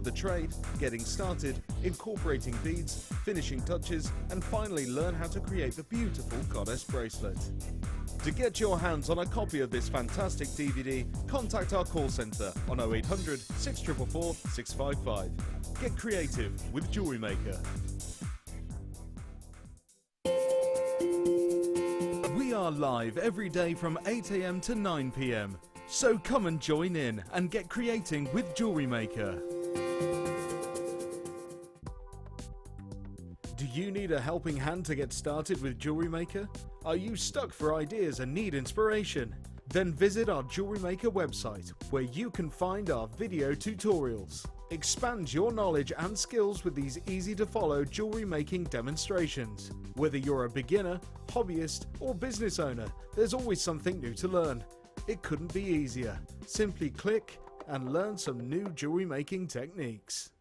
the trade, getting started, incorporating beads, finishing touches, and finally learn how to create the beautiful goddess bracelet. To get your hands on a copy of this fantastic DVD, contact our call centre on 0800 644 655. Get creative with Jewellery Maker. We are live every day from 8 AM to 9 PM. So come and join in and get creating with Jewellery Maker. Do you need a helping hand to get started with Jewellery Maker? Are you stuck for ideas and need inspiration? Then visit our Jewellery Maker website where you can find our video tutorials. Expand your knowledge and skills with these easy to follow jewellery making demonstrations. Whether you're a beginner, hobbyist or business owner, there's always something new to learn. It couldn't be easier. Simply click and learn some new jewellery making techniques.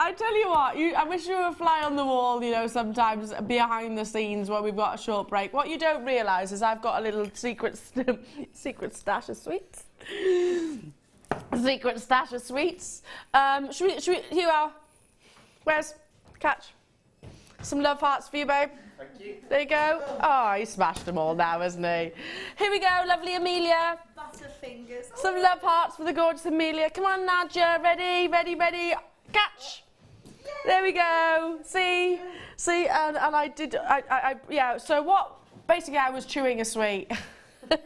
I tell you what, I wish you were a fly on the wall, you know, sometimes behind the scenes when we've got a short break. What you don't realise is I've got a little secret stash of sweets. Secret stash of sweets. Should we, here you are. Where's, catch. Some love hearts for you, babe. Thank you. There you go. Oh, he smashed them all now, hasn't he? Here we go, lovely Amelia. Butterfingers. Some love hearts for the gorgeous Amelia. Come on, Nadia. Ready, ready, ready. Catch. There we go. See, and I did. Yeah. So what? Basically, I was chewing a sweet. Trying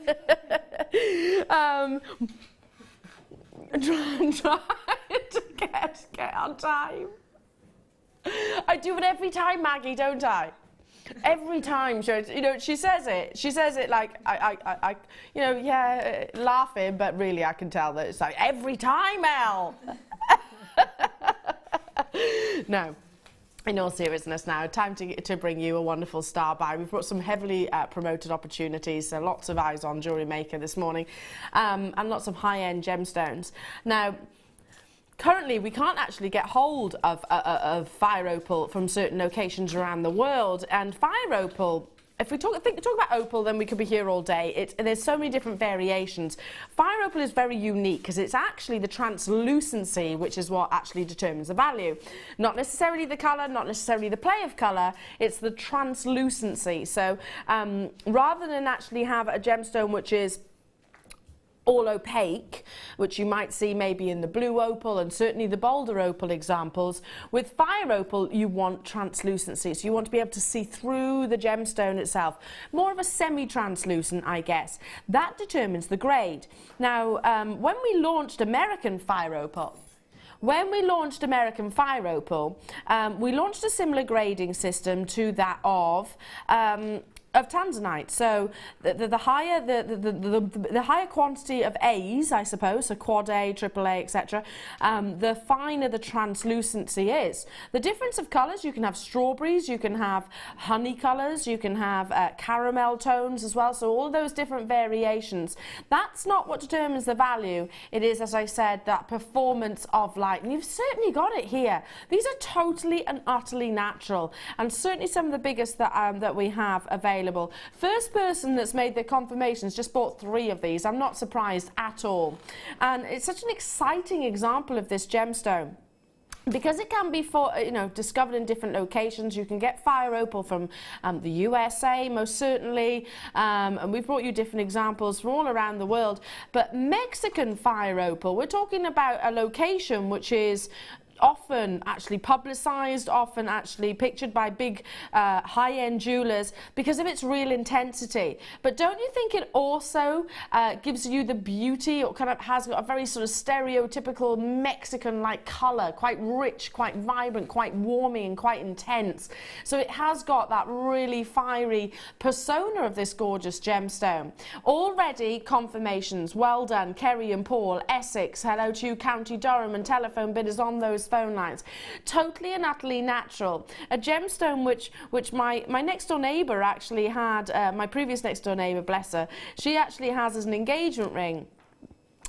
to get on time. I do it every time, Maggie, don't I? Every time, you know, she says it. She says it like I you know, yeah, laughing, but really I can tell that it's like every time, Elle. No, in all seriousness now, time to bring you a wonderful star buy. We've brought some heavily promoted opportunities, so lots of eyes on Jewellery Maker this morning, and lots of high-end gemstones. Now, currently, we can't actually get hold of fire opal from certain locations around the world, and fire opal, if we talk about opal, then we could be here all day. There's so many different variations. Fire opal is very unique because it's actually the translucency which is what actually determines the value. Not necessarily the colour, not necessarily the play of colour, it's the translucency. So rather than actually have a gemstone which is all opaque, which you might see maybe in the blue opal and certainly the bolder opal examples, with fire opal you want translucency, so you want to be able to see through the gemstone itself. More of a semi-translucent, I guess. That determines the grade. Now, when we launched American fire opal, we launched a similar grading system to that of tanzanite. So the higher quantity of A's, I suppose, so quad A, triple A, etc., the finer the translucency is. The difference of colours, you can have strawberries, you can have honey colours, you can have caramel tones as well, so all those different variations. That's not what determines the value. It is, as I said, that performance of light, and you've certainly got it here. These are totally and utterly natural, and certainly some of the biggest that we have available. First person that's made their confirmations just bought 3 of these. I'm not surprised at all. And it's such an exciting example of this gemstone. Because it can be discovered in different locations. You can get fire opal from the USA, most certainly, and we've brought you different examples from all around the world. But Mexican fire opal, we're talking about a location which is often actually publicised, often actually pictured by big high-end jewellers because of its real intensity. But don't you think it also gives you the beauty, or kind of has got a very sort of stereotypical Mexican-like colour, quite rich, quite vibrant, quite warming and quite intense. So it has got that really fiery persona of this gorgeous gemstone. Already confirmations, well done, Kerry and Paul, Essex, hello to you, County Durham, and telephone bidders on those phone lines. Totally and utterly natural. A gemstone which my next door neighbour actually had, my previous next door neighbour, bless her, she actually has as an engagement ring.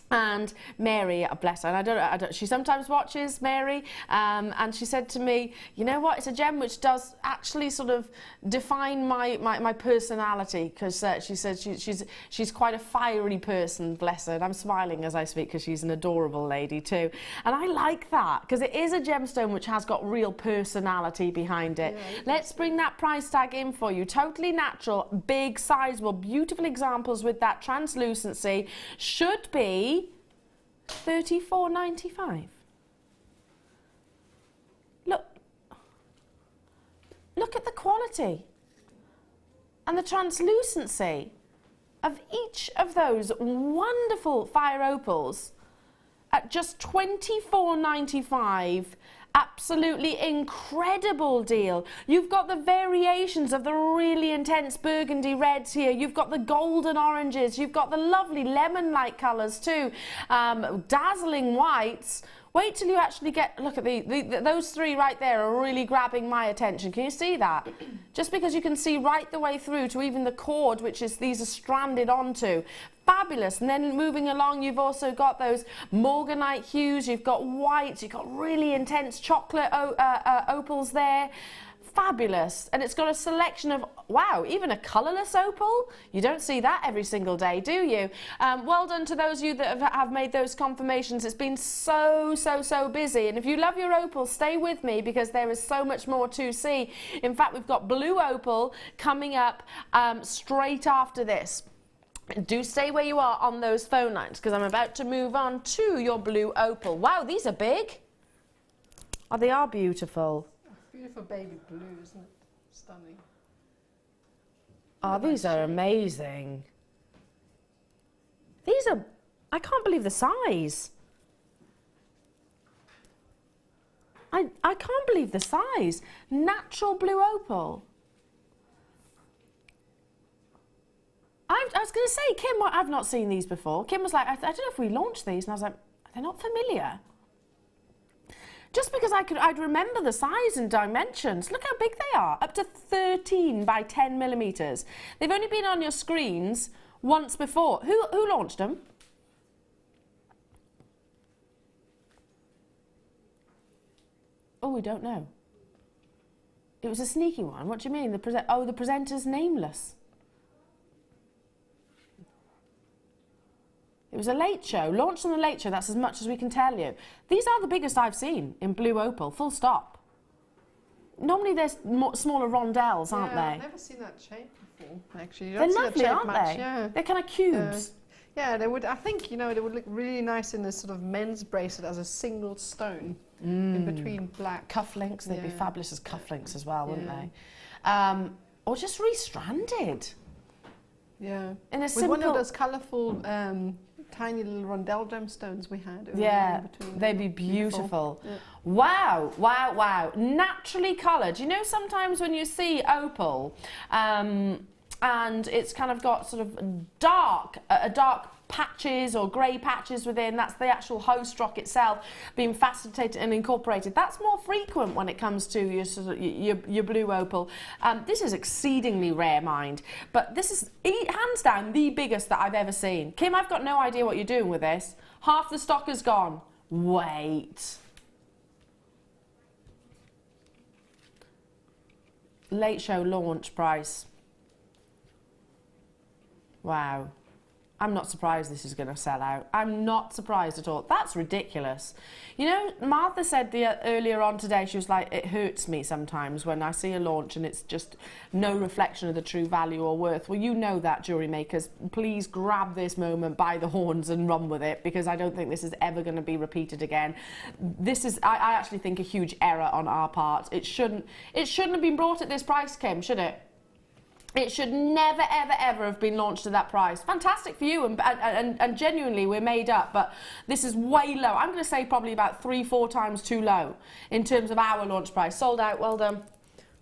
And Mary, bless her, and I don't, she sometimes watches, Mary, and she said to me, you know what, it's a gem which does actually sort of define my personality, because she said she's quite a fiery person, bless her, and I'm smiling as I speak because she's an adorable lady too. And I like that, because it is a gemstone which has got real personality behind it. Yeah, let's bring that price tag in for you. Totally natural, big, sizable, beautiful examples with that translucency. Should be $34.95. Look at the quality and the translucency of each of those wonderful fire opals at just $24.95. Absolutely incredible deal. You've got the variations of the really intense burgundy reds here. You've got the golden oranges. You've got the lovely lemon-like colours too. Dazzling whites. Wait till you actually get, look at those three right there are really grabbing my attention. Can you see that? Just because you can see right the way through to even the cord, which is these are stranded onto. Fabulous. And then moving along, you've also got those morganite hues, you've got whites, you've got really intense chocolate opals there. Fabulous. And it's got a selection of, wow, even a colourless opal. You don't see that every single day, do you? Well done to those of you that have made those confirmations. It's been so busy. And if you love your opals, stay with me, because there is so much more to see. In fact, we've got blue opal coming up straight after this. Do stay where you are on those phone lines, because I'm about to move on to your blue opal. Wow, these are big. Oh, they are beautiful. Beautiful baby blue, isn't it? Stunning. Oh, these are amazing. These are, I can't believe the size. I can't believe the size. Natural blue opal. I was going to say, Kim, I've not seen these before. Kim was like, I don't know if we launched these. And I was like, they're not familiar. Just because I'd remember the size and dimensions. Look how big they are, up to 13 by 10 millimetres. They've only been on your screens once before. Who launched them? Oh, we don't know. It was a sneaky one. What do you mean? The presenter's nameless. It was a late show, launched on the late show, that's as much as we can tell you. These are the biggest I've seen in blue opal, full stop. Normally they're smaller rondelles, aren't they? I've never seen that shape before, actually. They're lovely, aren't they? Yeah. They're kind of cubes. Yeah, they would, I think, you know, they would look really nice in this sort of men's bracelet as a single stone in between black. Cufflinks, they'd be fabulous as cufflinks as well, wouldn't they? Or just restranded. Yeah. In a with simple... one of those colourful tiny little rondelle gemstones we had. They'd be beautiful. Yeah. Wow, wow, wow. Naturally coloured. You know, sometimes when you see opal and it's kind of got sort of dark patches or grey patches within, that's the actual host rock itself being facilitated and incorporated. That's more frequent when it comes to your sort of your blue opal. This is exceedingly rare, mind, but this is hands down the biggest that I've ever seen. Kim, I've got no idea what you're doing with this. Half the stock is gone. Wait. Late show launch price. Wow. I'm not surprised this is going to sell out. I'm not surprised at all. That's ridiculous. You know, Martha said earlier on today, she was like, it hurts me sometimes when I see a launch and it's just no reflection of the true value or worth. Well, you know that, jewellery makers. Please grab this moment by the horns and run with it, because I don't think this is ever going to be repeated again. This is, I actually think, a huge error on our part. It shouldn't have been brought at this price, Kim, should it? It should never, ever, ever have been launched at that price. Fantastic for you, and genuinely, we're made up, but this is way low. I'm going to say probably about 3-4 times too low in terms of our launch price. Sold out, well done.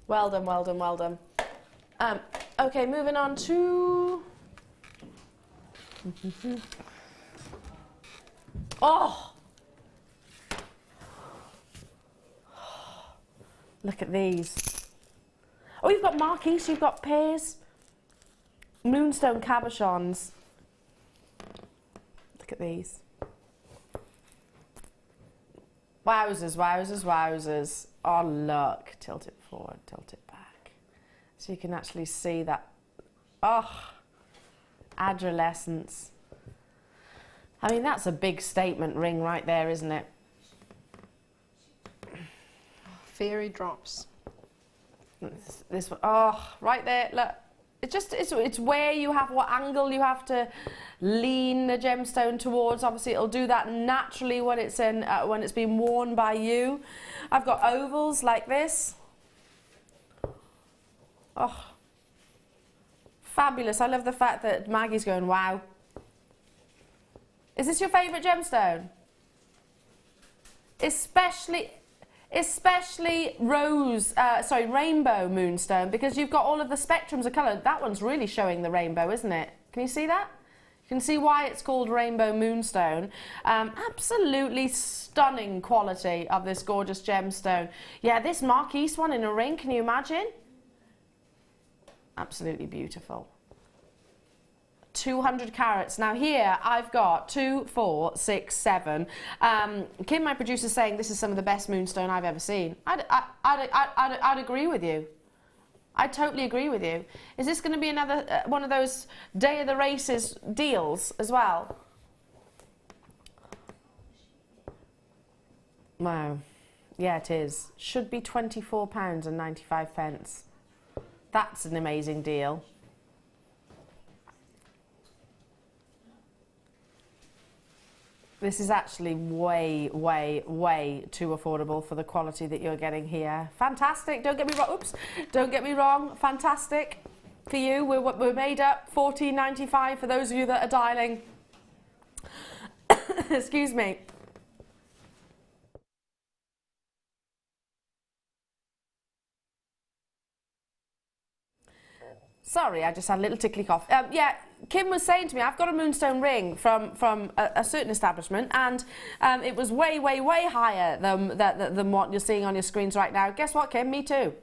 Well done, well done, well done. Okay, moving on to... Oh! Look at these. Oh, you've got marquise, you've got pears, moonstone cabochons. Look at these. Wowzers, wowzers, wowzers. Oh, look. Tilt it forward, tilt it back. So you can actually see that. Oh, adolescence. I mean, that's a big statement ring right there, isn't it? Fairy drops. This one, oh, right there, look. It's where you have, what angle you have to lean the gemstone towards. Obviously, it'll do that naturally when it's in, when it's been worn by you. I've got ovals like this. Oh, fabulous. I love the fact that Maggie's going, wow. Is this your favourite gemstone? Especially rainbow moonstone, because you've got all of the spectrums of colour. That one's really showing the rainbow, isn't it? Can you see that? You can see why it's called rainbow moonstone. Absolutely stunning quality of this gorgeous gemstone. Yeah, this marquise one in a ring, can you imagine? Absolutely beautiful. 200 carats. Now here I've got 2, 4, 6, 7. Kim, my producer, saying this is some of the best moonstone I've ever seen. I'd agree with you. I totally agree with you. Is this going to be another one of those day of the races deals as well? Wow. Yeah, it is. Should be £24.95. That's an amazing deal. This is actually way, way, way too affordable for the quality that you're getting here. Fantastic. Don't get me wrong. Oops. Don't get me wrong. Fantastic for you. We're made up. $14.95 for those of you that are dialing. Excuse me. Sorry, I just had a little tickly cough. Yeah, Kim was saying to me, I've got a moonstone ring from a certain establishment, and it was way, way, way higher than what you're seeing on your screens right now. Guess what, Kim? Me too.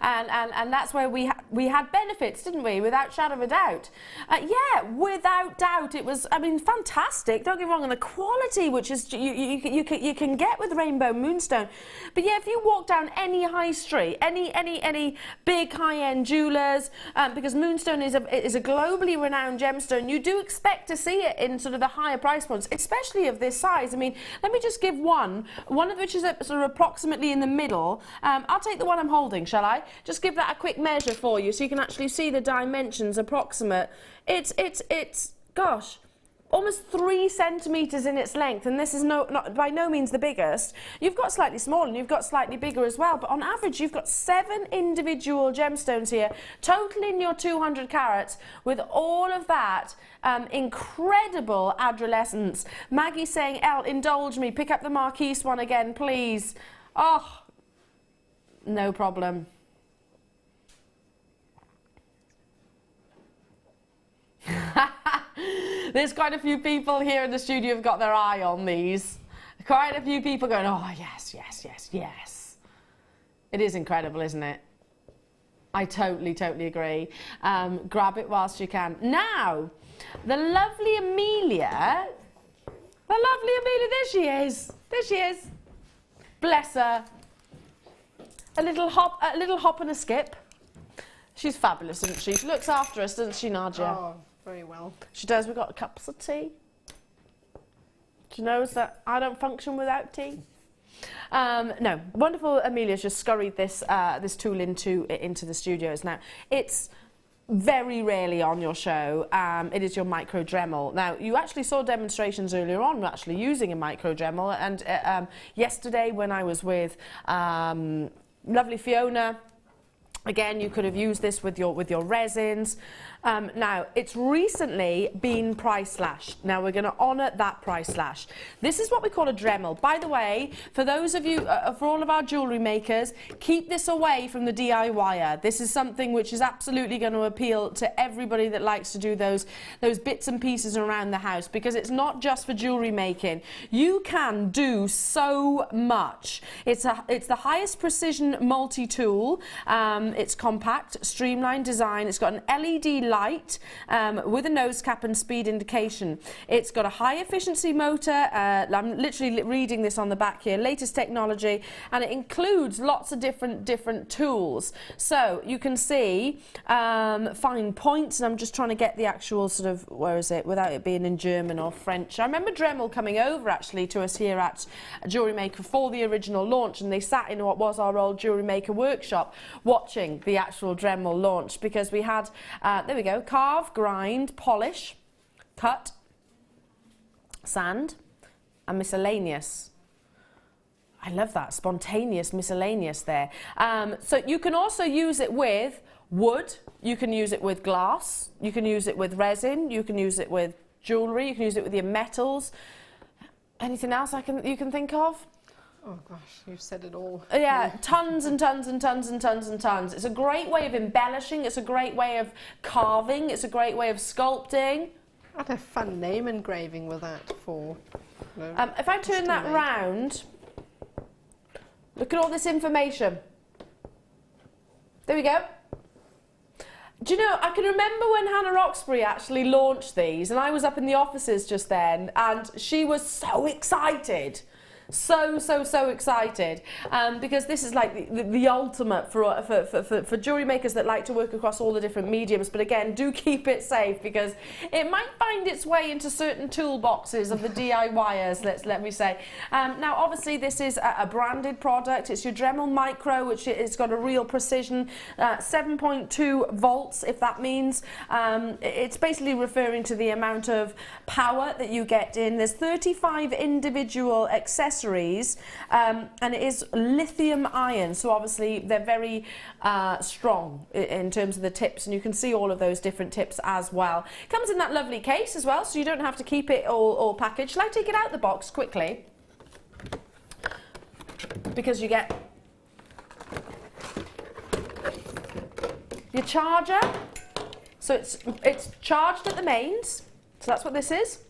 And that's where we had benefits, didn't we? Without shadow of a doubt. Yeah, without doubt. It was, I mean, fantastic. Don't get me wrong, and the quality, which is you can get with rainbow moonstone. But yeah, if you walk down any high street, any big high-end jewellers, because moonstone is a globally renowned gemstone, you do expect to see it in sort of the higher price points, especially of this size. I mean, let me just give one of which is sort of approximately in the middle. I'll take the one I'm holding, shall I? Just give that a quick measure for you so you can actually see the dimensions approximate. It's gosh, almost 3 centimetres in its length, and this is not by no means the biggest. You've got slightly smaller and you've got slightly bigger as well, but on average you've got 7 individual gemstones here, totaling your 200 carats with all of that incredible adolescence. Maggie's saying, Elle, indulge me, pick up the marquise one again, please. Oh, no problem. There's quite a few people here in the studio who've got their eye on these. Quite a few people going, oh, yes, yes, yes, yes. It is incredible, isn't it? I totally, totally agree. Grab it whilst you can. Now, the lovely Amelia, there she is. There she is. Bless her. A little hop and a skip. She's fabulous, isn't she? She looks after us, doesn't she, Nadia? Oh, very well. She does. We've got cups of tea. She knows that I don't function without tea. No, wonderful. Amelia's just scurried this this tool into the studios. Now, it's very rarely on your show. It is your micro Dremel. Now, you actually saw demonstrations earlier on actually using a micro Dremel, and yesterday when I was with lovely Fiona, again, you could have used this with your resins. Now, it's recently been price slashed. Now, we're going to honour that price slash. This is what we call a Dremel. By the way, for those of you, for all of our jewellery makers, keep this away from the DIYer. This is something which is absolutely going to appeal to everybody that likes to do those bits and pieces around the house, because it's not just for jewellery making. You can do so much. It's the highest precision multi-tool. It's compact, streamlined design. It's got an LED light with a nose cap and speed indication. It's got a high efficiency motor. I'm literally reading this on the back here. Latest technology, and it includes lots of different tools. So you can see fine points, and I'm just trying to get the actual sort of, where is it, without it being in German or French. I remember Dremel coming over actually to us here at Jewellery Maker for the original launch, and they sat in what was our old Jewellery Maker workshop watching the actual Dremel launch, because we had, there we go, carve, grind, polish, cut, sand, and miscellaneous. I love that, spontaneous miscellaneous there. So you can also use it with wood, you can use it with glass, you can use it with resin, you can use it with jewellery, you can use it with your metals. Anything else you can think of? Oh gosh, you've said it all. Yeah, tons and tons and tons and tons and tons. It's a great way of embellishing, it's a great way of carving, it's a great way of sculpting. I'd have fun name engraving with that for... if I turn that round, look at all this information. There we go. Do you know, I can remember when Hannah Roxbury actually launched these, and I was up in the offices just then, and she was so excited. So excited, because this is like the ultimate for jewellery makers that like to work across all the different mediums. But again, do keep it safe, because it might find its way into certain toolboxes of the DIYers, let me say. Now, obviously, this is a branded product. It's your Dremel Micro, which it's got a real precision, 7.2 volts, if that means. It's basically referring to the amount of power that you get in. There's 35 individual accessories. And it is lithium ion, so obviously they're very strong in terms of the tips, and you can see all of those different tips as well. It comes in that lovely case as well, so you don't have to keep it all packaged. Shall I take it out the box quickly? Because you get your charger, so it's charged at the mains, so that's what this is.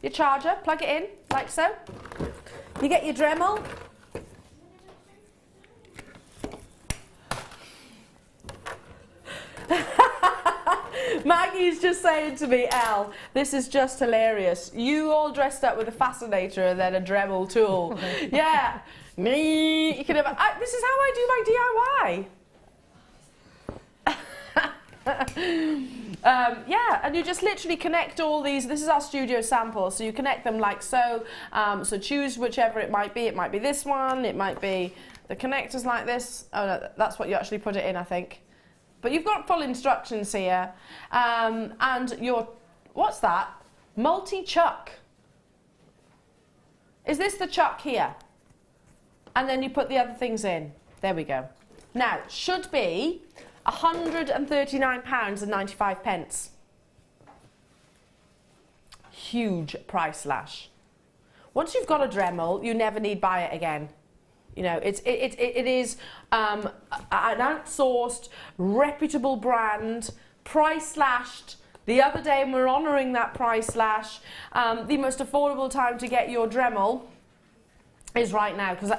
Your charger, plug it in like so. You get your Dremel. Maggie's just saying to me, Elle, this is just hilarious. You all dressed up with a fascinator and then a Dremel tool. Yeah. Me. You can have. This is how I do my DIY. Yeah, and you just literally connect all these. This is our studio sample, so you connect them like so. So choose whichever it might be. It might be this one, it might be the connectors like this. Oh no, that's what you actually put it in, I think. But you've got full instructions here. And your, what's that? Multi-chuck. Is this the chuck here? And then you put the other things in. There we go. Now, should be £139.95. Huge price slash. Once you've got a Dremel, you never need buy it again. You know, it is an outsourced, reputable brand, price slashed. The other day, and we're honouring that price slash. The most affordable time to get your Dremel is right now, because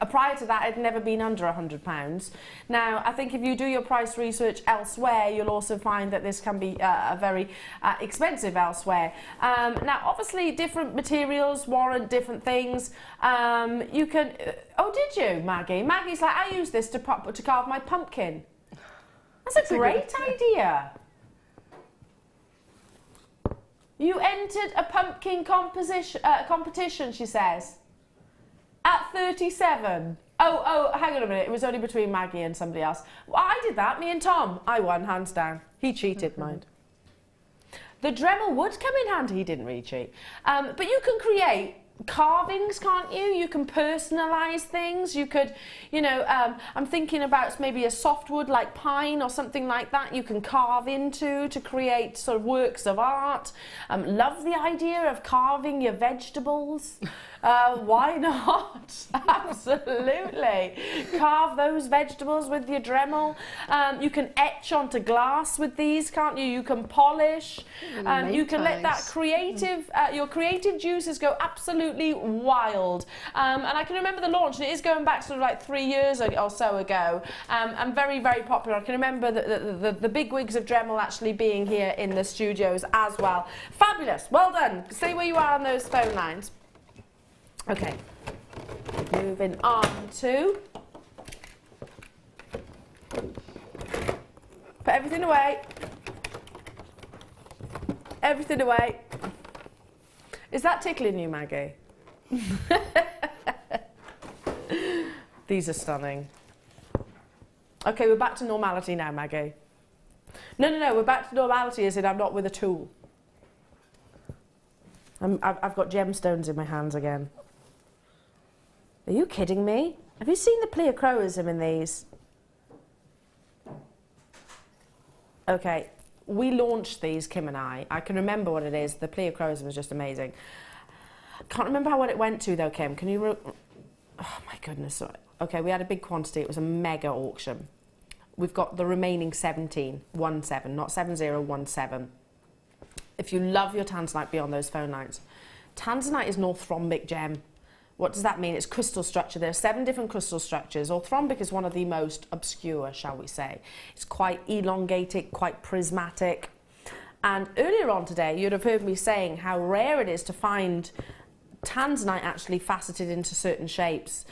prior to that, it had never been under £100. Now, I think if you do your price research elsewhere, you'll also find that this can be very expensive elsewhere. Now, obviously, different materials warrant different things. You can... oh, did you, Maggie? Maggie's like, I use this to carve my pumpkin. That's a great idea. You entered a pumpkin competition, she says. At 37. Oh, hang on a minute. It was only between Maggie and somebody else. Well, I did that, me and Tom. I won, hands down. He cheated, mind. The Dremel would come in handy. He didn't really cheat. But you can create carvings, can't you? You can personalise things. You could, you know, I'm thinking about maybe a softwood like pine or something like that you can carve into to create sort of works of art. Love the idea of carving your vegetables. Why not? Absolutely. Carve those vegetables with your Dremel. You can etch onto glass with these, can't you? You can polish. You can let that creative, your creative juices go absolutely wild. And I can remember the launch, and it is going back sort of like 3 years or so ago, and very, very popular. I can remember the bigwigs of Dremel actually being here in the studios as well. Fabulous. Well done. Stay where you are on those phone lines. Okay, moving on to, put everything away, everything away. Is that tickling you, Maggie? These are stunning. Okay, we're back to normality now, Maggie. No, we're back to normality as in I'm not with a tool. I've got gemstones in my hands again. Are you kidding me? Have you seen the pleochroism in these? Okay, we launched these, Kim and I. I can remember what it is. The pleochroism is just amazing. I can't remember what it went to though, Kim. Can you... Oh my goodness. Okay, we had a big quantity. It was a mega auction. We've got the remaining 17, not 7017. If you love your tanzanite, be on those phone lines. Tanzanite is an orthorhombic gem. What does that mean? It's crystal structure. There are 7 different crystal structures. Orthorhombic is one of the most obscure, shall we say. It's quite elongated, quite prismatic. And earlier on today, you'd have heard me saying how rare it is to find tanzanite actually faceted into certain shapes,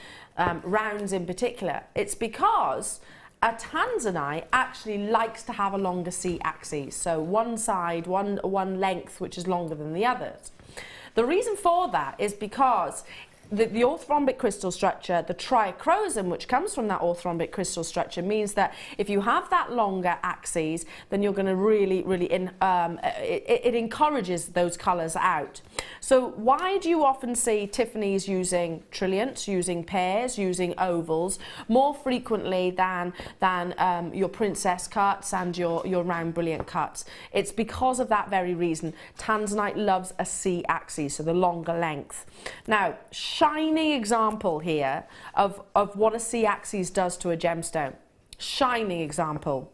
rounds in particular. It's because a tanzanite actually likes to have a longer C-axis, so one side, one length, which is longer than the others. The reason for that is because the orthorhombic crystal structure, the triachrosm, which comes from that orthorhombic crystal structure, means that if you have that longer axes, then you're going to really, it encourages those colours out. So why do you often see Tiffany's using trilliants, using pears, using ovals, more frequently than your princess cuts and your round brilliant cuts? It's because of that very reason. Tanzanite loves a C-axis, so the longer length. Now, shining example here of what a C-axis does to a gemstone. Shining example.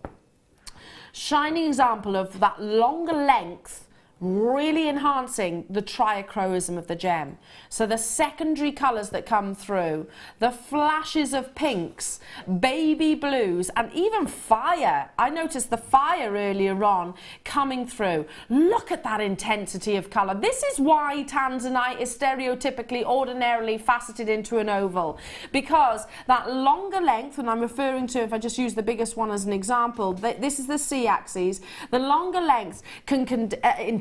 Shining example of that longer length really enhancing the triachrosm of the gem. So the secondary colours that come through, the flashes of pinks, baby blues, and even fire. I noticed the fire earlier on coming through. Look at that intensity of colour. This is why tanzanite is stereotypically ordinarily faceted into an oval, because that longer length, and I'm referring to, if I just use the biggest one as an example, this is the C-axis, the longer lengths can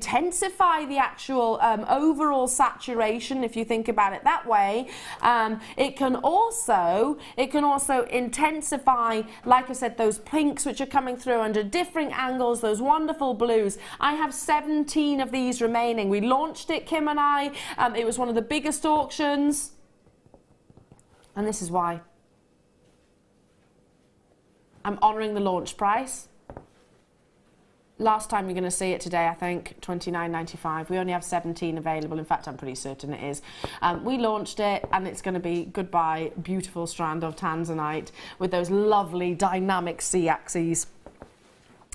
intensify the actual overall saturation, if you think about it that way. It can also intensify, like I said, those pinks which are coming through under different angles, those wonderful blues. I have 17 of these remaining. We launched it, Kim and I. It was one of the biggest auctions, and this is why. I'm honouring the launch price. Last time you're going to see it today, I think, $29.95. We only have 17 available. In fact, I'm pretty certain it is. We launched it, and it's going to be goodbye, beautiful strand of tanzanite with those lovely dynamic C-axes.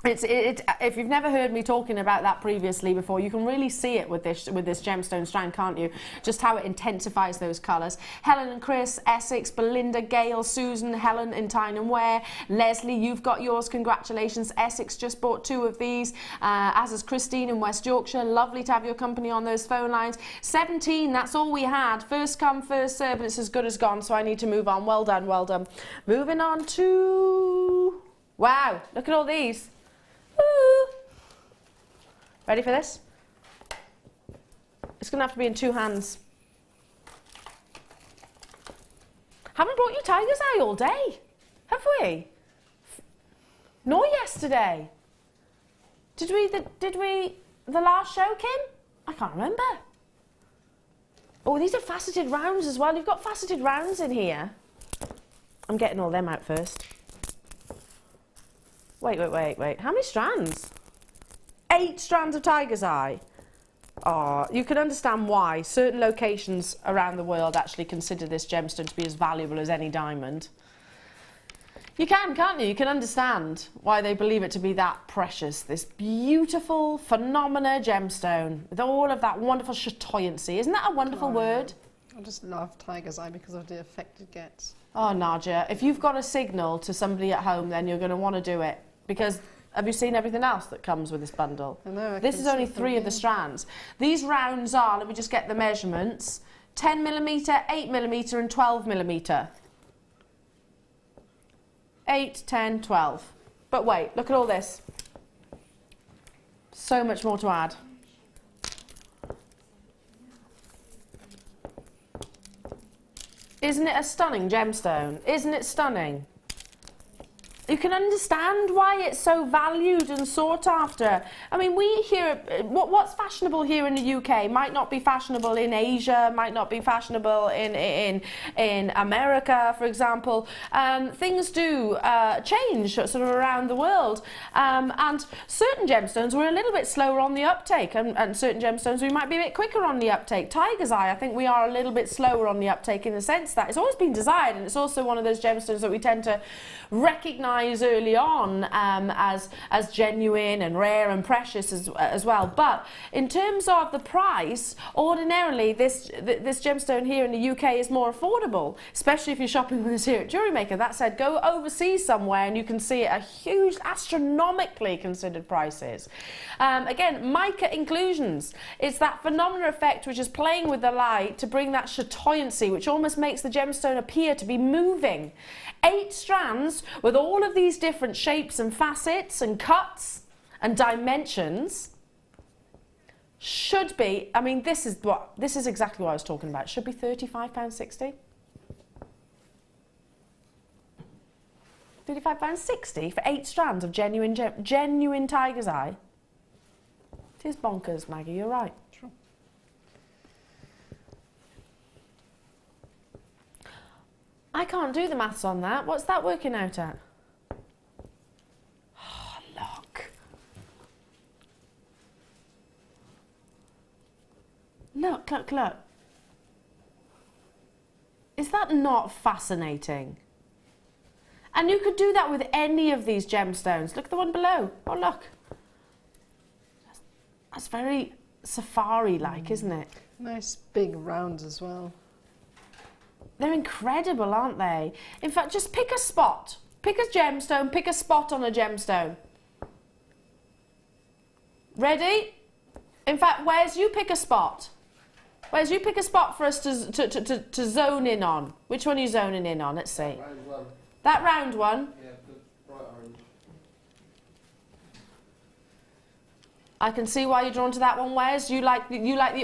If you've never heard me talking about that previously before, you can really see it with this gemstone strand, can't you? Just how it intensifies those colours. Helen and Chris, Essex, Belinda, Gail, Susan, Helen in Tyne and Wear. Leslie, you've got yours. Congratulations. Essex just bought 2 of these, as has Christine in West Yorkshire. Lovely to have your company on those phone lines. 17, that's all we had. First come, first serve, and it's as good as gone, so I need to move on. Well done, well done. Moving on to... Wow, look at all these. Ready for this? It's going to have to be in two hands. Haven't brought you tiger's eye all day, have we? Nor yesterday. Did we the last show, Kim? I can't remember. Oh, these are faceted rounds as well. You've got faceted rounds in here. I'm getting all them out first. Wait. How many strands? 8 strands of tiger's eye. Oh, you can understand why certain locations around the world actually consider this gemstone to be as valuable as any diamond. You can, can't you? You can understand why they believe it to be that precious. This beautiful phenomena gemstone with all of that wonderful chatoyancy. Isn't that a wonderful word? I just love tiger's eye because of the effect it gets. Oh, Nadia, if you've got a signal to somebody at home, then you're going to want to do it. Because have you seen everything else that comes with this bundle? I know. This is only 3 of the strands. These rounds are, let me just get the measurements, 10mm, 8mm and 12mm. 8, 10, 12. But wait, look at all this. So much more to add. Isn't it a stunning gemstone? Isn't it stunning? You can understand why it's so valued and sought after. I mean, we hear what's fashionable here in the UK might not be fashionable in Asia, might not be fashionable in America, for example. Things do change sort of around the world, and certain gemstones were a little bit slower on the uptake, and certain gemstones we might be a bit quicker on the uptake. Tiger's eye, I think we are a little bit slower on the uptake in the sense that it's always been desired, and it's also one of those gemstones that we tend to recognise early on as genuine and rare and precious as well. But in terms of the price, ordinarily this gemstone here in the UK is more affordable, especially if you're shopping with us here at Jewellery Maker. That said, go overseas somewhere and you can see a huge, astronomically considered prices. Again, mica inclusions. It's that phenomenal effect which is playing with the light to bring that chatoyancy, which almost makes the gemstone appear to be moving. 8 strands with all of these different shapes and facets and cuts and dimensions should be, I mean, this is exactly what I was talking about. Should be £35.60. £35.60 for 8 strands of genuine tiger's eye. It is bonkers, Maggie, you're right. True. I can't do the maths on that. What's that working out at? Oh, look. Look. Is that not fascinating? And you could do that with any of these gemstones. Look at the one below. Oh, look. That's very safari-like, isn't it? Nice big rounds as well. They're incredible, aren't they? In fact, just pick a spot. Pick a gemstone, pick a spot on a gemstone. Ready? In fact, Wes, you pick a spot. Wes, you pick a spot for us to zone in on. Which one are you zoning in on? Let's see. Round one. That round one? Yeah, the bright orange. I can see why you're drawn to that one, Wes. You like the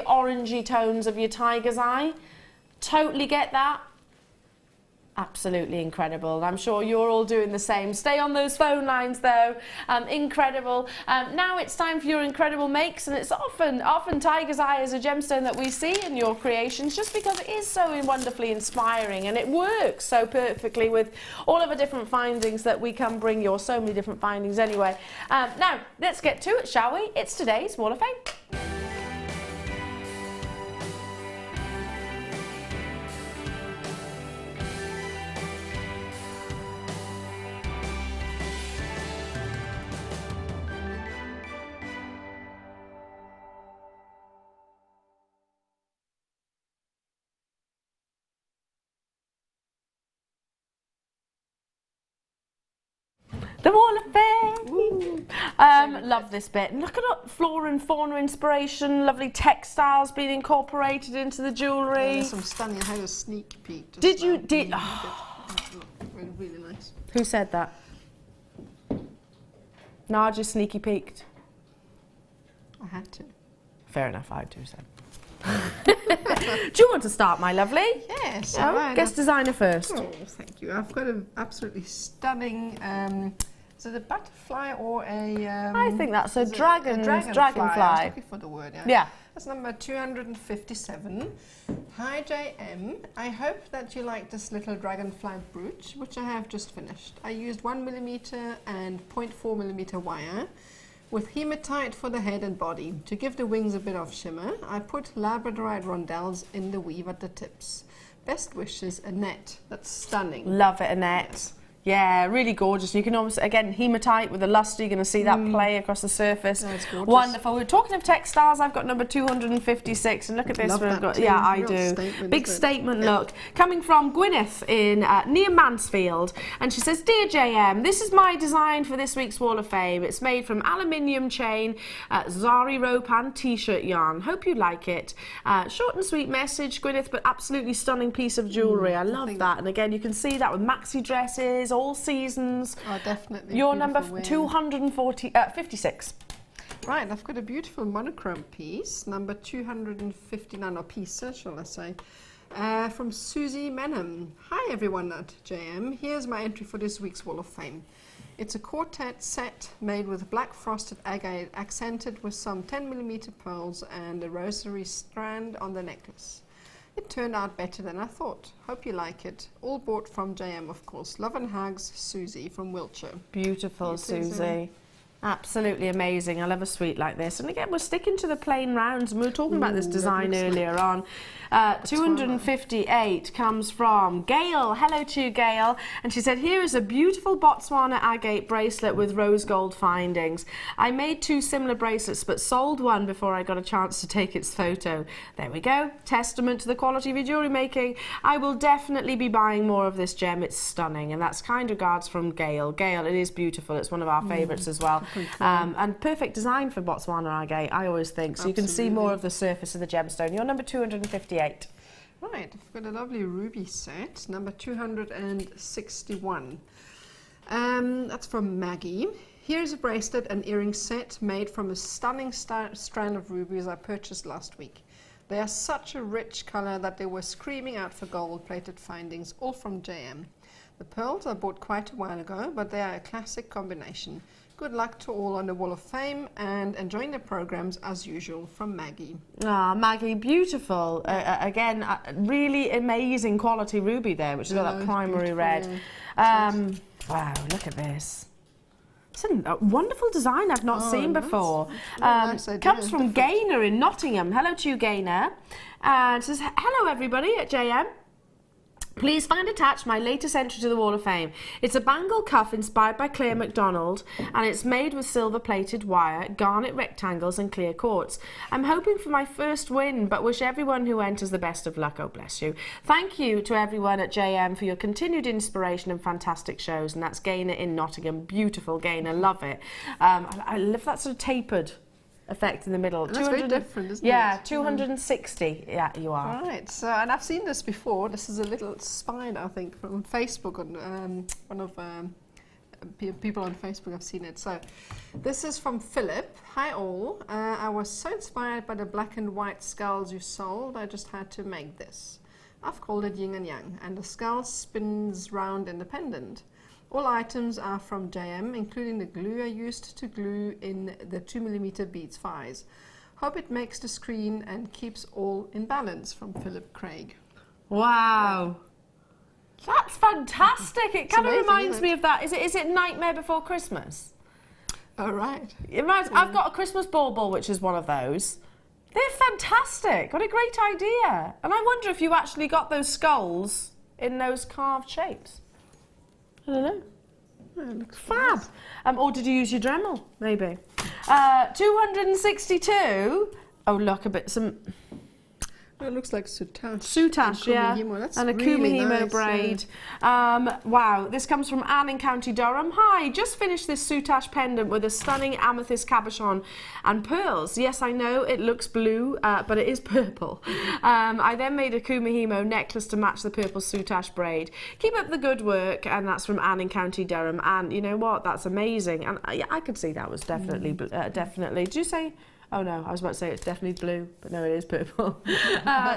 orangey tones of your tiger's eye. Totally get that. Absolutely incredible. I'm sure you're all doing the same. Stay on those phone lines though. Incredible. Now it's time for your incredible makes, and it's often tiger's eye is a gemstone that we see in your creations just because it is so wonderfully inspiring and it works so perfectly with all of the different findings that we can bring you, or so many different findings anyway. Now let's get to it, shall we? It's today's Wall of Fame. The Wall of Fame! Love this bit. Look at flora and fauna inspiration, lovely textiles being incorporated into the jewellery. There's some stunning. I had a sneak peek. Did you? Really nice. Who said that? Nadia sneaky peeked. I had to. Fair enough, I do so. Do you want to start, my lovely? Yes. Oh, right. guest designer first. Oh, thank you. I've got an absolutely stunning. Is it a butterfly or a? I think that's a dragonfly. I was looking for the word. Yeah. That's number 257. Hi JM. I hope that you like this little dragonfly brooch, which I have just finished. I used 1mm and 0.4mm wire with hematite for the head and body. To give the wings a bit of shimmer, I put labradorite rondelles in the weave at the tips. Best wishes, Annette. That's stunning. Love it, Annette. Yes. Yeah, really gorgeous. You can almost, again, hematite with the luster, you're going to see that play across the surface. That's gorgeous. Wonderful. We're talking of textiles. I've got number 256, and look at this. Love that too. Yeah, I Real do. statement, Big isn't it? statement Yeah. look. Coming from Gwyneth in near Mansfield, and she says, Dear JM, this is my design for this week's Wall of Fame. It's made from aluminium chain, zari rope and t-shirt yarn. Hope you like it. Short and sweet message, Gwyneth, but absolutely stunning piece of jewellery. I love that. And again, you can see that with maxi dresses, all seasons. Oh, definitely. Your number Beautiful wear. 56. Right, I've got a beautiful monochrome piece, number 259, or piece, shall I say, from Susie Menham. Hi everyone at JM. Here's my entry for this week's Wall of Fame. It's a quartet set made with black frosted agate, accented with some 10mm pearls and a rosary strand on the necklace. It turned out better than I thought. Hope you like it. All bought from JM, of course. Love and hugs, Susie from Wiltshire. Beautiful, Susie. Absolutely amazing. I love a sweet like this. And again, we're sticking to the plain rounds, and we were talking about this design earlier on. 258 comes from Gail. Hello to you, Gail. And she said, here is a beautiful Botswana agate bracelet with rose gold findings. I made 2 similar bracelets, but sold one before I got a chance to take its photo. There we go. Testament to the quality of your jewellery making. I will definitely be buying more of this gem. It's stunning. And that's kind regards from Gail. Gail, it is beautiful. It's one of our favourites as well. And perfect design for Botswana agate, I always think. So you can see more of the surface of the gemstone. You're number 258. Right, I've got a lovely ruby set, number 261. That's from Maggie. Here's a bracelet and earring set made from a stunning strand of rubies I purchased last week. They are such a rich colour that they were screaming out for gold-plated findings, all from JM. The pearls I bought quite a while ago, but they are a classic combination. Good luck to all on the Wall of Fame and enjoying the programs as usual, from Maggie. Ah, Maggie, beautiful. Again, really amazing quality ruby there, which is got that primary red. Wow, look at this. It's a wonderful design I've not seen before. Nice idea. Comes from Gaynor in Nottingham. Hello to you, Gaynor. And says, hello everybody at JM. Please find attached my latest entry to the Wall of Fame. It's a bangle cuff inspired by Claire MacDonald, and it's made with silver-plated wire, garnet rectangles and clear quartz. I'm hoping for my first win, but wish everyone who enters the best of luck. Oh, bless you. Thank you to everyone at JM for your continued inspiration and fantastic shows, and that's Gaynor in Nottingham. Beautiful, Gaynor. Love it. I love that sort of tapered effect in the middle. That's very different, isn't it? Yeah, 260. Yeah, you are. Right, so, and I've seen this before. This is a little spider, I think, from Facebook. On one of people on Facebook have seen it. So this is from Philip. Hi all. I was so inspired by the black and white skulls you sold, I just had to make this. I've called it yin and yang, and the skull spins round independent. All items are from JM, including the glue I used to glue in the 2mm beads fies. Hope it makes the screen and keeps all in balance, from Philip Craig. Wow. That's fantastic. It kind of amazing, reminds isn't me it? of that. Is it Nightmare Before Christmas? Oh, right. It reminds, I've got a Christmas bauble, which is one of those. They're fantastic. What a great idea. And I wonder if you actually got those skulls in those carved shapes. I don't know. Oh, it looks Fab. Or did you use your Dremel? Maybe. 262. Oh, look, a bit some... It looks like soutache. Soutache, yeah, That's and a really Kumihimo nice, braid. Wow, this comes from Anne in County Durham. Hi, just finished this soutache pendant with a stunning amethyst cabochon and pearls. Yes, I know it looks blue, but it is purple. I then made a Kumihimo necklace to match the purple soutache braid. Keep up the good work, and that's from Anne in County Durham. And you know what? That's amazing. And yeah, I could see that was definitely, definitely. Did you say? Oh no, I was about to say it's definitely blue, but no, it is purple.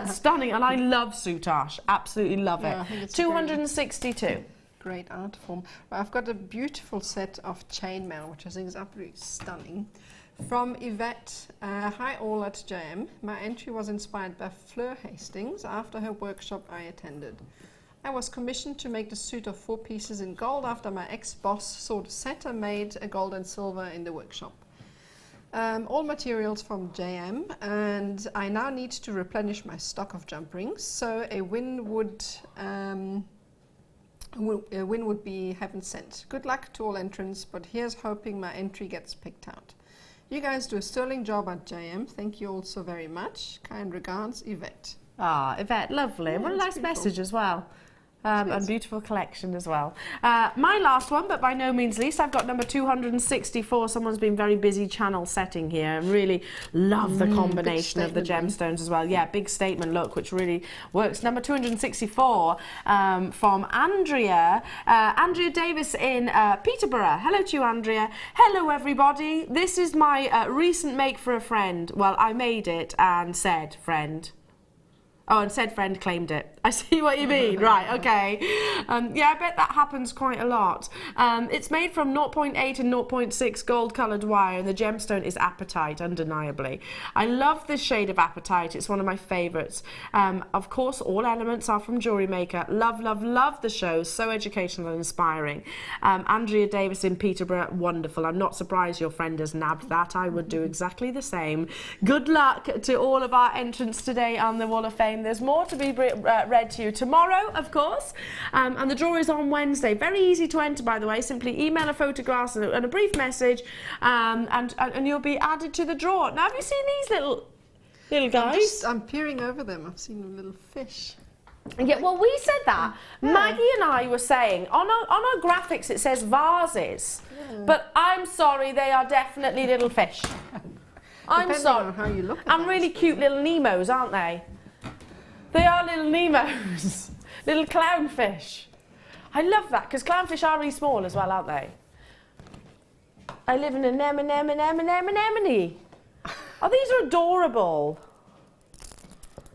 Stunning, and I love soutache. Absolutely love it. I think it's 262. Great art form. Well, I've got a beautiful set of chainmail, which I think is absolutely stunning. From Yvette, hi all at JM. My entry was inspired by Fleur Hastings after her workshop I attended. I was commissioned to make the suit of 4 pieces in gold after my ex-boss saw the set I made a gold and silver in the workshop. All materials from JM, and I now need to replenish my stock of jump rings, so a win would be heaven sent. Good luck to all entrants, but here's hoping my entry gets picked out. You guys do a sterling job at JM. Thank you all so very much. Kind regards, Yvette. Ah, Yvette, lovely. What a nice message as well. And beautiful collection as well. My last one, but by no means least, I've got number 264. Someone's been very busy channel setting here and really love the combination of the gemstones as well. Yeah, big statement look, which really works. Number 264 from Andrea. Andrea Davis in Peterborough. Hello to you, Andrea. Hello, everybody. This is my recent make for a friend. Well, I made it and said friend. Oh, and said friend claimed it. I see what you mean. Right, okay. Yeah, I bet that happens quite a lot. It's made from 0.8 and 0.6 gold-coloured wire, and the gemstone is apatite, undeniably. I love this shade of apatite. It's one of my favourites. Of course, all elements are from Jewellery Maker. Love, love, love the show. So educational and inspiring. Andrea Davis in Peterborough, wonderful. I'm not surprised your friend has nabbed that. I would do exactly the same. Good luck to all of our entrants today on the Wall of Fame. There's more to be read to you tomorrow, of course, and the draw is on Wednesday. Very easy to enter, by the way. Simply email a photograph and a brief message, and you'll be added to the draw. Now, have you seen these little guys? I'm peering over them. I've seen a little fish. Yeah, well, we said that. Yeah. Maggie and I were saying, on our graphics it says vases, but I'm sorry, they are definitely little fish. I'm sorry. On how you look at and really cute little Nemos, aren't they? They are little Nemos, little clownfish. I love that, because clownfish are really small as well, aren't they? I live in an anemone. Oh, these are adorable.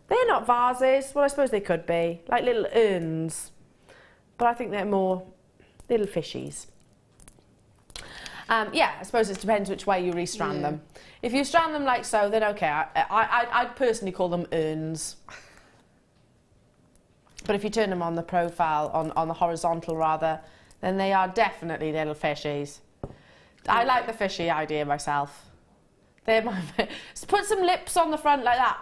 They're not vases. Well, I suppose they could be, like little urns. But I think they're more little fishies. Yeah, I suppose it depends which way you restrand them. If you strand them like so, then okay. I'd personally call them urns. But if you turn them on the profile, on the horizontal rather, then they are definitely little fishies. I like the fishy idea myself. They're my put some lips on the front like that.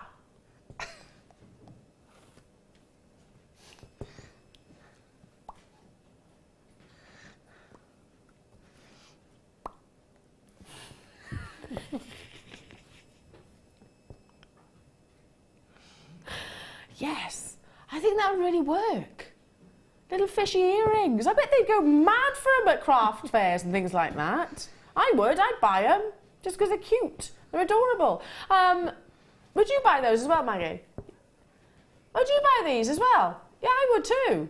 Yes, I think that would really work. Little fishy earrings. I bet they'd go mad for them at craft fairs and things like that. I would. I'd buy them just because they're cute. They're adorable. Would you buy those as well, Maggie? Would you buy these as well? Yeah, I would too.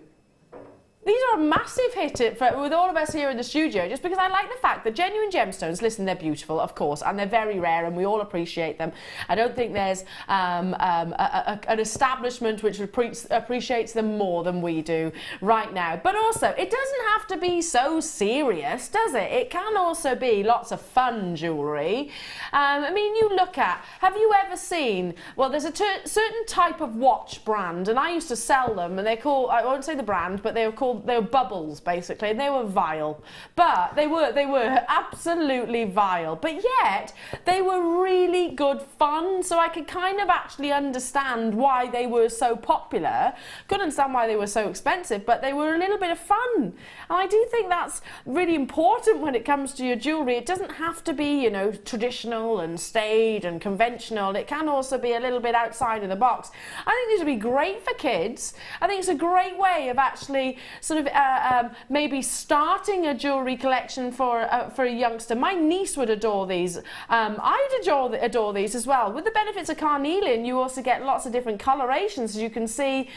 These are a massive hit with all of us here in the studio, just because I like the fact that genuine gemstones, listen, they're beautiful, of course, and they're very rare, and we all appreciate them. I don't think there's an establishment which appreciates them more than we do right now. But also, it doesn't have to be so serious, does it? It can also be lots of fun jewellery. I mean, you look at, have you ever seen, well, there's a certain type of watch brand, and I used to sell them, and they're called, I won't say the brand, but they were bubbles, basically, and they were vile. But they were absolutely vile. But yet, they were really good fun, so I could kind of actually understand why they were so popular. Couldn't understand why they were so expensive, but they were a little bit of fun. And I do think that's really important when it comes to your jewellery. It doesn't have to be, you know, traditional and staid and conventional. It can also be a little bit outside of the box. I think these would be great for kids. I think it's a great way of actually sort of maybe starting a jewellery collection for a youngster. My niece would adore these. I'd adore these as well. With the benefits of carnelian, you also get lots of different colorations, as you can see.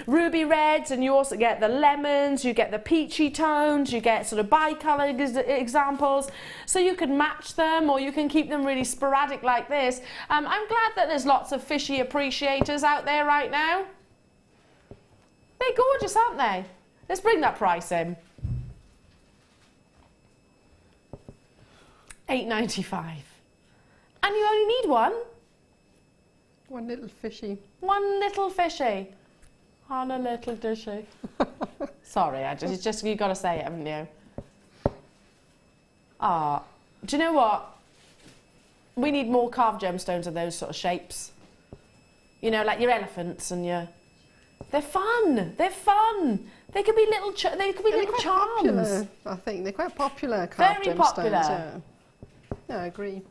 Ruby reds, and you also get the lemons, you get the peachy tones, you get sort of bi-colour examples, so you can match them or you can keep them really sporadic like this. I'm glad that there's lots of fishy appreciators out there right now. They're gorgeous, aren't they? Let's bring that price in. $8.95. And you only need one. One little fishy. One little fishy. On a little dishy. Sorry, it's just you got to say it, haven't you? Ah, do you know what? We need more carved gemstones of those sort of shapes. You know, like your elephants and your. They're fun. They're fun. They could be little. They could be little charms. Popular, I think they're quite popular. Carved Very gemstones, popular. Yeah. Yeah, I agree.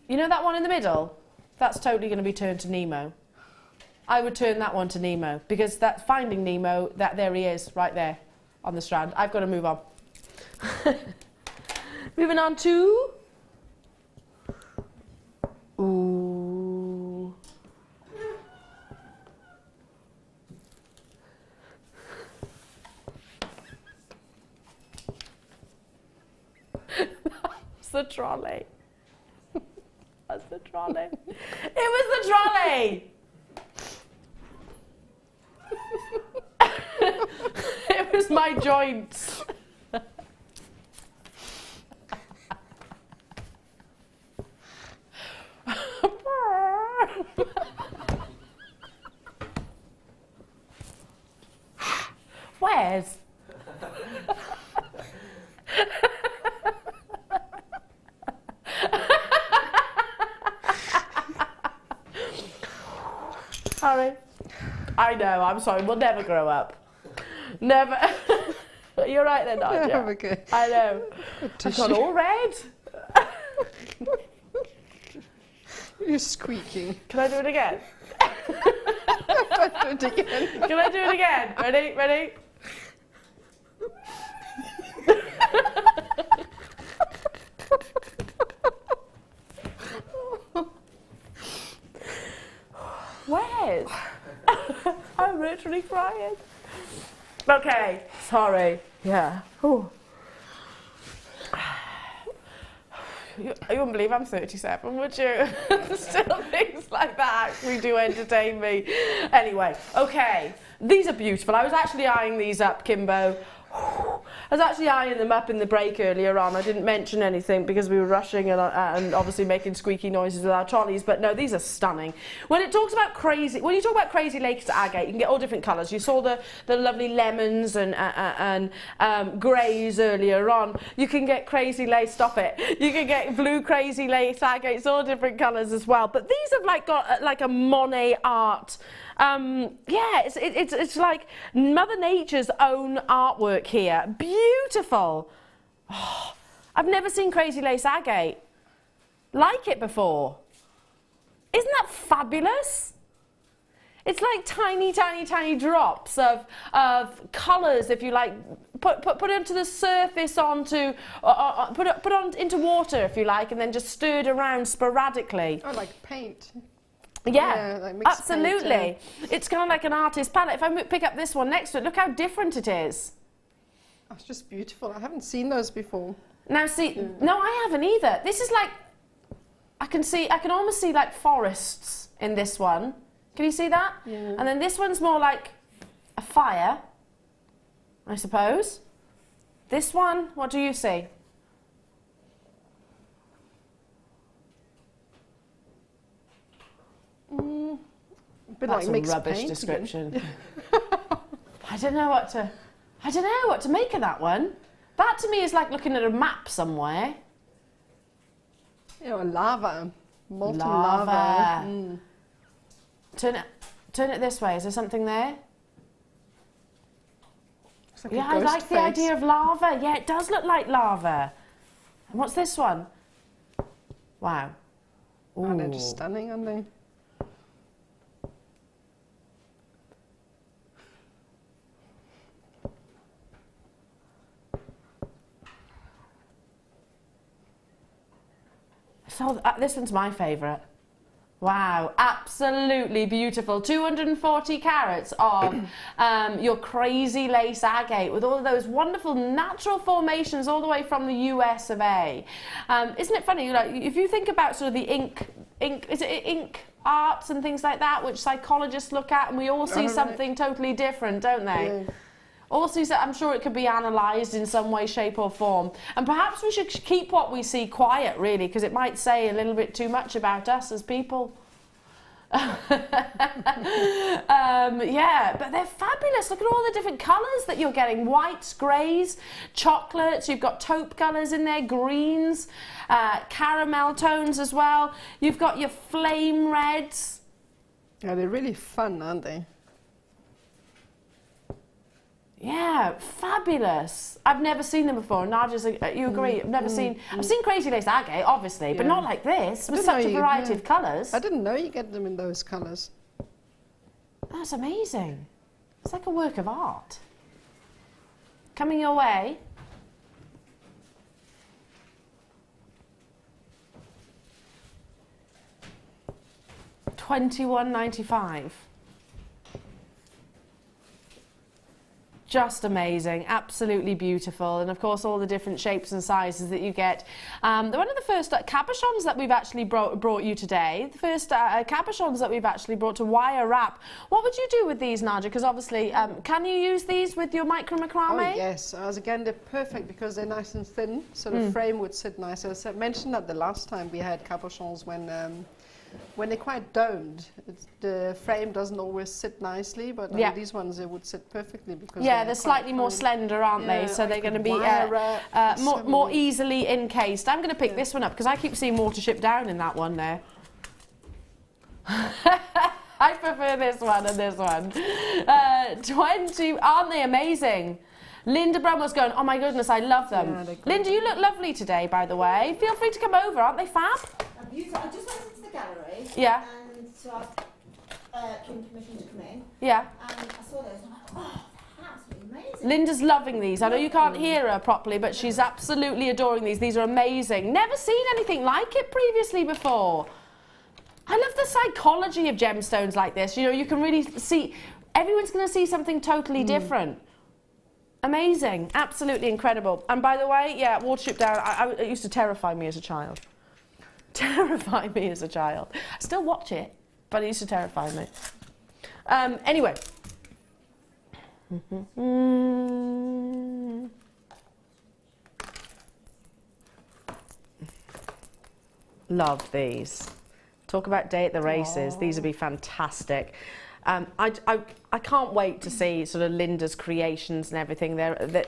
You know that one in the middle? That's totally going to be turned to Nemo. I would turn that one to Nemo because that's Finding Nemo. There he is, right there on the strand. I've got to move on. Moving on to. Ooh. That's the trolley. That's the trolley. It was the trolley. It was my joints. Where's? Sorry. I know, I'm sorry, we'll never grow up. Never. You're right there, Nadia. Yeah, okay. I know. I've got all red. You're squeaking. Can I do it again? Do it again. Can I do it again? Ready? Ready? Where's? I'm literally crying. Okay, sorry. Yeah. Ooh. You wouldn't believe I'm 37, would you? Still things like that actually do entertain me. Anyway, okay. These are beautiful. I was actually eyeing these up, Kimbo. I was actually eyeing them up in the break earlier on. I didn't mention anything because we were rushing and obviously making squeaky noises with our trolleys. But no, these are stunning. When you talk about crazy lace agate, you can get all different colours. You saw the lovely lemons and greys earlier on. You can get crazy lace. Stop it. You can get blue crazy lace agates, all different colours as well. But these have like got like a Monet art. Yeah, it's like Mother Nature's own artwork here. Beautiful. Oh, I've never seen crazy lace agate like it before. Isn't that fabulous? It's like tiny, tiny, tiny drops of colours, if you like, put onto the surface, onto put on into water, if you like, and then just stirred around sporadically. Oh, like paint. Yeah, like mixed absolutely. paint, It's kind of like an artist's palette. If I pick up this one next to it, look how different it is. Oh, it's just beautiful. I haven't seen those before. Now see, no, I haven't either. This is like, I can almost see like forests in this one. Can you see that? Yeah. And then this one's more like a fire, I suppose. This one, what do you see? A bit That's like mixed a rubbish paint description. I don't know what to make of that one. That to me is like looking at a map somewhere. You know, lava. Molten Lava. lava. Mm. Turn it this way. Is there something there? Looks like Yeah, a I ghost like the face. idea of lava. Yeah, it does look like lava. And what's this one? Wow. Oh, they're Ooh. just stunning, aren't they? So this one's my favourite. Wow, absolutely beautiful. 240 carats of your crazy lace agate with all of those wonderful natural formations all the way from the US of A. Isn't it funny, like, if you think about sort of the ink arts and things like that, which psychologists look at, and we all see something totally different, don't they? Yeah. Also, I'm sure it could be analysed in some way, shape or form. And perhaps we should keep what we see quiet, really, because it might say a little bit too much about us as people. Yeah, but they're fabulous. Look at all the different colours that you're getting. Whites, greys, chocolates. You've got taupe colours in there, greens, caramel tones as well. You've got your flame reds. Yeah, they're really fun, aren't they? Yeah, fabulous. I've never seen them before. Naja's, you agree? I've never seen. I've seen crazy lace agate, obviously, but not like this with such a variety of colours. I didn't know you get them in those colours. That's amazing. It's like a work of art. Coming your way. $21.95. Just amazing, absolutely beautiful, and of course all the different shapes and sizes that you get. One of the first cabochons that we've actually brought you today, the first cabochons that we've actually brought to wire wrap. What would you do with these, Naja? Because obviously, can you use these with your micro macrame? Oh yes, as again they're perfect because they're nice and thin, so the frame would sit nice. As I mentioned that the last time we had cabochons when they're quite domed, the frame doesn't always sit nicely, but these ones, they would sit perfectly because they're slightly more slender, aren't they? So they're going to be more easily encased. I'm going to pick this one up because I keep seeing Watership Down in that one there. I prefer this one and this one. 20, aren't they amazing? Linda Brumwell's going, oh my goodness, I love them. Yeah, Linda, you look lovely today, by the way. Feel free to come over, aren't they fab? I just went into the gallery. Yeah. And so I came commissioned to come in. Yeah. And I saw those and I'm like, oh, they're absolutely amazing. Linda's loving these. I know you can't hear her properly, but she's absolutely adoring these. These are amazing. Never seen anything like it previously before. I love the psychology of gemstones like this. You know, you can really see, everyone's going to see something totally different. Amazing. Absolutely incredible. And by the way, yeah, Watership Down, it used to terrify me as a child. Terrify me as a child. I still watch it, but it used to terrify me. Anyway. Love these. Talk about day at the races. Aww. These would be fantastic. I can't wait to see sort of Linda's creations and everything.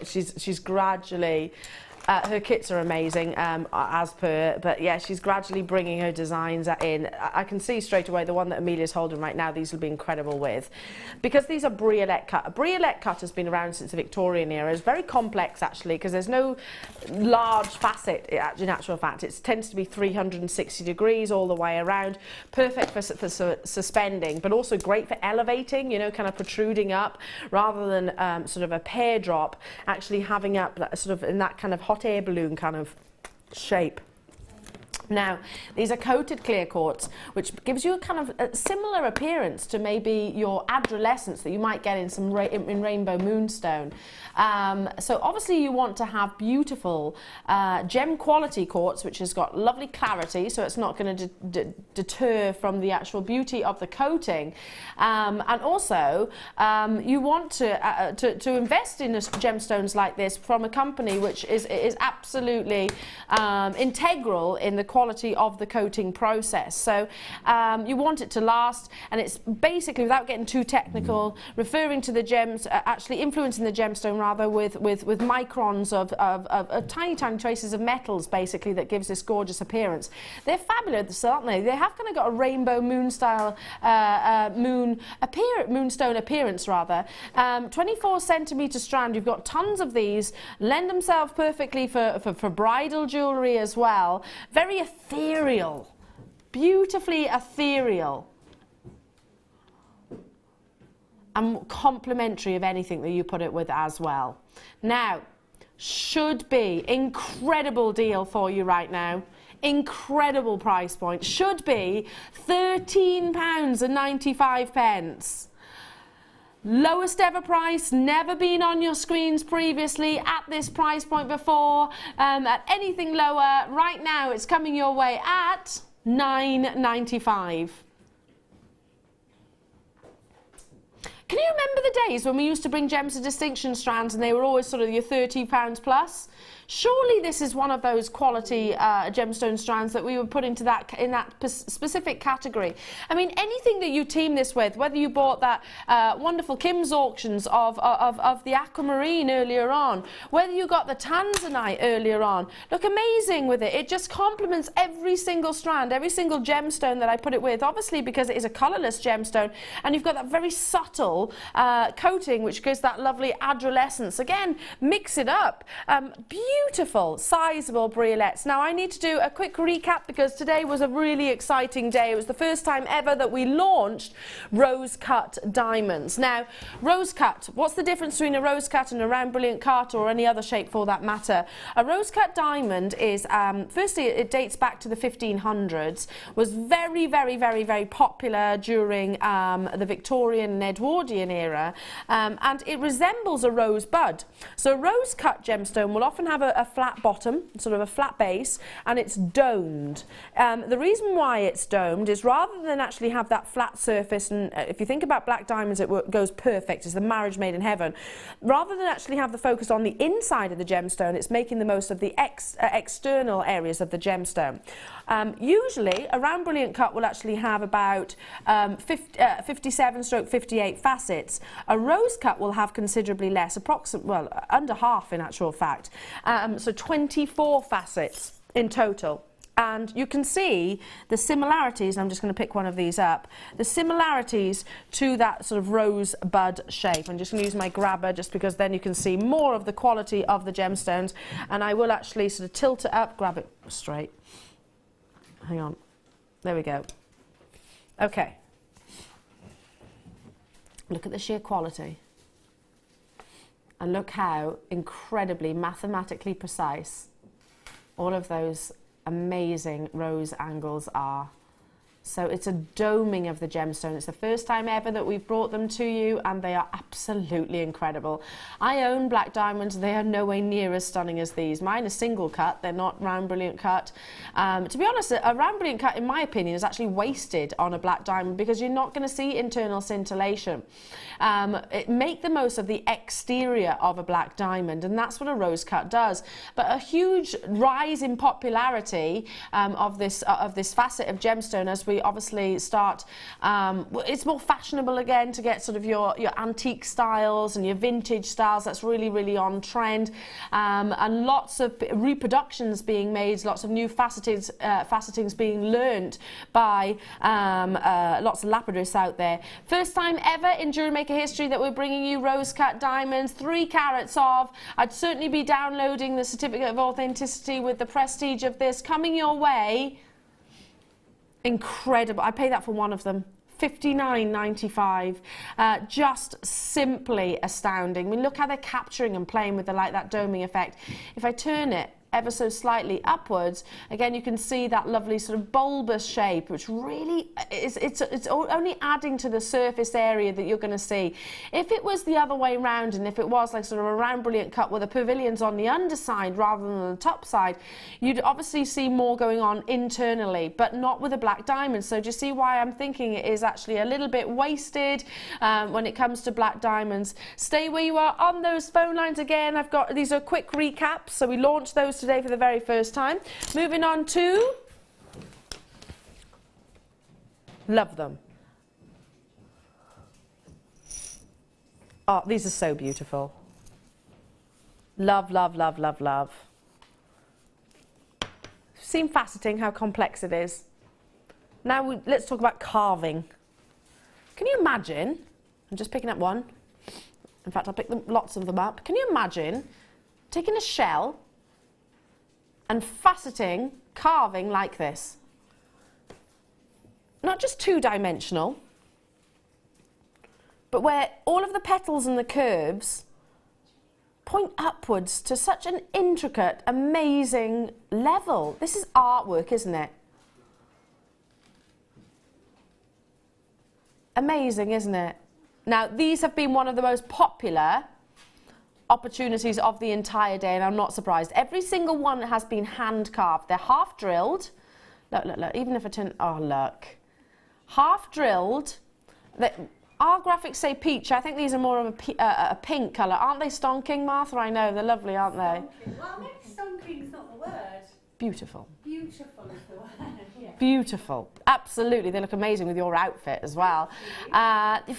She's gradually, her kits are amazing as per, but yeah, she's gradually bringing her designs in. I can see straight away the one that Amelia's holding right now, these will be incredible with. Because these are briolette cut. A briolette cut has been around since the Victorian era. It's very complex actually because there's no large facet in actual fact. It tends to be 360 degrees all the way around. Perfect for suspending, but also great for elevating, you know, kind of protruding up rather than sort of a pear drop, actually having up sort of in that kind of hot air balloon kind of shape. Now, these are coated clear quartz, which gives you a kind of a similar appearance to maybe your adolescence that you might get in some in rainbow moonstone. So obviously you want to have beautiful gem quality quartz, which has got lovely clarity, so it's not going to deter from the actual beauty of the coating. And also, you want to invest in gemstones like this from a company which is absolutely integral in the quality of the coating process. So you want it to last, and it's basically, without getting too technical, referring to the gems, actually influencing the gemstone rather with microns of tiny traces of metals, basically, that gives this gorgeous appearance. They're fabulous, aren't they? They have kind of got a rainbow moon style moonstone appearance rather. 24 centimetre strand. You've got tons of these. Lend themselves perfectly for bridal jewellery as well. Very ethereal, beautifully ethereal, and complimentary of anything that you put it with as well. Now, should be incredible deal for you right now. Incredible price point. Should be £13.95. Lowest ever price, never been on your screens previously at this price point before, at anything lower. Right now it's coming your way at £9.95. Can you remember the days when we used to bring Gems to Distinction strands and they were always sort of your £30 plus? Surely this is one of those quality gemstone strands that we would put into that specific category. I mean, anything that you team this with, whether you bought that wonderful Kim's auctions of the aquamarine earlier on, whether you got the tanzanite earlier on, look amazing with it. It just complements every single strand, every single gemstone that I put it with, obviously because it is a colourless gemstone, and you've got that very subtle coating which gives that lovely adolescence. Again, mix it up. Beautiful, sizable briolets. Now I need to do a quick recap because today was a really exciting day. It was the first time ever that we launched rose cut diamonds. Now, rose cut, what's the difference between a rose cut and a round brilliant cut or any other shape for that matter? A rose cut diamond is, firstly, it dates back to the 1500s, was very, very, very, very popular during the Victorian and Edwardian era, and it resembles a rose bud. So a rose cut gemstone will often have a flat bottom, sort of a flat base, and it's domed. The reason why it's domed is rather than actually have that flat surface, and if you think about black diamonds, it goes perfect, it's the marriage made in heaven. Rather than actually have the focus on the inside of the gemstone, it's making the most of the external areas of the gemstone. Usually, a round brilliant cut will actually have about 57/58 facets. A rose cut will have considerably less, well, under half in actual fact. So 24 facets in total. And you can see the similarities, I'm just going to pick one of these up, the similarities to that sort of rose bud shape. I'm just going to use my grabber just because then you can see more of the quality of the gemstones, and I will actually sort of tilt it up, grab it straight. Hang on, there we go. Okay. Look at the sheer quality. And look how incredibly mathematically precise all of those amazing rose angles are. So it's a doming of the gemstone. It's the first time ever that we've brought them to you, and they are absolutely incredible. I own black diamonds. They are nowhere near as stunning as these. Mine are single cut. They're not round brilliant cut. To be honest, a round brilliant cut, in my opinion, is actually wasted on a black diamond because you're not going to see internal scintillation. Make the most of the exterior of a black diamond, and that's what a rose cut does. But a huge rise in popularity of this facet of gemstone as we obviously start, it's more fashionable again to get sort of your antique styles and your vintage styles. That's really, really on trend, and lots of reproductions being made, lots of new facetings being learnt by lots of lapidarists out there. First time ever in Jewellery Maker history that we're bringing you rose cut diamonds, 3 carats of. I'd certainly be downloading the certificate of authenticity with the prestige of this coming your way. Incredible. I pay that for one of them. £59.95. Just simply astounding. I mean, look how they're capturing and playing with that doming effect. If I turn it ever so slightly upwards, again you can see that lovely sort of bulbous shape, which really it's only adding to the surface area that you're going to see. If it was the other way around, and if it was like sort of a round brilliant cut with the pavilions on the underside rather than the top side, you'd obviously see more going on internally, but not with a black diamond. So do you see why I'm thinking it is actually a little bit wasted when it comes to black diamonds? Stay where you are on those phone lines. Again, I've got these are quick recaps, so we launched those today for the very first time. Moving on to, love them. Oh, these are so beautiful. Love, love, love, love, love. Seen faceting, how complex it is. Now let's talk about carving. Can you imagine, I'm just picking up one. In fact, I'll pick lots of them up. Can you imagine taking a shell and faceting, carving like this? Not just two-dimensional, but where all of the petals and the curves point upwards to such an intricate, amazing level. This is artwork, isn't it? Amazing, isn't it? Now, these have been one of the most popular opportunities of the entire day, and I'm not surprised. Every single one has been hand carved. They're half drilled. Look, look, look. Even if I turn, oh look, half drilled. Our graphics say peach. I think these are more of a pink colour. Aren't they stonking, Martha? I know, they're lovely, aren't they? Well, maybe stonking's not the word. Beautiful. Beautiful is the word, yeah. Beautiful. Absolutely. They look amazing with your outfit as well. You've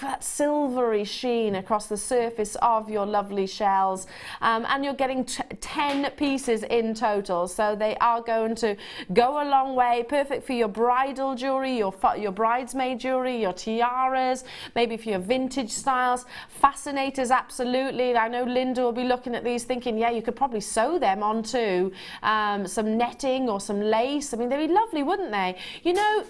got that silvery sheen across the surface of your lovely shells. And you're getting 10 pieces in total. So they are going to go a long way. Perfect for your bridal jewellery, your bridesmaid jewellery, your tiaras, maybe for your vintage styles. Fascinators, absolutely. I know Linda will be looking at these thinking, yeah, you could probably sew them onto some netting or some lace. I mean, they'd be lovely, wouldn't they? You know,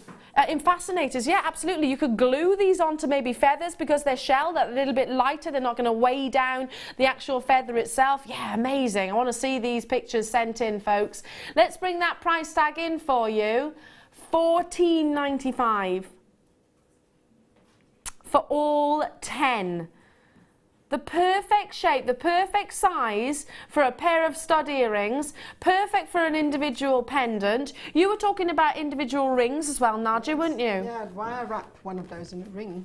in fascinators, yeah, absolutely. You could glue these onto maybe feathers because they're shelled, they're a little bit lighter. They're not going to weigh down the actual feather itself. Yeah, amazing. I want to see these pictures sent in, folks. Let's bring that price tag in for you. $14.95 for all 10. The perfect shape, the perfect size for a pair of stud earrings, perfect for an individual pendant. You were talking about individual rings as well, Nadia, weren't you? Yeah, why wrap one of those in a ring?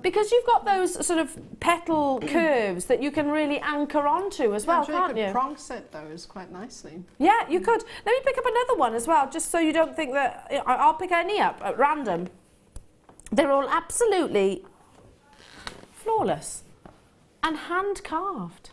Because you've got those sort of petal curves that you can really anchor onto as well, can't you? You could prong set those quite nicely. Yeah, you could. Let me pick up another one as well, just so you don't think that... I'll pick any up at random. They're all absolutely flawless. And hand carved.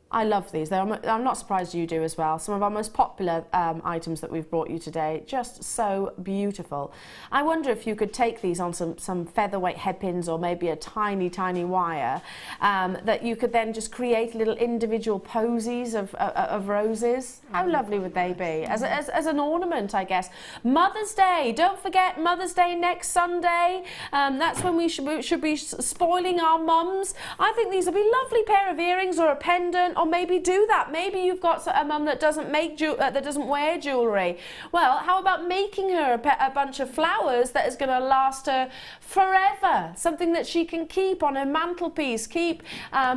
I love these. I'm not surprised you do as well. Some of our most popular items that we've brought you today, just so beautiful. I wonder if you could take these on some featherweight headpins or maybe a tiny, tiny wire that you could then just create little individual posies of roses. How lovely would they be? As an ornament, I guess. Mother's Day. Don't forget Mother's Day next Sunday. That's when we should be spoiling our mums. I think these would be a lovely pair of earrings or a pendant. Or maybe do that. Maybe you've got a mum that doesn't wear jewellery. Well, how about making her a bunch of flowers that is going to last her forever? Something that she can keep on her mantelpiece, keep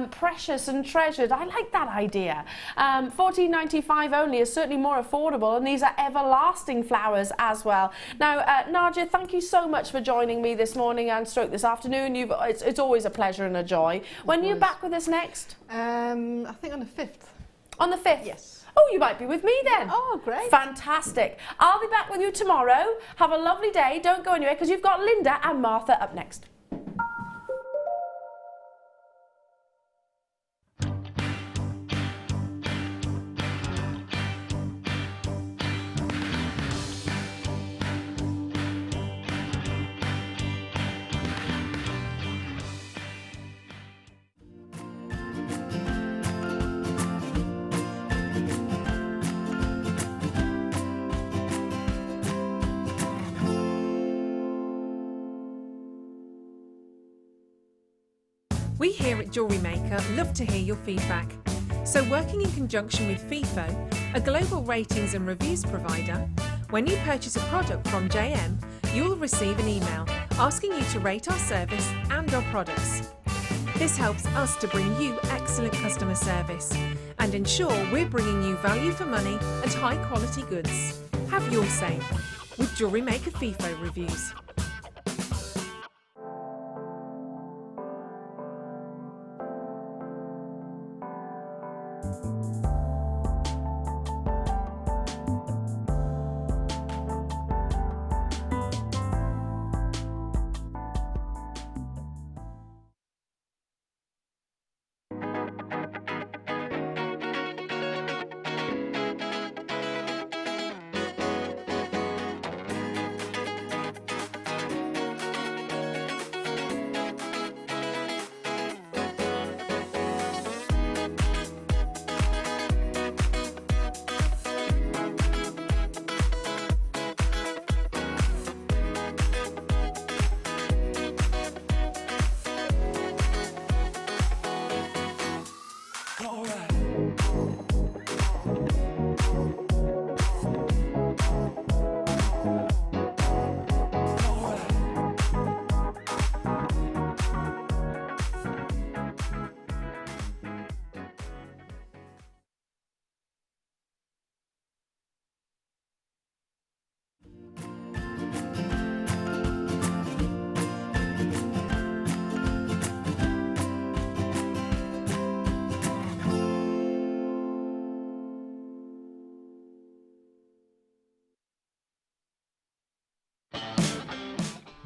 precious and treasured. I like that idea. $14.95 only is certainly more affordable, and these are everlasting flowers as well. Now, Nadia, thank you so much for joining me this morning and this afternoon. It's always a pleasure and a joy. When are you back with us next? I think on the 5th. On the 5th? Yes. Oh, you might be with me then. Oh, great. Fantastic. I'll be back with you tomorrow. Have a lovely day. Don't go anywhere because you've got Linda and Martha up next. We here at Jewellery Maker love to hear your feedback. So working in conjunction with FIFO, a global ratings and reviews provider, when you purchase a product from JM, you will receive an email asking you to rate our service and our products. This helps us to bring you excellent customer service and ensure we're bringing you value for money and high quality goods. Have your say with Jewellery Maker FIFO reviews.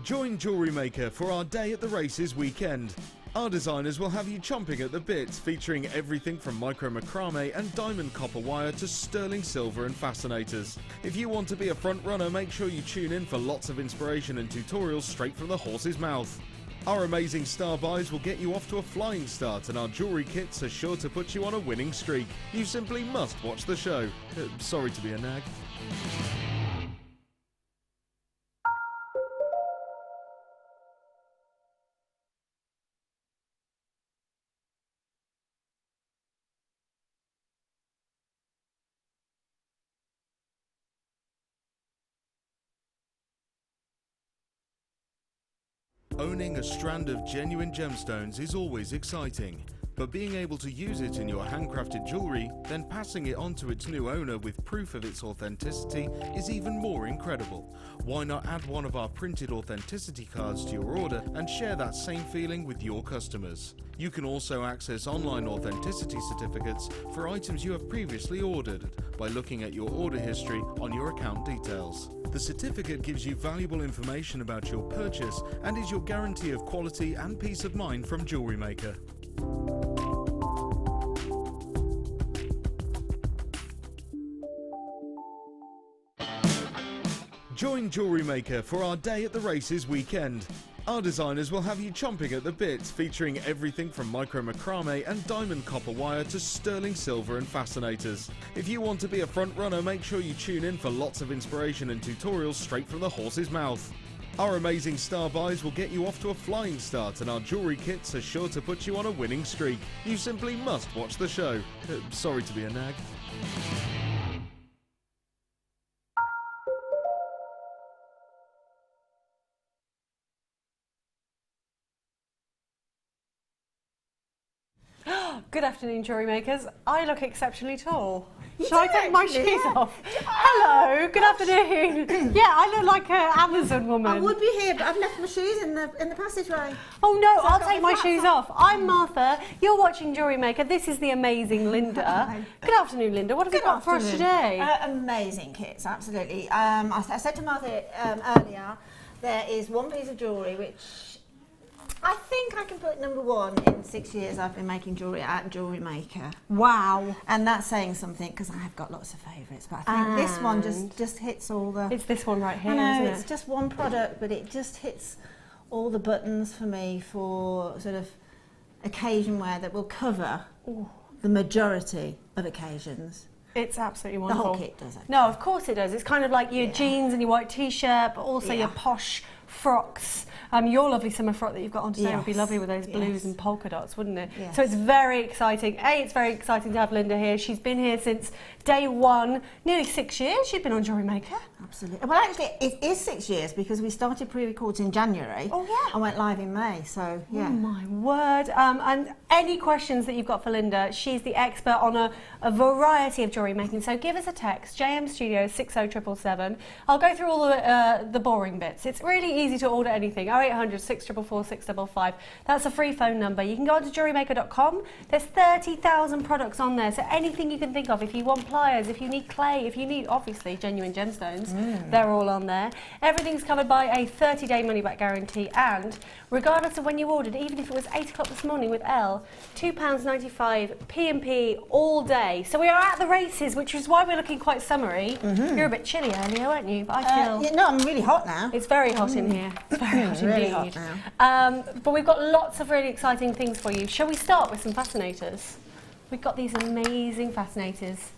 Join Jewellery Maker for our Day at the Races weekend. Our designers will have you chomping at the bit, featuring everything from micro macrame and diamond copper wire to sterling silver and fascinators. If you want to be a front runner, make sure you tune in for lots of inspiration and tutorials straight from the horse's mouth. Our amazing star buys will get you off to a flying start, and our jewellery kits are sure to put you on a winning streak. You simply must watch the show. Sorry to be a nag. Owning a strand of genuine gemstones is always exciting, but being able to use it in your handcrafted jewellery, then passing it on to its new owner with proof of its authenticity is even more incredible. Why not add one of our printed authenticity cards to your order and share that same feeling with your customers? You can also access online authenticity certificates for items you have previously ordered by looking at your order history on your account details. The certificate gives you valuable information about your purchase and is your guarantee of quality and peace of mind from Jewellery Maker. Join Jewellery Maker for our Day at the Races weekend. Our designers will have you chomping at the bit, featuring everything from micro macrame and diamond copper wire to sterling silver and fascinators. If you want to be a front runner, make sure you tune in for lots of inspiration and tutorials straight from the horse's mouth. Our amazing star buys will get you off to a flying start, and our jewellery kits are sure to put you on a winning streak. You simply must watch the show. Sorry to be a nag. Good afternoon, jewellery makers. I look exceptionally tall. Shall I take my shoes off? Hello, good afternoon. Yeah, I look like an Amazon woman. I would be here, but I've left my shoes in the passageway. Oh no, So I'll I've got take the my flats shoes on. off. I'm Martha. You're watching Jewellery Maker. This is the amazing Linda. Good afternoon, Linda. What have you got for us today? Amazing kits, absolutely. I said to Martha earlier, there is one piece of jewellery which I think I can put number one in 6 years I've been making jewellery at Jewellery Maker. Wow. And that's saying something because I have got lots of favourites, but I think this one just hits all the... It's this one right here, I know, isn't it's it? just one product, but it just hits all the buttons for me for sort of occasion wear that will cover the majority of occasions. It's absolutely The wonderful. whole kit does it. No, of course it does. It's kind of like your jeans and your white t-shirt, but also your posh frocks. Your lovely summer frock that you've got on today would be lovely with those blues and polka dots, wouldn't it? Yes. So it's very exciting. It's very exciting to have Linda here. She's been here since day one, nearly 6 years. She's been on Jewellery Maker. Absolutely. Well, actually, it is 6 years because we started pre-records in January. Oh, yeah. And went live in May, so yeah. Oh my word. And any questions that you've got for Linda, she's the expert on a variety of jewellery making. So give us a text, JM Studio 60777. I'll go through all the boring bits. It's really easy to order anything. 0800 644 655. That's a free phone number. You can go on to JewelleryMaker.com. There's 30,000 products on there. So anything you can think of. If you want pliers, if you need clay, if you need, obviously, genuine gemstones, they're all on there. Everything's covered by a 30-day money-back guarantee. And regardless of when you ordered, even if it was 8 o'clock this morning with Elle, £2.95 P&P all day. So we are at the races, which is why we're looking quite summery. You're a bit chilly earlier, weren't you? But I feel... Yeah, no, I'm really hot now. It's very hot in here. It's very hot Really indeed. hot now. But we've got lots of really exciting things for you. Shall we start with some fascinators? We've got these amazing fascinators.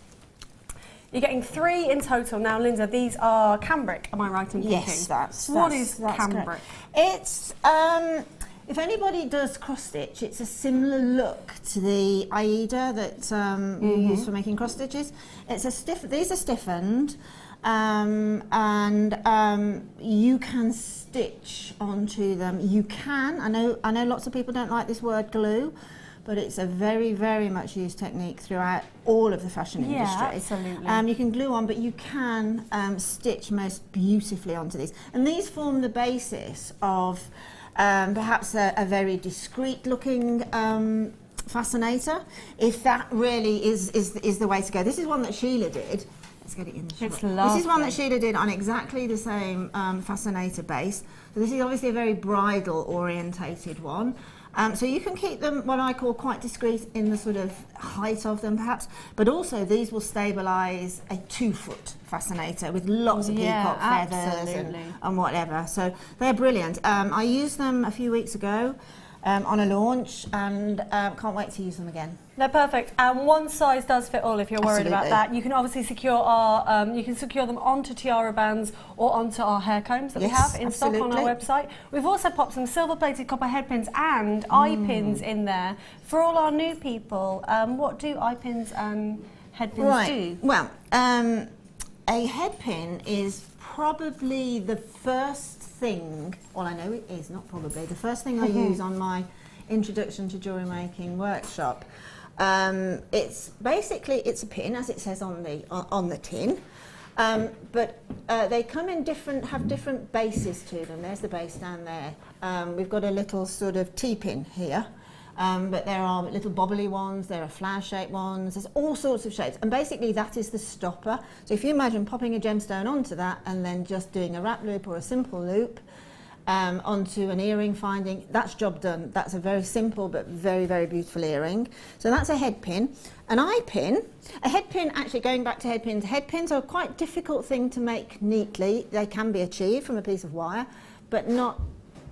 You're getting 3 in total. Now, Linda, these are cambric, am I right in thinking? Yes, that's cambric? correct. It's, if anybody does cross-stitch, it's a similar look to the Aida that you use for making cross-stitches. These are stiffened. You can stitch onto them. You can. I know lots of people don't like this word glue, but it's a very, very much used technique throughout all of the fashion industry. Absolutely. You can glue on, but you can stitch most beautifully onto these. And these form the basis of perhaps a very discreet-looking fascinator, if that really is the way to go. This is one that Sheila did. Let's get it in the shot. It's This is one lovely. that Sheila did on exactly the same fascinator base. So this is obviously a very bridal orientated one. So you can keep them what I call quite discreet in the sort of height of them perhaps, but also these will stabilise a 2-foot fascinator with lots of peacock feathers and whatever. So they're brilliant. I used them a few weeks ago on a launch and can't wait to use them again. They're perfect, and one size does fit all if you're worried about that. You can obviously secure our, you can secure them onto tiara bands or onto our hair combs that we have in stock on our website. We've also popped some silver-plated copper head pins and eye pins in there for all our new people. What do eye pins and head pins do? Well, a head pin is probably the first thing, well I know it is, not probably, the first thing I use on my introduction to jewellery making workshop. It's basically, it's a pin as it says on the tin, but they come in have different bases to them. There's the base down there. We've got a little sort of T-pin here, but there are little bobbly ones, there are flower-shaped ones, there's all sorts of shapes, and basically that is the stopper. So if you imagine popping a gemstone onto that and then just doing a wrap loop or a simple loop onto an earring finding, that's job done. That's a very simple but very, very beautiful earring. So that's a head pin. An eye pin, a head pin, actually going back to head pins are a quite difficult thing to make neatly. They can be achieved from a piece of wire, but not,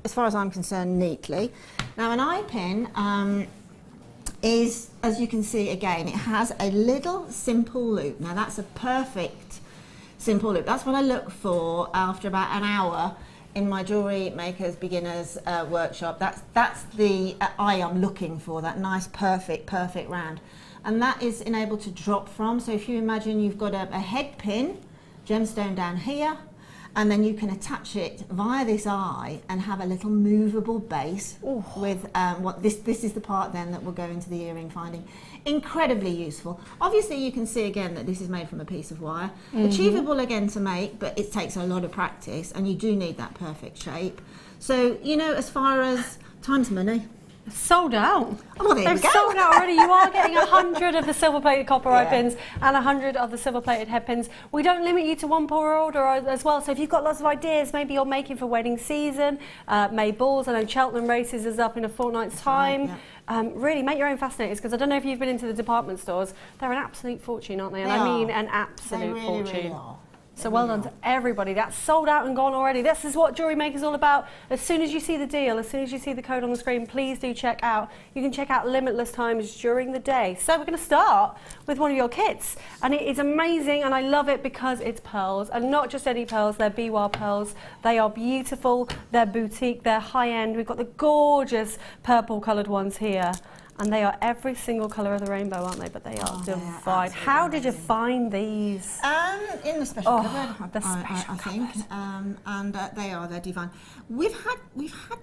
as far as I'm concerned, neatly. Now an eye pin is, as you can see again, it has a little simple loop. Now that's a perfect simple loop. That's what I look for after about an hour in my Jewellery Makers Beginners workshop. That's the eye I'm looking for, that nice perfect round. And that is enabled to drop from. So if you imagine you've got a head pin, gemstone down here, and then you can attach it via this eye and have a little movable base with this is the part then that will go into the earring finding. Incredibly useful. Obviously you can see again that this is made from a piece of wire. Achievable again to make, but it takes a lot of practice and you do need that perfect shape. So, you know, as far as time's money. Sold out. Oh, well, there we They've go. sold out already. You are getting 100 of the silver-plated copper eye pins and 100 of the silver-plated head pins. We don't limit you to one per order as well. So if you've got lots of ideas, maybe you're making for wedding season, May balls. I know Cheltenham races is up in a fortnight's time. Really make your own fascinators, because I don't know if you've been into the department stores. They're an absolute fortune, aren't they? And I mean an absolute fortune. Really are. So well done to everybody. That's sold out and gone already. This is what Jewellery Maker is all about. As soon as you see the deal, as soon as you see the code on the screen, please do check out. You can check out limitless times during the day. So we're going to start with one of your kits. And it is amazing, and I love it because it's pearls. And not just any pearls, they're biwa pearls. They are beautiful, they're boutique, they're high-end. We've got the gorgeous purple coloured ones here. And they are every single colour of the rainbow, aren't they? But they are divine. How did you find these? In the special cupboard, the special I think. And they're divine. We've had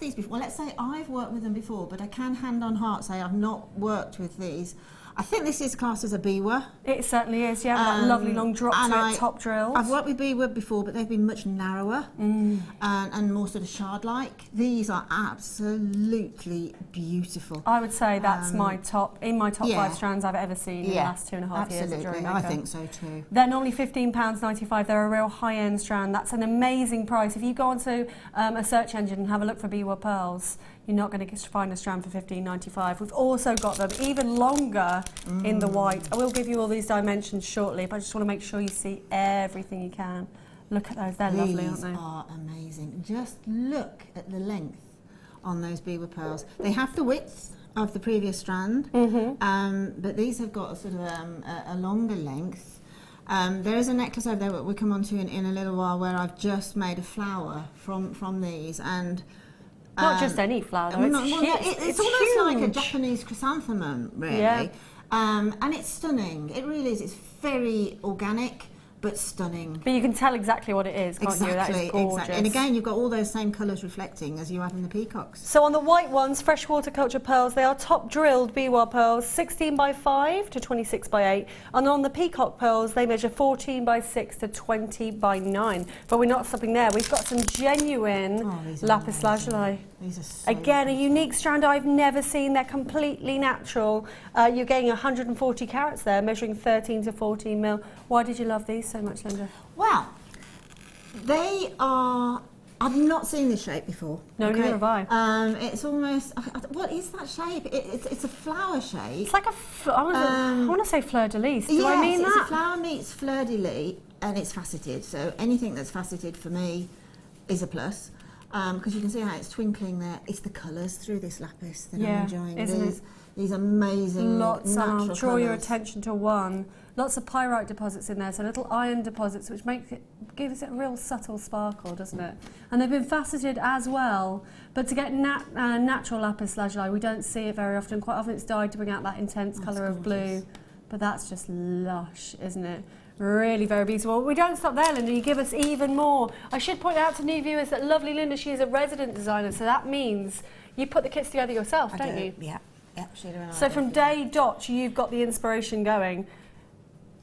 these before. Well, let's say I've worked with them before, but I can hand on heart say I've not worked with these. I think this is classed as a biwa. It certainly is, yeah. That lovely long drop to it, top drills. I've worked with biwa before, but they've been much narrower and more sort of shard-like. These are absolutely beautiful. I would say that's my top 5 strands I've ever seen in the last 2.5 years of Jewellery Maker. I think so too. They're normally £15.95. They're a real high-end strand. That's an amazing price. If you go onto a search engine and have a look for biwa pearls, you're not going to find a strand for £15.95. We've also got them even longer in the white. I will give you all these dimensions shortly, but I just want to make sure you see everything you can. Look at those, they're lovely, aren't they? These are amazing. Just look at the length on those biwa pearls. They have the width of the previous strand, but these have got a sort of a longer length. There is a necklace over there that we'll come on to in a little while where I've just made a flower from these, and not just any flower, though. It's almost like a Japanese chrysanthemum, really. Yeah. And it's stunning. It really is. It's very organic, but stunning. But you can tell exactly what it is, can't you? That is gorgeous. Exactly. And again, you've got all those same colours reflecting as you have in the peacocks. So on the white ones, freshwater culture pearls, they are top drilled biwa pearls, 16 by 5 to 26 by 8. And on the peacock pearls, they measure 14 by 6 to 20 by 9. But we're not stopping there. We've got some genuine lapis lazuli. These are so Again, a beautiful. unique strand I've never seen. They're completely natural. You're getting 140 carats there, measuring 13 to 14 mil. Why did you love these so much, Linda? Well, they are. I've not seen this shape before. No, neither have I. It's almost. What is that shape? It's a flower shape. It's like I want to say fleur de lis. Do yes, I mean it's that? a flower meets fleur de lis, and it's faceted. So anything that's faceted for me is a plus. Because you can see how it's twinkling there. It's the colours through this lapis that I'm enjoying. Isn't These amazing Lots. natural I'll draw your colours. attention to one. Lots of pyrite deposits in there, so little iron deposits, which gives it a real subtle sparkle, doesn't it? And they've been faceted as well. But to get natural lapis lazuli, we don't see it very often. Quite often it's dyed to bring out that intense colour of blue. But that's just lush, isn't it? Really very beautiful. We don't stop there, Linda. You give us even more. I should point out to new viewers that lovely Linda, she is a resident designer, so that means you put the kits together yourself, don't you? Yeah, Sheila and I So do. from day dot, you've got the inspiration going.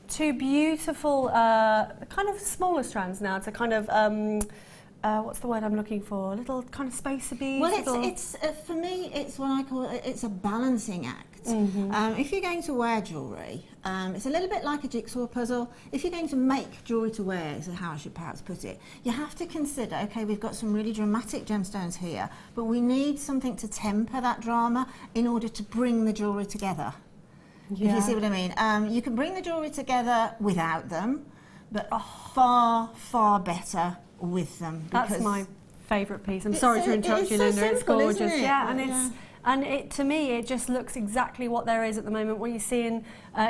Two beautiful, kind of smaller strands now. It's a kind of, what's the word I'm looking for? Little kind of spacer beads. Well, it's for me, it's what I call it's a balancing act. Mm-hmm. If you're going to wear jewellery, it's a little bit like a jigsaw puzzle. If you're going to make jewellery to wear, is how I should perhaps put it, you have to consider, okay, we've got some really dramatic gemstones here, but we need something to temper that drama in order to bring the jewellery together. Yeah. If you see what I mean. You can bring the jewellery together without them, but far, far better with them. That's my favourite piece. I'm It's sorry so- to interrupt it's you, so Linda. It's simple, isn't gorgeous. it? Yeah, and Yeah. to me, it just looks exactly what there is at the moment. What you see in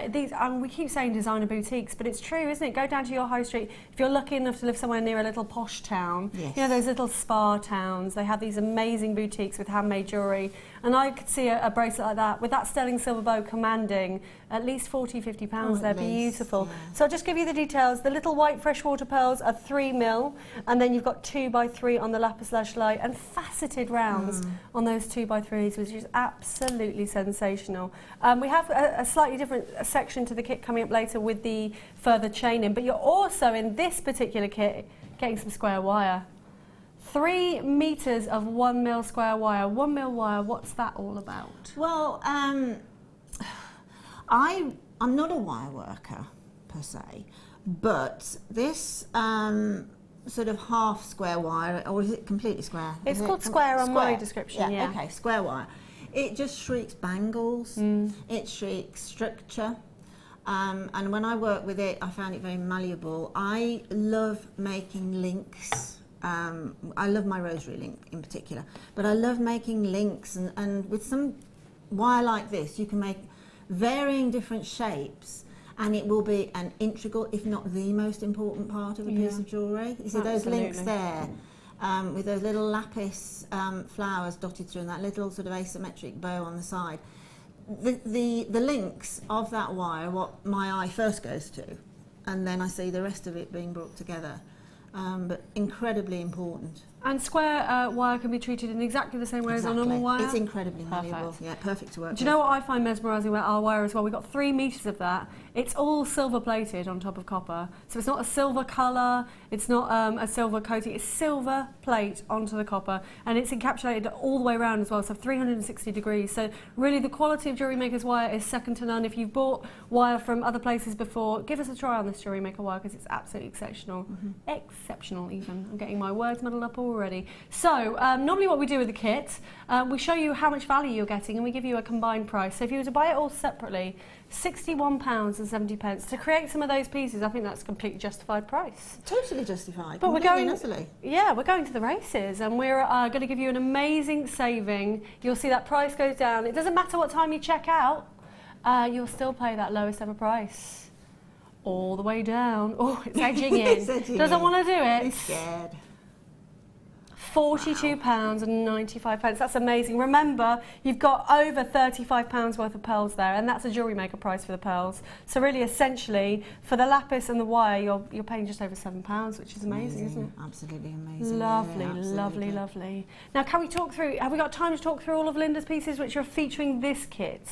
these, we keep saying designer boutiques, but it's true, isn't it? Go down to your high street. If you're lucky enough to live somewhere near a little posh town, Yes. you know those little spa towns. They have these amazing boutiques with handmade jewellery, and I could see a bracelet like that with that sterling silver bow commanding at least £40–50. Oh, They're at least, beautiful. yeah. So I'll just give you the details. The little white freshwater pearls are 3 mil, and then you've got 2x3 on the lapis lazuli and faceted rounds on those 2x3s, which is absolutely sensational. We have a slightly different section to the kit coming up later with the further chaining, but you're also in this particular kit getting some square wire. 3 meters of 1 mil square wire. 1 mil wire, what's that all about? Well, I'm not a wire worker per se, but this sort of half square wire, or is it completely square? It's Is called it square on my description, yeah. Okay, square wire. It just shrieks bangles, it shrieks structure, and when I work with it, I found it very malleable. I love making links. I love my rosary link in particular, but I love making links, and with some wire like this, you can make varying different shapes, and it will be an integral, if not the most important part of a piece of jewellery. You see those links there, with those little lapis flowers dotted through and that little sort of asymmetric bow on the side. The links of that wire, what my eye first goes to, and then I see the rest of it being brought together. But incredibly important. And square wire can be treated in exactly the same way as a normal wire? It's incredibly malleable. Yeah, perfect to work with. Do you know what I find mesmerising about our wire as well? We've got 3 meters of that. It's all silver plated on top of copper. So it's not a silver colour, it's not a silver coating, it's silver plate onto the copper. And it's encapsulated all the way around as well, so 360 degrees. So really the quality of Jewellery Maker's wire is second to none. If you've bought wire from other places before, give us a try on this Jewellery Maker wire because it's absolutely exceptional. Exceptional even. I'm getting my words muddled up already. So normally what we do with the kit, we show you how much value you're getting and we give you a combined price. So if you were to buy it all separately, £61.70. To create some of those pieces, I think that's a completely justified price. Totally justified. But we're going, utterly. yeah, we're going to the races, and we're going to give you an amazing saving. You'll see that price goes down. It doesn't matter what time you check out, you'll still pay that lowest ever price. All the way down. Oh, it's edging in. It's edging Doesn't in. want to do it. He's scared. £42.95. That's amazing. Remember, you've got over £35 worth of pearls there, and that's a Jewellery Maker price for the pearls. So really, essentially, for the lapis and the wire, you're paying just over £7, which is amazing, isn't it? Absolutely amazing. Lovely, Yeah, absolutely. lovely, lovely. Now, can we talk through, have we got time to talk through all of Linda's pieces which are featuring this kit?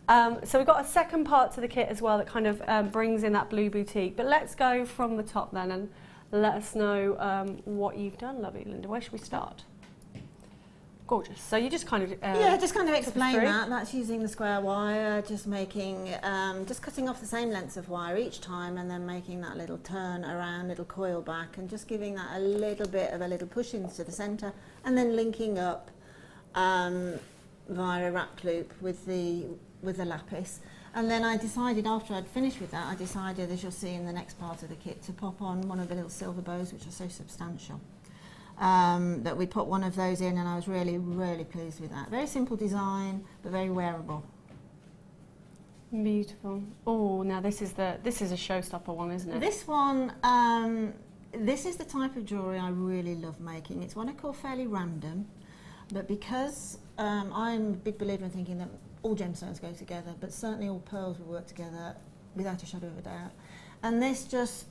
So we've got a second part to the kit as well that kind of brings in that blue boutique. But let's go from the top then and let us know what you've done, lovely Linda. Where should we start? gorgeous. So you just kind of yeah, just kind of explain through. that. That's using the square wire, just making, just cutting off the same lengths of wire each time, and then making that little turn around, little coil back, and just giving that a little bit of a little push into the centre, and then linking up via a wrap loop with the lapis. And then I decided, after I'd finished with that, I decided, as you'll see in the next part of the kit, to pop on one of the little silver bows, which are so substantial. That we put one of those in, and I was really, really pleased with that. Very simple design, but very wearable. Beautiful. Oh, now this is a showstopper one, isn't it? This one, this is the type of jewellery I really love making. It's one I call fairly random, but because I'm a big believer in thinking that all gemstones go together, but certainly all pearls will work together without a shadow of a doubt. And this, just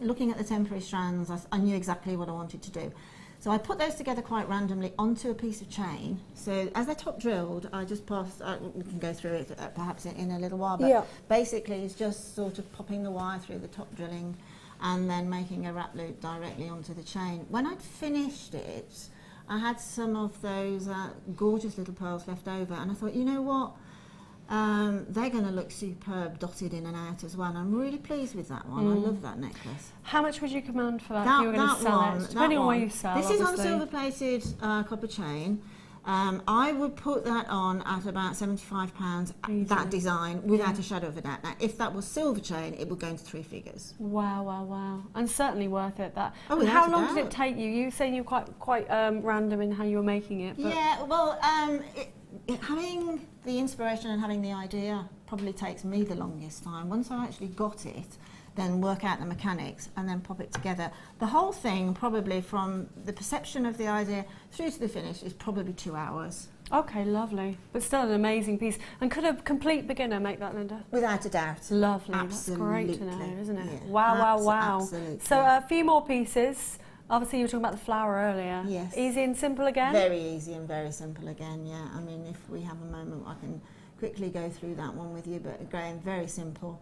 looking at the temporary strands, I knew exactly what I wanted to do. So I put those together quite randomly onto a piece of chain. So as they're top drilled, I just passed, we can go through it perhaps in a little while, but basically it's just sort of popping the wire through the top drilling and then making a wrap loop directly onto the chain. When I'd finished it, I had some of those gorgeous little pearls left over, and I thought, you know what? They're going to look superb dotted in and out as well, and I'm really pleased with that one. I love that necklace. How much would you command for that if you were going to sell it? Depending on where you sell, this obviously. is on silver plated copper chain. I would put that on at about £75, that design, without a shadow of a doubt. Now, if that was silver chain, it would go into 3 figures. Wow, wow, wow. And certainly worth it. That. Oh, and how long did it take you? You were saying you were quite random in how you were making it. But yeah, well, having the inspiration and having the idea probably takes me the longest time. Once I actually got it, then work out the mechanics and then pop it together. The whole thing, probably from the perception of the idea through to the finish, is probably 2 hours. Okay, lovely. But still an amazing piece. And could a complete beginner make that, Linda? Without a doubt. Lovely. Absolutely. That's great to know, isn't it? Yeah. Wow, wow, wow. Absolutely. So a few more pieces. Obviously, you were talking about the flower earlier. Yes. Easy and simple again? Very easy and very simple again, yeah. I mean, if we have a moment, I can quickly go through that one with you, but again, very simple.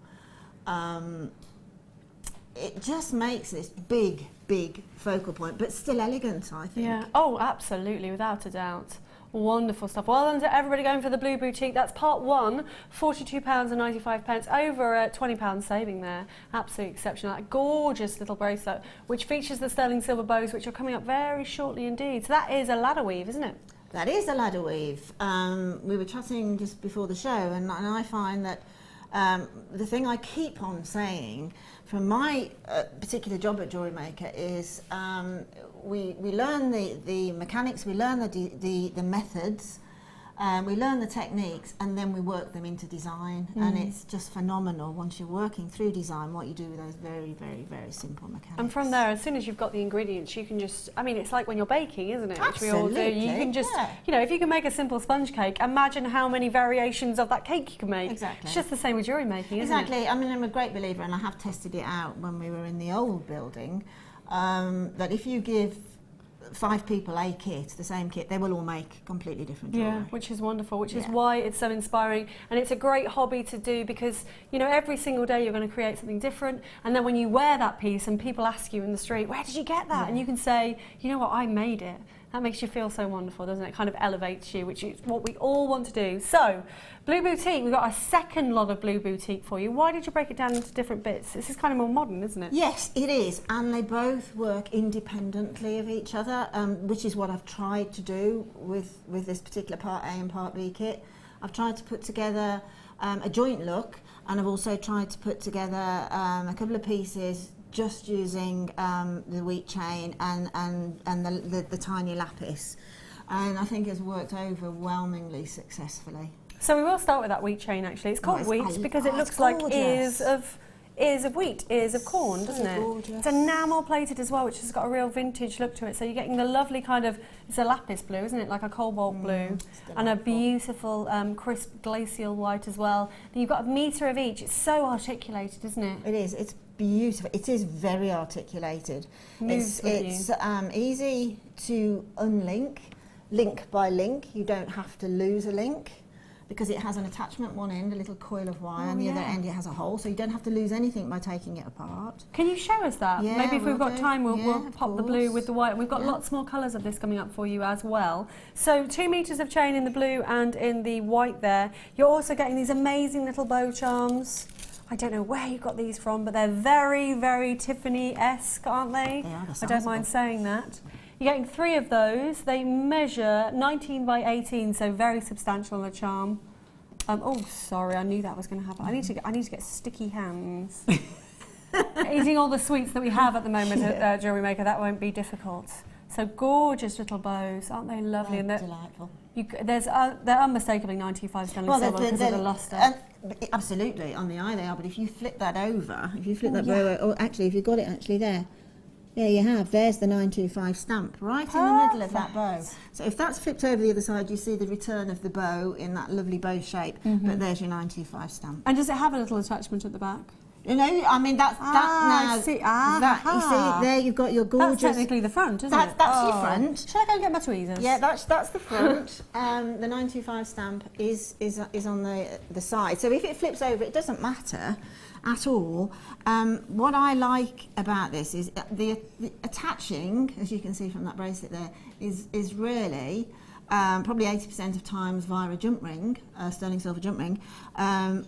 It just makes this big, big focal point, but still elegant, I think. Yeah. Oh, absolutely, without a doubt. Wonderful stuff. Well done to everybody going for the Blue Boutique. That's part one, £42.95, over a £20 saving there. Absolutely exceptional. That gorgeous little bracelet, which features the sterling silver bows, which are coming up very shortly indeed. So that is a ladder weave, isn't it? That is a ladder weave. We were chatting just before the show, and I find that the thing I keep on saying from my particular job at Jewellery Maker is we learn the mechanics, we learn the methods, we learn the techniques, and then we work them into design. And it's just phenomenal once you're working through design what you do with those very, very, very simple mechanics. And from there, as soon as you've got the ingredients, you can just, I mean, it's like when you're baking, isn't it? Absolutely. Which we all do. You can just, you know, if you can make a simple sponge cake, imagine how many variations of that cake you can make. Exactly. It's just the same with jewellery making, isn't it? Exactly. I mean, I'm a great believer, and I have tested it out when we were in the old building, that if you give 5 people a kit, the same kit, they will all make completely different jewellery. Yeah, which is wonderful, which is why it's so inspiring, and it's a great hobby to do, because you know every single day you're going to create something different, and then when you wear that piece and people ask you in the street, where did you get that? And you can say, you know what, I made it. That makes you feel so wonderful, doesn't it? It kind of elevates you, which is what we all want to do. So, Blue Boutique, we've got a second lot of Blue Boutique for you. Why did you break it down into different bits? This is kind of more modern, isn't it? Yes, it is, and they both work independently of each other, which is what I've tried to do with this particular Part A and Part B kit. I've tried to put together a joint look, and I've also tried to put together a couple of pieces just using the wheat chain and the tiny lapis, and I think has worked overwhelmingly successfully. So we will start with that wheat chain actually. It's called wheat because it looks like ears of wheat, ears of corn, doesn't it? Gorgeous. It's enamel plated as well, which has got a real vintage look to it. So you're getting the lovely kind of, it's a lapis blue, isn't it? Like a cobalt blue, and a beautiful crisp glacial white as well. Then you've got a metre of each. It's so articulated, isn't it? It is. It's beautiful. It is very articulated. Moves It's easy to unlink, link by link. You don't have to lose a link, because it has an attachment one end, a little coil of wire, and the other end it has a hole, so you don't have to lose anything by taking it apart. Can you show us that? Yeah, Maybe if we've will got do. time, we'll Yeah, of pop the blue course. with the white. We've got lots more colours of this coming up for you as well. So 2 metres of chain in the blue and in the white there. You're also getting these amazing little bow charms. I don't know where you got these from, but they're very, very Tiffany-esque, aren't they? They are, they're I don't mind saying that. You're getting 3 of those. They measure 19 by 18, so very substantial on the charm. Oh, sorry, I knew that was going to happen. I need to get sticky hands. Eating all the sweets that we have at the moment at Jewellery Maker, that won't be difficult. So gorgeous little bows, aren't they lovely? They're And delightful. they're unmistakably 95 sterling silver because of the luster. Absolutely, on the eye they are, but if you flip that over, if you flip that bow, or actually if you've got it actually there you have, there's the 925 stamp right in the middle of that bow. So if that's flipped over the other side, you see the return of the bow in that lovely bow shape, but there's your 925 stamp. And does it have a little attachment at the back? You know, I mean, that's that now. I see. You see, there you've got your gorgeous... That's technically the front, isn't it? That's your front. Shall I go and get my tweezers? Yeah, that's the front. The 925 stamp is on the side. So if it flips over, it doesn't matter at all. What I like about this is the attaching, as you can see from that bracelet there, is really probably 80% of times via a jump ring, a sterling silver jump ring,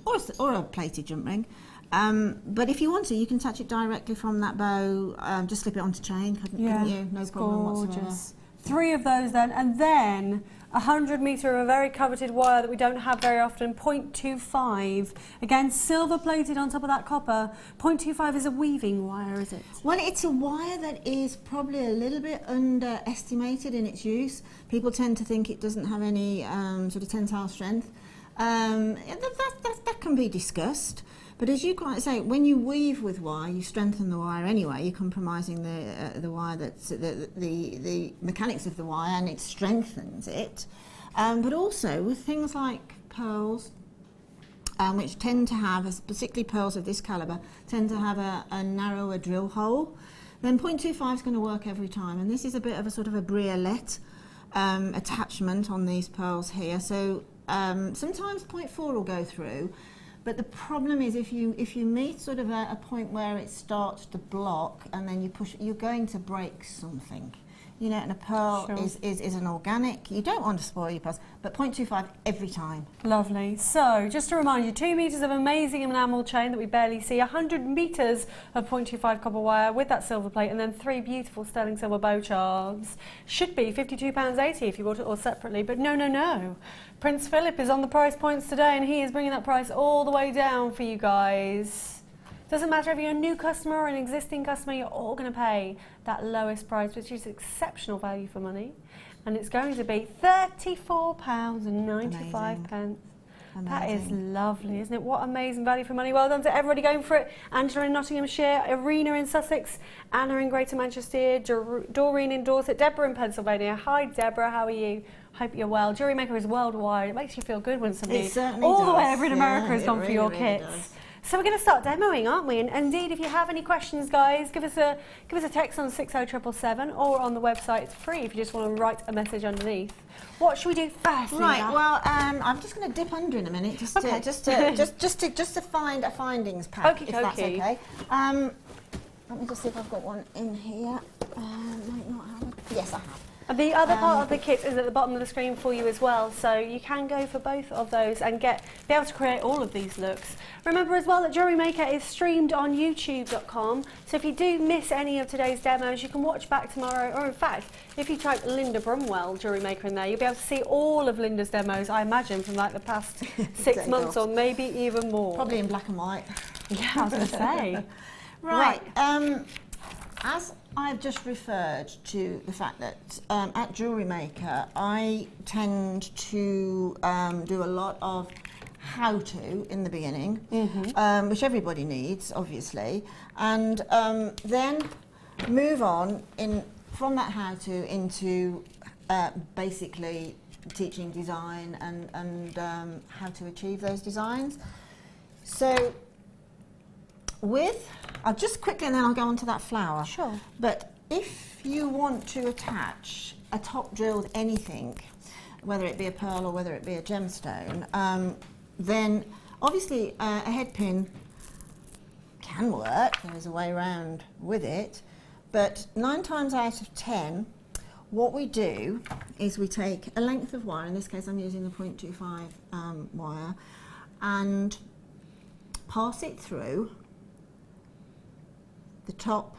or a plated jump ring. But if you want to, you can attach it directly from that bow, just slip it onto chain, couldn't you? No problem whatsoever. 3 of those then, and then 100 metre of a very coveted wire that we don't have very often, 0.25. Again, silver plated on top of that copper. 0.25 is a weaving wire, is it? Well, it's a wire that is probably a little bit underestimated in its use. People tend to think it doesn't have any sort of tensile strength. That can be discussed. But as you quite say, when you weave with wire, you strengthen the wire anyway. You're compromising the wire, the mechanics of the wire, and it strengthens it. But also with things like pearls, which tend to have, particularly pearls of this calibre, tend to have a narrower drill hole, then 0.25 is going to work every time. And this is a bit of a sort of a briolette attachment on these pearls here. So sometimes 0.4 will go through. But the problem is if you meet sort of a point where it starts to block and then you push, you're going to break something. You know, and a pearl is an organic. You don't want to spoil your pearls, but 0.25 every time. Lovely. So, just to remind you, 2 metres of amazing enamel chain that we barely see, 100 metres of 0.25 copper wire with that silver plate, and then 3 beautiful sterling silver bow charms. Should be £52.80 if you bought it all separately, but no. Prince Philip is on the price points today, and he is bringing that price all the way down for you guys. Doesn't matter if you're a new customer or an existing customer, you're all going to pay that lowest price, which is exceptional value for money. And it's going to be £34.95. That is lovely, isn't it? What amazing value for money. Well done to everybody going for it. Angela in Nottinghamshire, Irina in Sussex, Anna in Greater Manchester, Doreen in Dorset, Deborah in Pennsylvania. Hi Deborah, how are you? Hope you're well. Jewellery Maker is worldwide. It makes you feel good when somebody all the way over in America has gone for your kits. So we're going to start demoing, aren't we? And indeed, if you have any questions, guys, give us a text on 60777 or on the website. It's free if you just want to write a message underneath. What should we do first? Right. Linda? Well, I'm just going to dip under in a minute, just to find a findings pack, if that's okay. Let me just see if I've got one in here. Might not have it. Yes, I have. The other part of the kit is at the bottom of the screen for you as well, so you can go for both of those and be able to create all of these looks. Remember as well that Jewellery Maker is streamed on youtube.com, so if you do miss any of today's demos, you can watch back tomorrow, or in fact, if you type Linda Brumwell Jewellery Maker in there, you'll be able to see all of Linda's demos, I imagine, from like the past 6 months or maybe even more. Probably in black and white. Yeah, I was going to say. Right. As I've just referred to the fact that at Jewellery Maker, I tend to do a lot of how-to in the beginning, which everybody needs, obviously, and then move on from that how-to into basically teaching design and how to achieve those designs. So I'll just quickly, and then I'll go on to that flower. Sure. But if you want to attach a top drilled anything, whether it be a pearl or whether it be a gemstone, then obviously a head pin can work. There is a way around with it, but 9 times out of 10, what we do is we take a length of wire. In this case, I'm using the 0.25 wire, and pass it through the top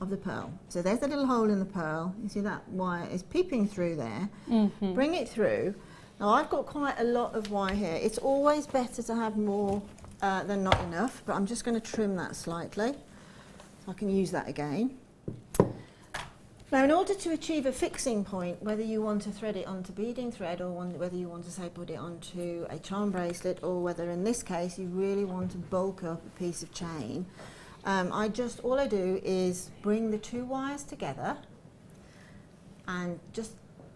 of the pearl. So there's a little hole in the pearl. You see that wire is peeping through there. Bring it through. Now I've got quite a lot of wire here. It's always better to have more than not enough, but I'm just going to trim that slightly so I can use that again. Now, in order to achieve a fixing point, whether you want to thread it onto beading thread or whether you want to, say, put it onto a charm bracelet, or whether in this case you really want to bulk up a piece of chain, all I do is bring the 2 wires together and just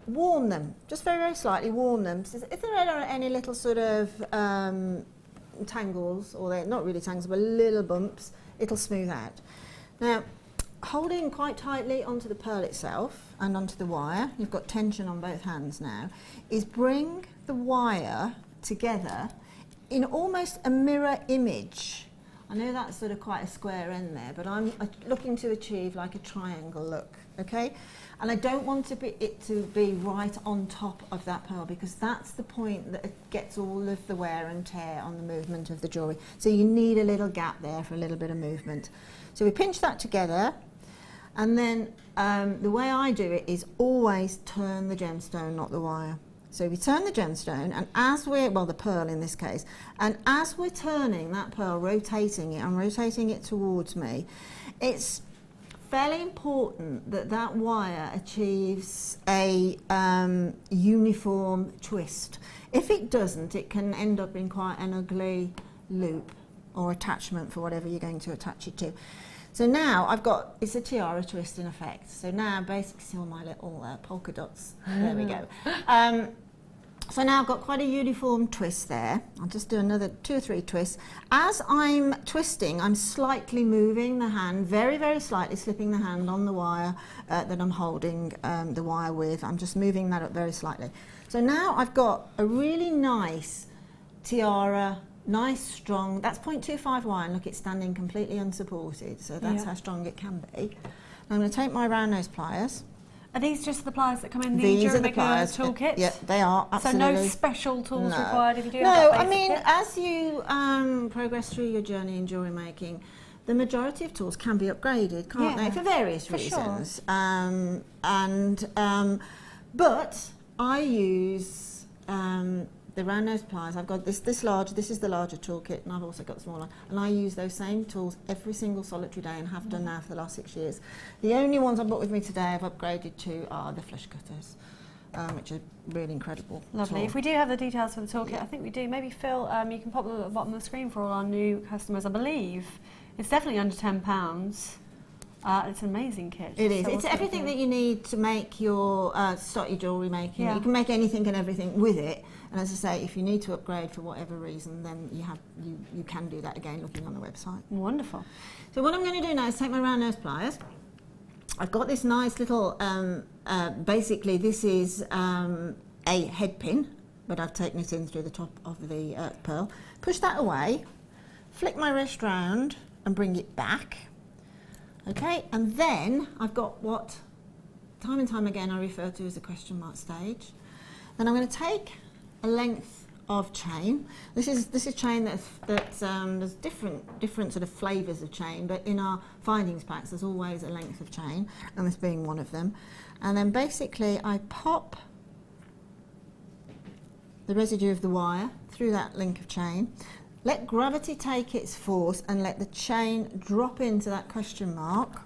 warm them, just very, very slightly warm them. So if there are any little sort of tangles, or they're not really tangles, but little bumps, it'll smooth out. Now, holding quite tightly onto the pearl itself and onto the wire, you've got tension on both hands now, is bring the wire together in almost a mirror image. I know that's sort of quite a square end there, but I'm looking to achieve like a triangle look, okay? And I don't want it to be right on top of that pearl, because that's the point that it gets all of the wear and tear on the movement of the jewellery. So you need a little gap there for a little bit of movement. So we pinch that together, and then the way I do it is always turn the gemstone, not the wire. So we turn the gemstone, and as we're, well, the pearl in this case, and as we're turning that pearl, rotating it, I'm rotating it towards me, it's fairly important that that wire achieves a uniform twist. If it doesn't, it can end up in quite an ugly loop or attachment for whatever you're going to attach it to. So now I've got, it's a tiara twist in effect. So now basically, see all my little polka dots, there we go. So now I've got quite a uniform twist there. I'll just do another 2 or 3 twists. As I'm twisting, I'm slightly moving the hand, very, very slightly slipping the hand on the wire that I'm holding the wire with. I'm just moving that up very slightly. So now I've got a really nice tiara, nice, strong, that's 0.25 wire, and look, it's standing completely unsupported, so that's how strong it can be. Now I'm going to take my round nose pliers. Are these just the pliers that come in the These are the JewelleryMaker pliers. toolkit? Yeah, they are, absolutely. So no special tools No. required if you do No, have that I basic mean, kit? as you progress through your journey in jewellery making, the majority of tools can be upgraded, can't they, for various reasons. Sure. But I use the round nose pliers. I've got this large, this is the larger toolkit, and I've also got smaller, and I use those same tools every single solitary day and have done now for the last 6 years. The only ones I've got with me today I've upgraded to are the flush cutters, which are really incredible. Lovely. tool. If we do have the details for the toolkit, I think we do. Maybe Phil, you can pop them at the bottom of the screen for all our new customers. I believe it's definitely under £10. It's an amazing kit. It is. So It's everything that you need to make your start your jewellery making. Yeah. You can make anything and everything with it. And as I say, if you need to upgrade for whatever reason, then you can do that again looking on the website. Wonderful. So what I'm going to do now is take my round nose pliers. I've got this nice little, basically this is a head pin, but I've taken it in through the top of the pearl. Push that away, flick my wrist round and bring it back. Okay, and then I've got what time and time again I refer to as a question mark stage. Then I'm going to take a length of chain. This is chain that's there's different sort of flavours of chain, but in our findings packs there's always a length of chain, and this being one of them. And then basically I pop the residue of the wire through that link of chain. Let gravity take its force and let the chain drop into that question mark.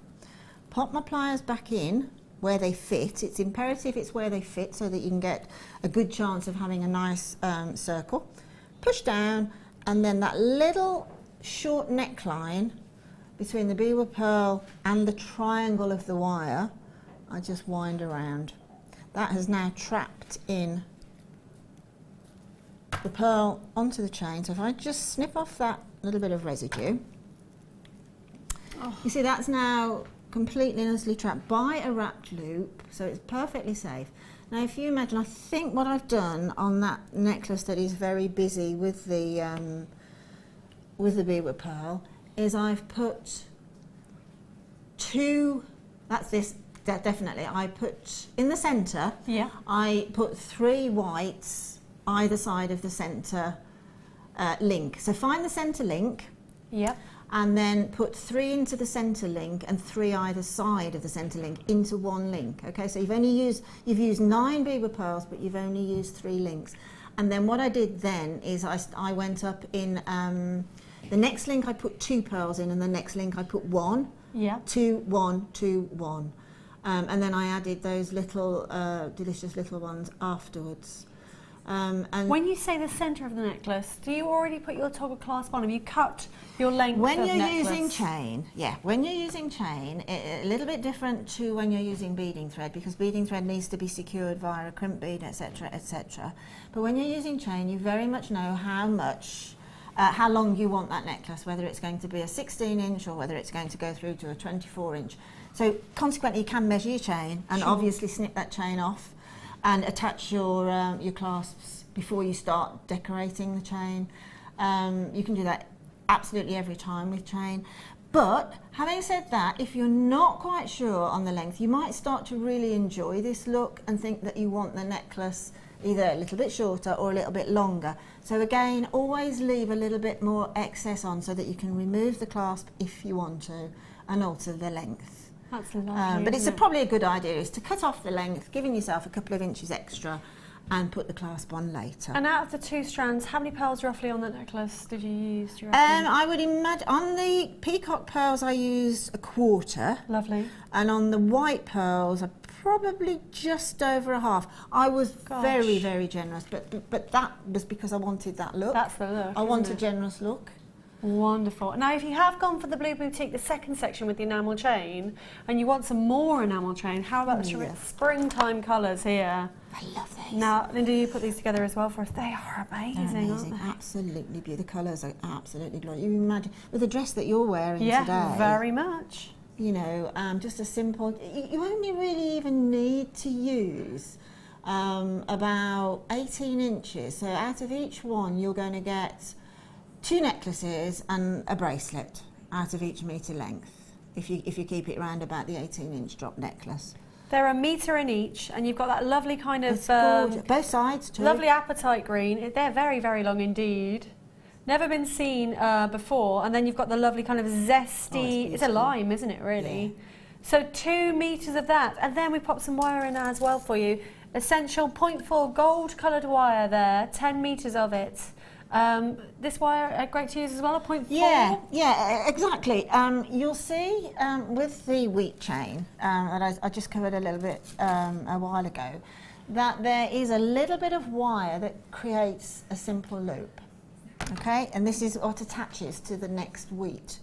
Pop my pliers back in where they fit. It's imperative it's where they fit so that you can get a good chance of having a nice circle. Push down, and then that little short neckline between the beaded pearl and the triangle of the wire, I just wind around. That has now trapped in the pearl onto the chain. So if I just snip off that little bit of residue, you see that's now completely nicely trapped by a wrapped loop, so it's perfectly safe. Now, if you imagine, I think what I've done on that necklace that is very busy with the beadwork pearl is I've put two. That's this. Definitely, I put in the centre. Yeah. I put 3 whites either side of the centre link. So find the centre link. Yep. And then put 3 into the centre link and 3 either side of the centre link into one link. Okay, so you've used 9 beadwork pearls, but you've only used 3 links. And then what I did then is I went up in the next link I put 2 pearls in, and the next link I put 1. Yeah. 2, 1, 2, 1. And then I added those little delicious little ones afterwards. And when you say the centre of the necklace, do you already put your toggle clasp on? Have you cut your length when of you're necklace? using chain, when you're using chain, a little bit different to when you're using beading thread, because beading thread needs to be secured via a crimp bead, etc., etc. But when you're using chain, you very much know how long you want that necklace, whether it's going to be a 16-inch or whether it's going to go through to a 24-inch. So consequently, you can measure your chain and obviously snip that chain off and attach your clasps before you start decorating the chain. You can do that absolutely every time with chain. But having said that, if you're not quite sure on the length, you might start to really enjoy this look and think that you want the necklace either a little bit shorter or a little bit longer. So again, always leave a little bit more excess on so that you can remove the clasp if you want to and alter the length. That's lovely. But it's probably a good idea is to cut off the length, giving yourself a couple of inches extra, and put the clasp on later. And out of the 2 strands, how many pearls roughly on that necklace did you use? Do you reckon? I would imagine on the peacock pearls I used 1/4. Lovely. And on the white pearls I probably just over 1/2. I was very, very generous, but that was because I wanted that look. That's the look. I want a generous look. Wonderful. Now, if you have gone for the Blue Boutique, the second section with the enamel chain, and you want some more enamel chain, how about the springtime colours here? I love these. Now, Linda, you put these together as well for us. They are amazing, aren't they? Absolutely beautiful. The colours are absolutely glorious. You imagine with the dress that you're wearing today. Yeah, very much. You know, just a simple. You only really even need to use about 18 inches. So out of each one, you're going to get 2 necklaces and a bracelet out of each metre length, if you keep it around about the 18-inch drop necklace. They're a metre in each, and you've got that lovely kind of both sides too. Lovely apatite green. They're very, very long indeed. Never been seen before. And then you've got the lovely kind of zesty. It's a lime, isn't it? Really. Yeah. So 2 metres of that, and then we pop some wire in there as well for you. Essential 0.4 gold-coloured wire there. 10 metres of it. This wire great to use as well, a 0.4? Yeah, exactly. You'll see with the wheat chain that I just covered a little bit a while ago, that there is a little bit of wire that creates a simple loop. Okay, and this is what attaches to the next wheat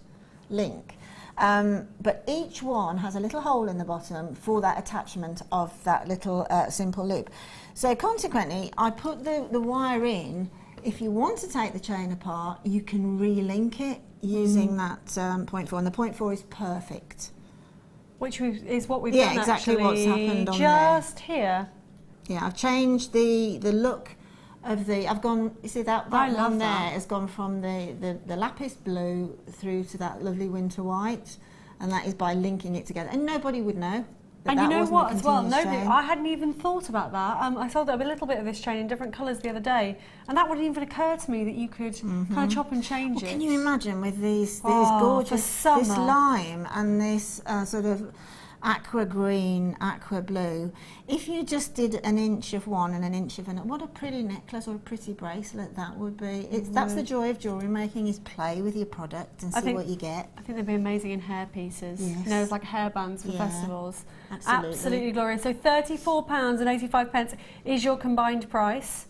link. But each one has a little hole in the bottom for that attachment of that little simple loop. So consequently, I put the wire in. If you want to take the chain apart, you can relink it using that 0.4, and the 0.4 is perfect. Which is what we've done exactly actually. What's happened on just here. Yeah, I've changed the look of the. I've gone. You see that one there has gone from the lapis blue through to that lovely winter white, and that is by linking it together, and nobody would know. And you know what as well, I hadn't even thought about that. I sold a little bit of this chain in different colours the other day, and that wouldn't even occur to me that you could kind of chop and change it. Can you imagine with these gorgeous, this lime and this sort of aqua green, aqua blue, if you just did 1 inch of one and 1 inch of another, what a pretty necklace or a pretty bracelet that would be. That's the joy of jewellery making, is play with your product and see what you get. I think they'd be amazing in hair pieces. Yes. You know, it's like hairbands for festivals. Absolutely Glorious. So £34.85 is your combined price,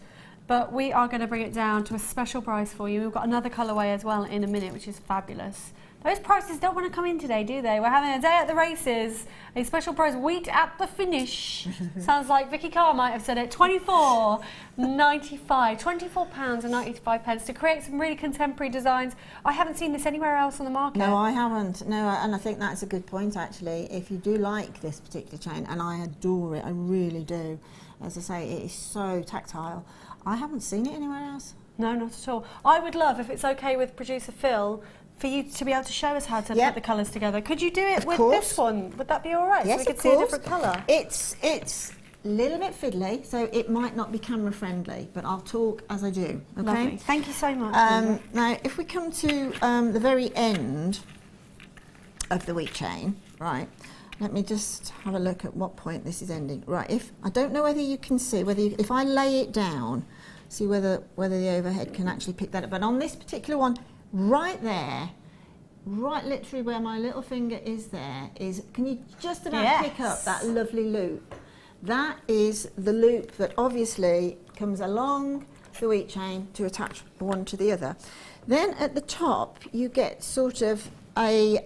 but we are going to bring it down to a special price for you. We've got another colourway as well in a minute, which is fabulous. Those prices don't want to come in today, do they? We're having a day at the races, a special price, wheat at the finish. Sounds like Vicky Carr might have said it. £24.95 to create some really contemporary designs. I haven't seen this anywhere else on the market. No, I haven't. No, and I think that's a good point actually. If you do like this particular chain, and I adore it, I really do. as I say, it is so tactile. I haven't seen it anywhere else. No, not at all. I would love, if it's okay with producer Phil, for you to be able to show us how to put the colours together. Could you do it with this one? Would that be all right? Yes, so we could see a different colour. It's a little bit fiddly, so it might not be camera friendly, but I'll talk as I do. Okay. Lovely. Thank you so much. Now, if we come to the very end of the wheat chain, right? Let me just have a look at what point this is ending. Right. If I don't know whether you can see if I lay it down, see whether the overhead can actually pick that up. But on this particular one, right there, right literally where my little finger is there, can you just about pick up that lovely loop? That is the loop that obviously comes along the wheat chain to attach one to the other. Then at the top you get sort of I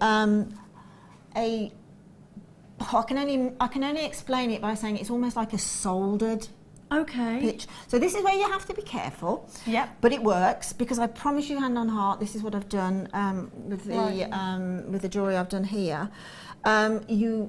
can only explain it by saying it's almost like a soldered pitch. So this is where you have to be careful. Yep. But it works because I promise you, hand on heart, this is what I've done with the jewellery I've done here. You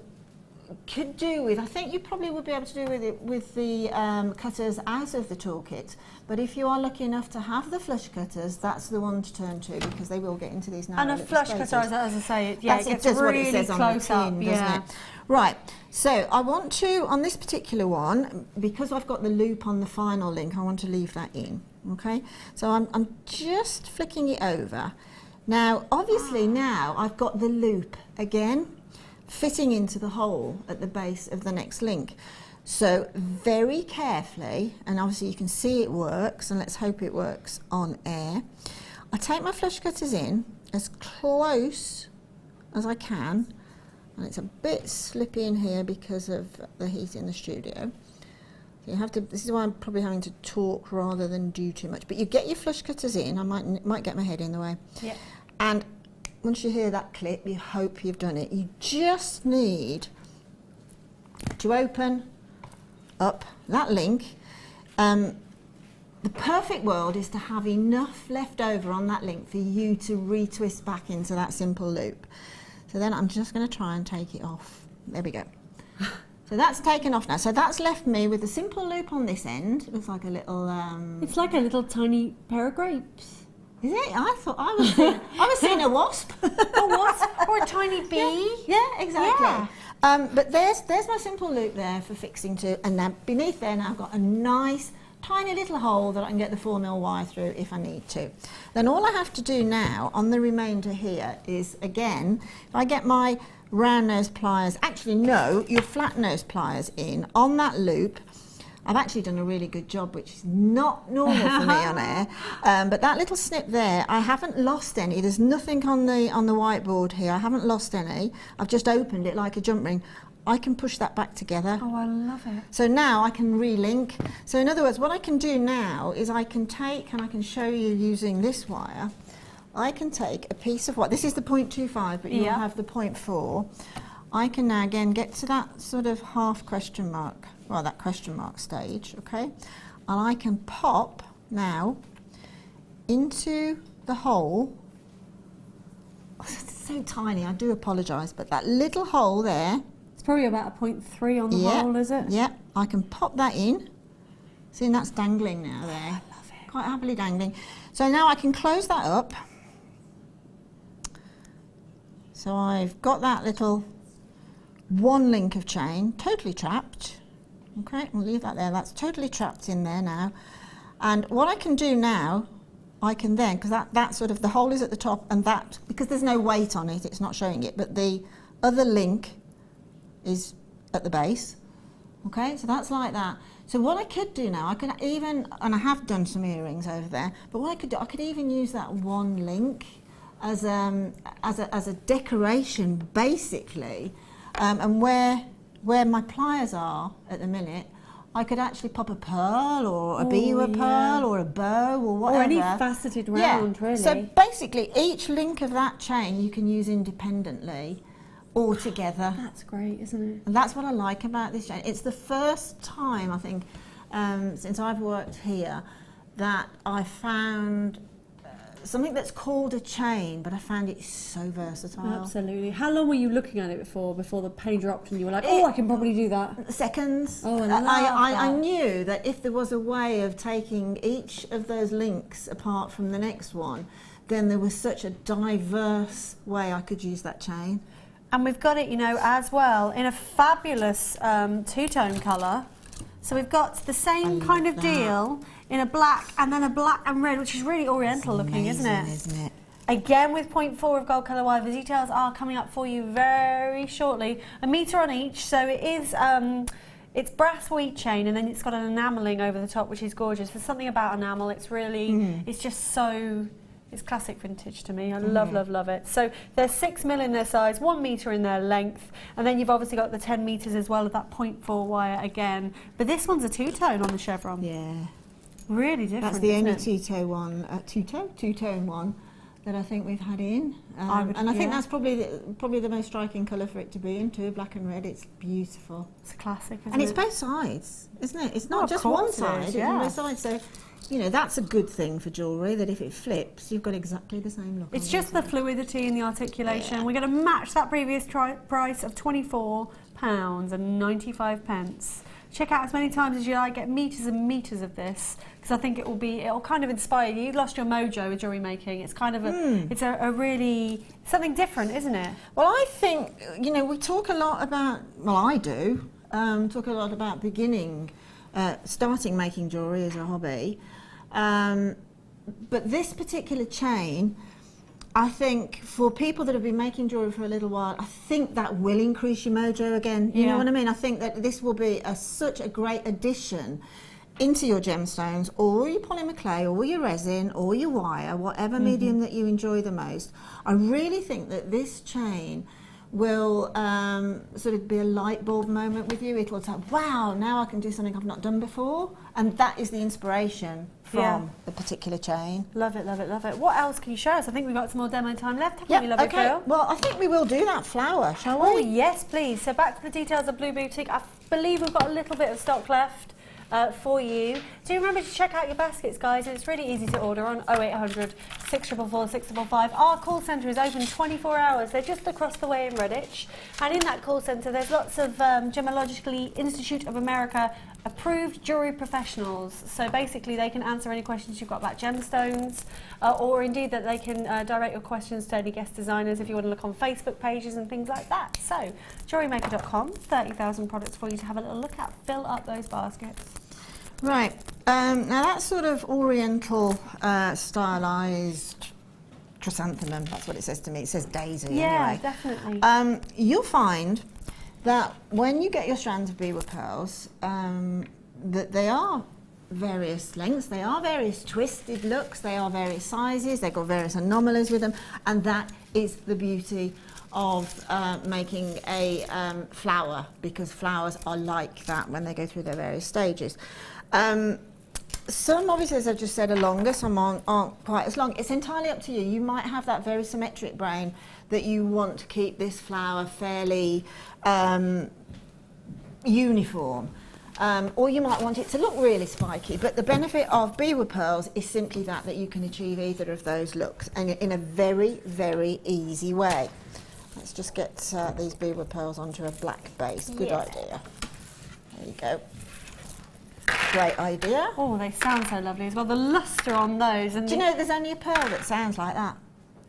could do with, I think you probably would be able to do with it with the cutters out of the toolkit. But if you are lucky enough to have the flush cutters, that's the one to turn to because they will get into these narrow and a little flush spaces. cutter, as I say, it That's gets just really what it says on close the tin, up. doesn't it? Right, so I want to, on this particular one, because I've got the loop on the final link, I want to leave that in, okay? So I'm just flicking it over. Now, obviously now I've got the loop again, fitting into the hole at the base of the next link. So very carefully, and obviously you can see it works, and let's hope it works on air. I take my flush cutters in as close as I can, and it's a bit slippy in here because of the heat in the studio. So you have to, this is why I'm probably having to talk rather than do too much. But you get your flush cutters in, I might get my head in the way. Yeah. And once you hear that clip, you hope you've done it. You just need to open up that link. The perfect world is to have enough left over on that link for you to retwist back into that simple loop. So then I'm just going to try and take it off. There we go. So that's taken off now. So that's left me with a simple loop on this end. It looks like a little... It's like a little tiny pair of grapes. Is it? I thought I was seeing a wasp. A wasp or a tiny bee. Yeah, exactly. Yeah. But there's my simple loop there for fixing to, and now beneath there now I've got a nice tiny little hole that I can get the 4mm wire through if I need to. Then all I have to do now on the remainder here is, again, if I get my round nose pliers, actually no, your flat nose pliers in on that loop. I've actually done a really good job, which is not normal for me on air. But that little snip there, I haven't lost any. There's nothing on the whiteboard here. I haven't lost any. I've just opened it like a jump ring. I can push that back together. Oh, I love it. So now I can relink. So in other words, what I can do now is I can take, and I can show you using this wire, I can take a piece of what, this is the 0.25, but you'll have the 0.4. I can now again get to that sort of half question mark, well, that question mark stage, okay? And I can pop now into the hole. Oh, it's so tiny, I do apologise, but that little hole there. It's probably about a 0.3 on the hole, is it? Yeah, I can pop that in. See, and that's dangling now there. I love it. Quite happily dangling. So now I can close that up. So I've got that little one link of chain, totally trapped. Okay, we'll leave that there. That's totally trapped in there now. And what I can do now, I can then, because that sort of, the hole is at the top, and that, because there's no weight on it, it's not showing it, but the other link is at the base. Okay, so that's like that. So what I could do now, I could even, and I have done some earrings over there, but what I could do, I could even use that one link as a decoration, basically. And where my pliers are at the minute, I could actually pop a pearl or a beaver pearl or a bow or whatever. Or any faceted round, really. So basically, each link of that chain you can use independently or together. That's great, isn't it? And that's what I like about this chain. It's the first time, I think, since I've worked here, that I found something that's called a chain, but I found it so versatile. Absolutely. How long were you looking at it before the penny dropped and you were like, oh, I can probably do that? Seconds. Oh, I love that. I knew that if there was a way of taking each of those links apart from the next one, then there was such a diverse way I could use that chain. And we've got it, you know, as well in a fabulous two-tone colour. So we've got the same kind of deal in a black and then a black and red, which is really oriental looking, isn't it? Again with 0.4 of gold colour wire. The details are coming up for you very shortly. A metre on each, so it is it's brass wheat chain, and then it's got an enamelling over the top, which is gorgeous. There's something about enamel, it's really, it's just so, it's classic vintage to me. I love, love, love it. So there's 6 mil in their size, 1 metre in their length, and then you've obviously got the 10 metres as well of that 0.4 wire again. But this one's a two-tone on the chevron. Yeah. Really different. That's the only two-tone one that I think we've had in. And I think that's probably the most striking colour for it to be in too, black and red. It's beautiful. It's a classic, isn't it? And it's both sides, isn't it? It's not just one side, it's both sides. So, you know, that's a good thing for jewellery, that if it flips, you've got exactly the same look. It's just the fluidity and the articulation. Yeah. We're going to match that previous price of £24.95. Check out as many times as you like, get metres and metres of this, because I think it'll kind of inspire you. You lost your mojo with jewellery making. It's kind of it's a really, something different, isn't it? Well, I think, you know, we talk a lot about, well, I do, talk a lot about starting making jewellery as a hobby. But this particular chain, I think for people that have been making jewellery for a little while, I think that will increase your mojo again. You know what I mean? I think that this will be such a great addition into your gemstones, or your polymer clay, or your resin, or your wire, whatever medium that you enjoy the most. I really think that this chain will sort of be a light bulb moment with you. It'll say, wow, now I can do something I've not done before. And that is the inspiration from the particular chain. Love it, love it, love it. What else can you show us? I think we've got some more demo time left, haven't we, lovely Phil? Well, I think we will do that flower, shall we? Oh, yes, please. So back to the details of Blue Boutique. I believe we've got a little bit of stock left for you. Do remember to check out your baskets, guys. It's really easy to order on 0800 644 655. Our call centre is open 24 hours. They're just across the way in Redditch. And in that call centre, there's lots of Gemologically Institute of America approved jewellery professionals. So basically they can answer any questions you've got about gemstones, or indeed that they can direct your questions to any guest designers if you want to look on Facebook pages and things like that. So JewelleryMaker.com, 30,000 products for you to have a little look at. Fill up those baskets. Right, now that's sort of oriental stylised chrysanthemum, that's what it says to me. It says daisy anyway. Yeah, definitely. You'll find that when you get your strands of beaver pearls, that they are various lengths, they are various twisted looks, they are various sizes, they've got various anomalies with them, and that is the beauty of making a flower, because flowers are like that when they go through their various stages. Some, obviously, as I've just said, are longer, some aren't quite as long. It's entirely up to you. You might have that very symmetric brain that you want to keep this flower fairly uniform. Or you might want it to look really spiky, but the benefit of beaver pearls is simply that you can achieve either of those looks, and in a very, very easy way. Let's just get these beaver pearls onto a black base. Good idea. There you go. Great idea. Oh, they sound so lovely as well. The lustre on those. And do you know there's only a pearl that sounds like that?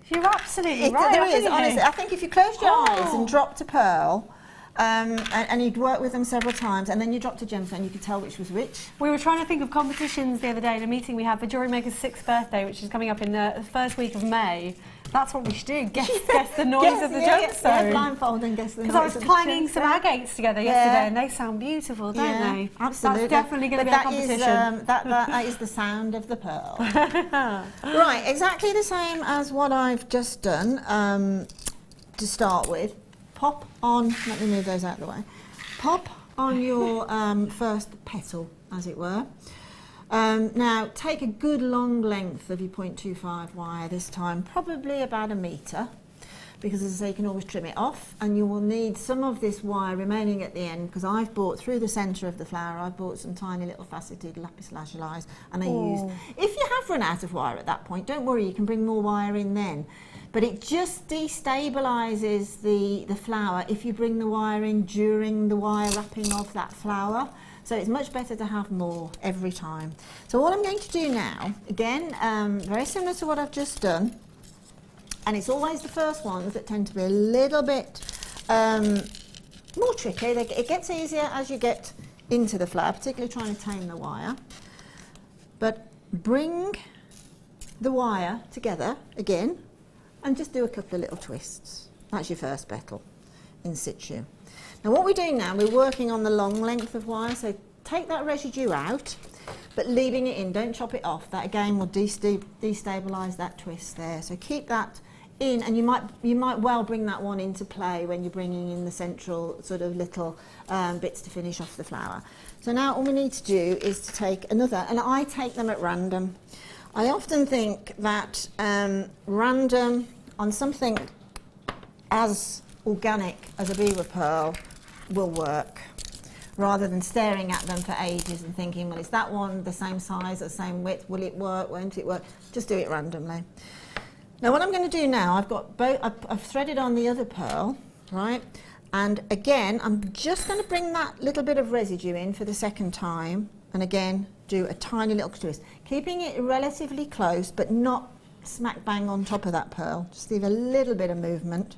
You're absolutely right. There is, honestly. I think if you closed your eyes and dropped a pearl, and you'd worked with them several times, and then you dropped a gemstone, you could tell which was which. We were trying to think of competitions the other day in a meeting we had for Jewellery Maker's 6th birthday, which is coming up in the first week of May. That's what we should do. Guess the noise of the gemstone. Yeah, blindfold and guess the noise. Because I was clanging some agates together yesterday, and they sound beautiful, don't they? Absolutely. That's definitely going to be a competition. That is the sound of the pearl. Right, exactly the same as what I've just done to start with. Pop on, let me move those out of the way. Pop on your first petal, as it were. Now, take a good long length of your 0.25 wire this time, probably about a metre, because as I say, you can always trim it off, and you will need some of this wire remaining at the end, because I've bought through the centre of the flower, I've bought some tiny little faceted lapis lazulis, and I used, if you have run out of wire at that point, don't worry, you can bring more wire in then. But it just destabilises the flower if you bring the wire in during the wire wrapping of that flower. So it's much better to have more every time. So what I'm going to do now, again, very similar to what I've just done, and it's always the first ones that tend to be a little bit more tricky. It gets easier as you get into the flower, particularly trying to tame the wire. But bring the wire together again, and just do a couple of little twists. That's your first petal in situ. Now what we're doing now, we're working on the long length of wire, so take that residue out, but leaving it in, don't chop it off. That again will destabilise that twist there. So keep that in, and you might well bring that one into play when you're bringing in the central sort of little bits to finish off the flower. So now all we need to do is to take another, and I take them at random. I often think that random on something as organic as a beaver pearl will work, rather than staring at them for ages and thinking, well, is that one the same size or same width? Will it work? Won't it work? Just do it randomly. Now what I'm going to do now, I've got both. I've threaded on the other pearl, right? And again, I'm just going to bring that little bit of residue in for the second time, and again do a tiny little twist, keeping it relatively close but not smack bang on top of that pearl. Just leave a little bit of movement.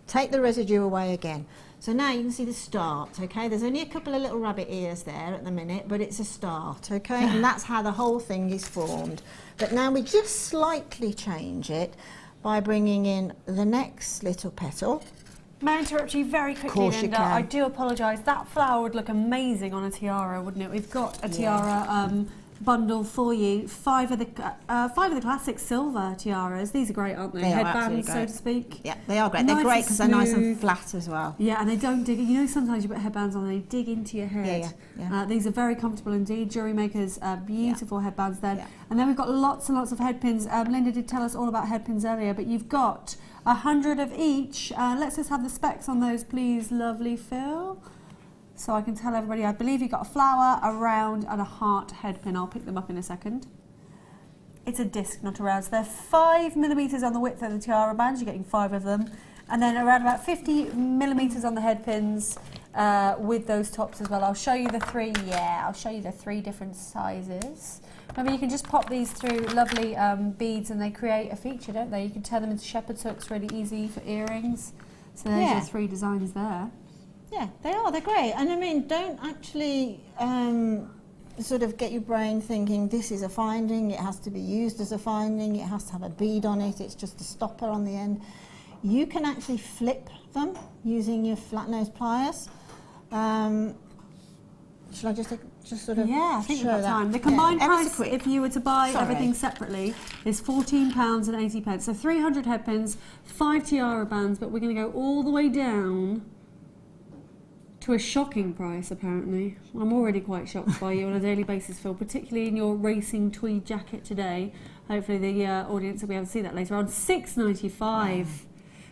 Take the residue away again. So now you can see the start, okay? There's only a couple of little rabbit ears there at the minute, but it's a start, okay? And that's how the whole thing is formed. But now we just slightly change it by bringing in the next little petal. May I interrupt you very quickly, Of course Linda? you can. I do apologise. That flower would look amazing on a tiara, wouldn't it? We've got a tiara bundle for you. Five of the classic silver tiaras. These are great, aren't they? They are Headbands, absolutely so great. to speak. Yeah, they are great. Nice They're great and because they're nice and smooth. flat as well. Yeah, and they don't dig. You know, sometimes you put headbands on, they dig into your head. Yeah. These are very comfortable indeed. Jewellery Maker's beautiful headbands then. Yeah. And then we've got lots and lots of head pins. Linda did tell us all about head pins earlier, but you've got 100 of each. Let's just have the specs on those, please, lovely Phil. So I can tell everybody, I believe you've got a flower, a round, and a heart head pin. I'll pick them up in a second. It's a disc, not a round. So they're 5 millimetres on the width of the tiara bands. You're getting 5 of them. And then around about 50 millimetres on the head pins with those tops as well. I'll show you the three. Yeah, I'll show you the 3 different sizes. Remember, you can just pop these through lovely beads and they create a feature, don't they? You can turn them into shepherd's hooks really easy for earrings. So there's your 3 designs there. Yeah, they are. They're great. And I mean, don't actually sort of get your brain thinking this is a finding, it has to be used as a finding, it has to have a bead on it, it's just a stopper on the end. You can actually flip them using your flat nose pliers. Shall I just sort of Yeah, I think we've show got that? time. The combined ever so price, quick. if you were to buy Sorry. everything separately, is £14.80. So 300 head pins, 5 tiara bands, but we're going to go all the way down to a shocking price, apparently. I'm already quite shocked by you on a daily basis, Phil, particularly in your racing tweed jacket today. Hopefully the audience will be able to see that later on. £6.95.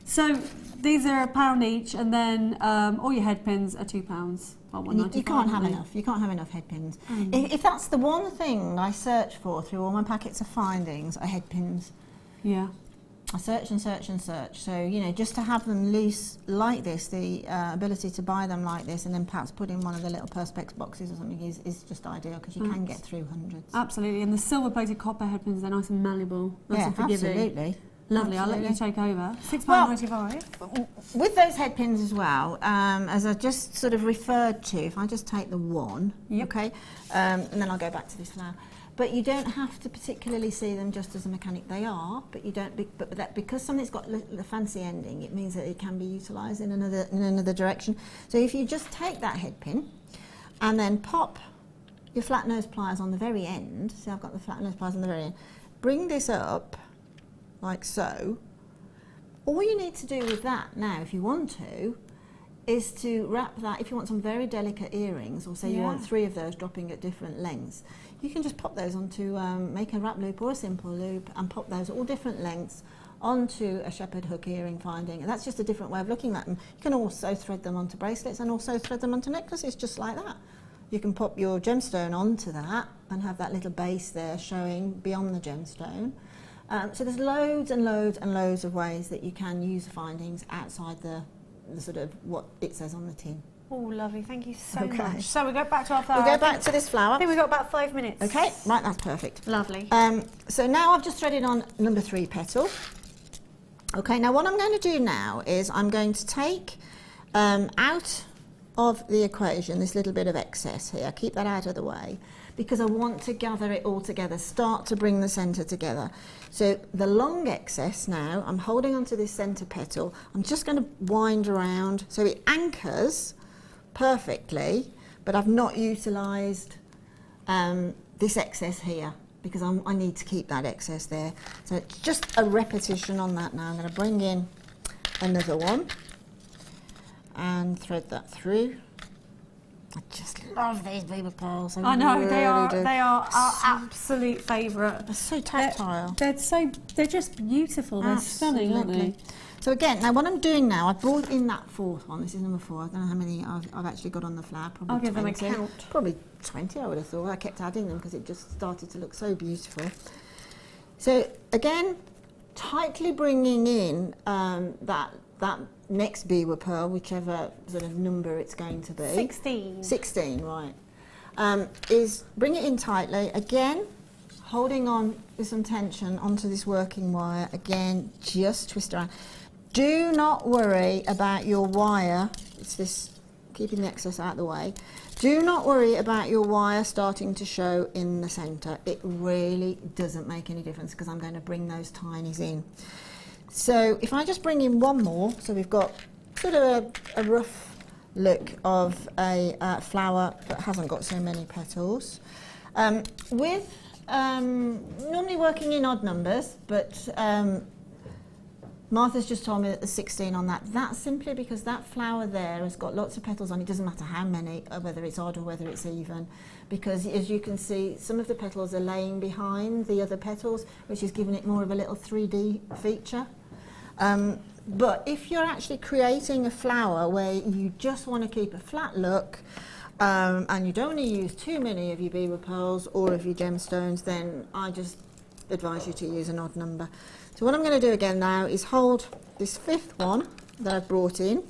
So these are £1 each, and then all your head pins are £2. Well, You can't have enough. You can't have enough head pins. If that's the one thing I search for through all my packets of findings, are head pins. Yeah. I search and search and search. So, you know, just to have them loose like this, the ability to buy them like this and then perhaps put in one of the little Perspex boxes or something is just ideal, because you can get through hundreds. Absolutely. And the silver-plated copper head pins, they're nice and malleable. Nice and forgiving. Absolutely. Lovely. Absolutely. I'll let you take over. Well, £6.95. with those head pins as well, as I just sort of referred to, if I just take the one, okay, and then I'll go back to this flower. But you don't have to particularly see them just as a mechanic. They are, but you don't. But that, because something's got the fancy ending, it means that it can be utilised in another direction. So if you just take that head pin, and then pop your flat nose pliers on the very end. See, I've got the flat nose pliers on the very end. Bring this up, like so. All you need to do with that now, if you want to, is to wrap that. If you want some very delicate earrings, or say you want 3 of those dropping at different lengths, you can just pop those onto, make a wrap loop or a simple loop, and pop those all different lengths onto a shepherd hook earring finding, and that's just a different way of looking at them. You can also thread them onto bracelets and also thread them onto necklaces, just like that. You can pop your gemstone onto that and have that little base there showing beyond the gemstone. So there's loads and loads and loads of ways that you can use the findings outside the sort of what it says on the tin. Oh, lovely. Thank you so Okay. much. So we go back to our flower. We'll go back to this flower. I think we've got about 5 minutes. Okay, right, that's perfect. Lovely. So now I've just threaded on number 3 petal. Okay, now what I'm going to do now is I'm going to take out of the equation this little bit of excess here, keep that out of the way, because I want to gather it all together, start to bring the centre together. So the long excess now, I'm holding onto this centre petal, I'm just going to wind around so it anchors perfectly, but I've not utilised this excess here because I need to keep that excess there. So it's just a repetition on that now. I'm going to bring in another one and thread that through. I just love these baby pearls. I know, really they are do. our absolute favourite. They're so tactile. They're just beautiful. They're stunning, aren't they? So again, now what I'm doing now, I've brought in that 4th one. This is number 4. I don't know how many I've actually got on the flower. Probably I'll give 20. them a count. Probably 20, I would have thought. I kept adding them because it just started to look so beautiful. So again, tightly bringing in that next Biwa pearl, whichever sort of number it's going to be. 16. 16, right. Is bring it in tightly. Again, holding on with some tension onto this working wire. Again, just twist around. Do not worry about your wire. It's this, keeping the excess out of the way. Do not worry about your wire starting to show in the centre. It really doesn't make any difference because I'm going to bring those tinies in. So if I just bring in one more, so we've got sort of a rough look of a flower that hasn't got so many petals. With normally working in odd numbers, but Martha's just told me that there's 16 on that. That's simply because that flower there has got lots of petals on it. It doesn't matter how many, whether it's odd or whether it's even, because as you can see, some of the petals are laying behind the other petals, which is giving it more of a little 3D feature. But if you're actually creating a flower where you just want to keep a flat look, and you don't want to use too many of your Biwa pearls or of your gemstones, then I just advise you to use an odd number. So what I'm going to do again now is hold this 5th one that I've brought in,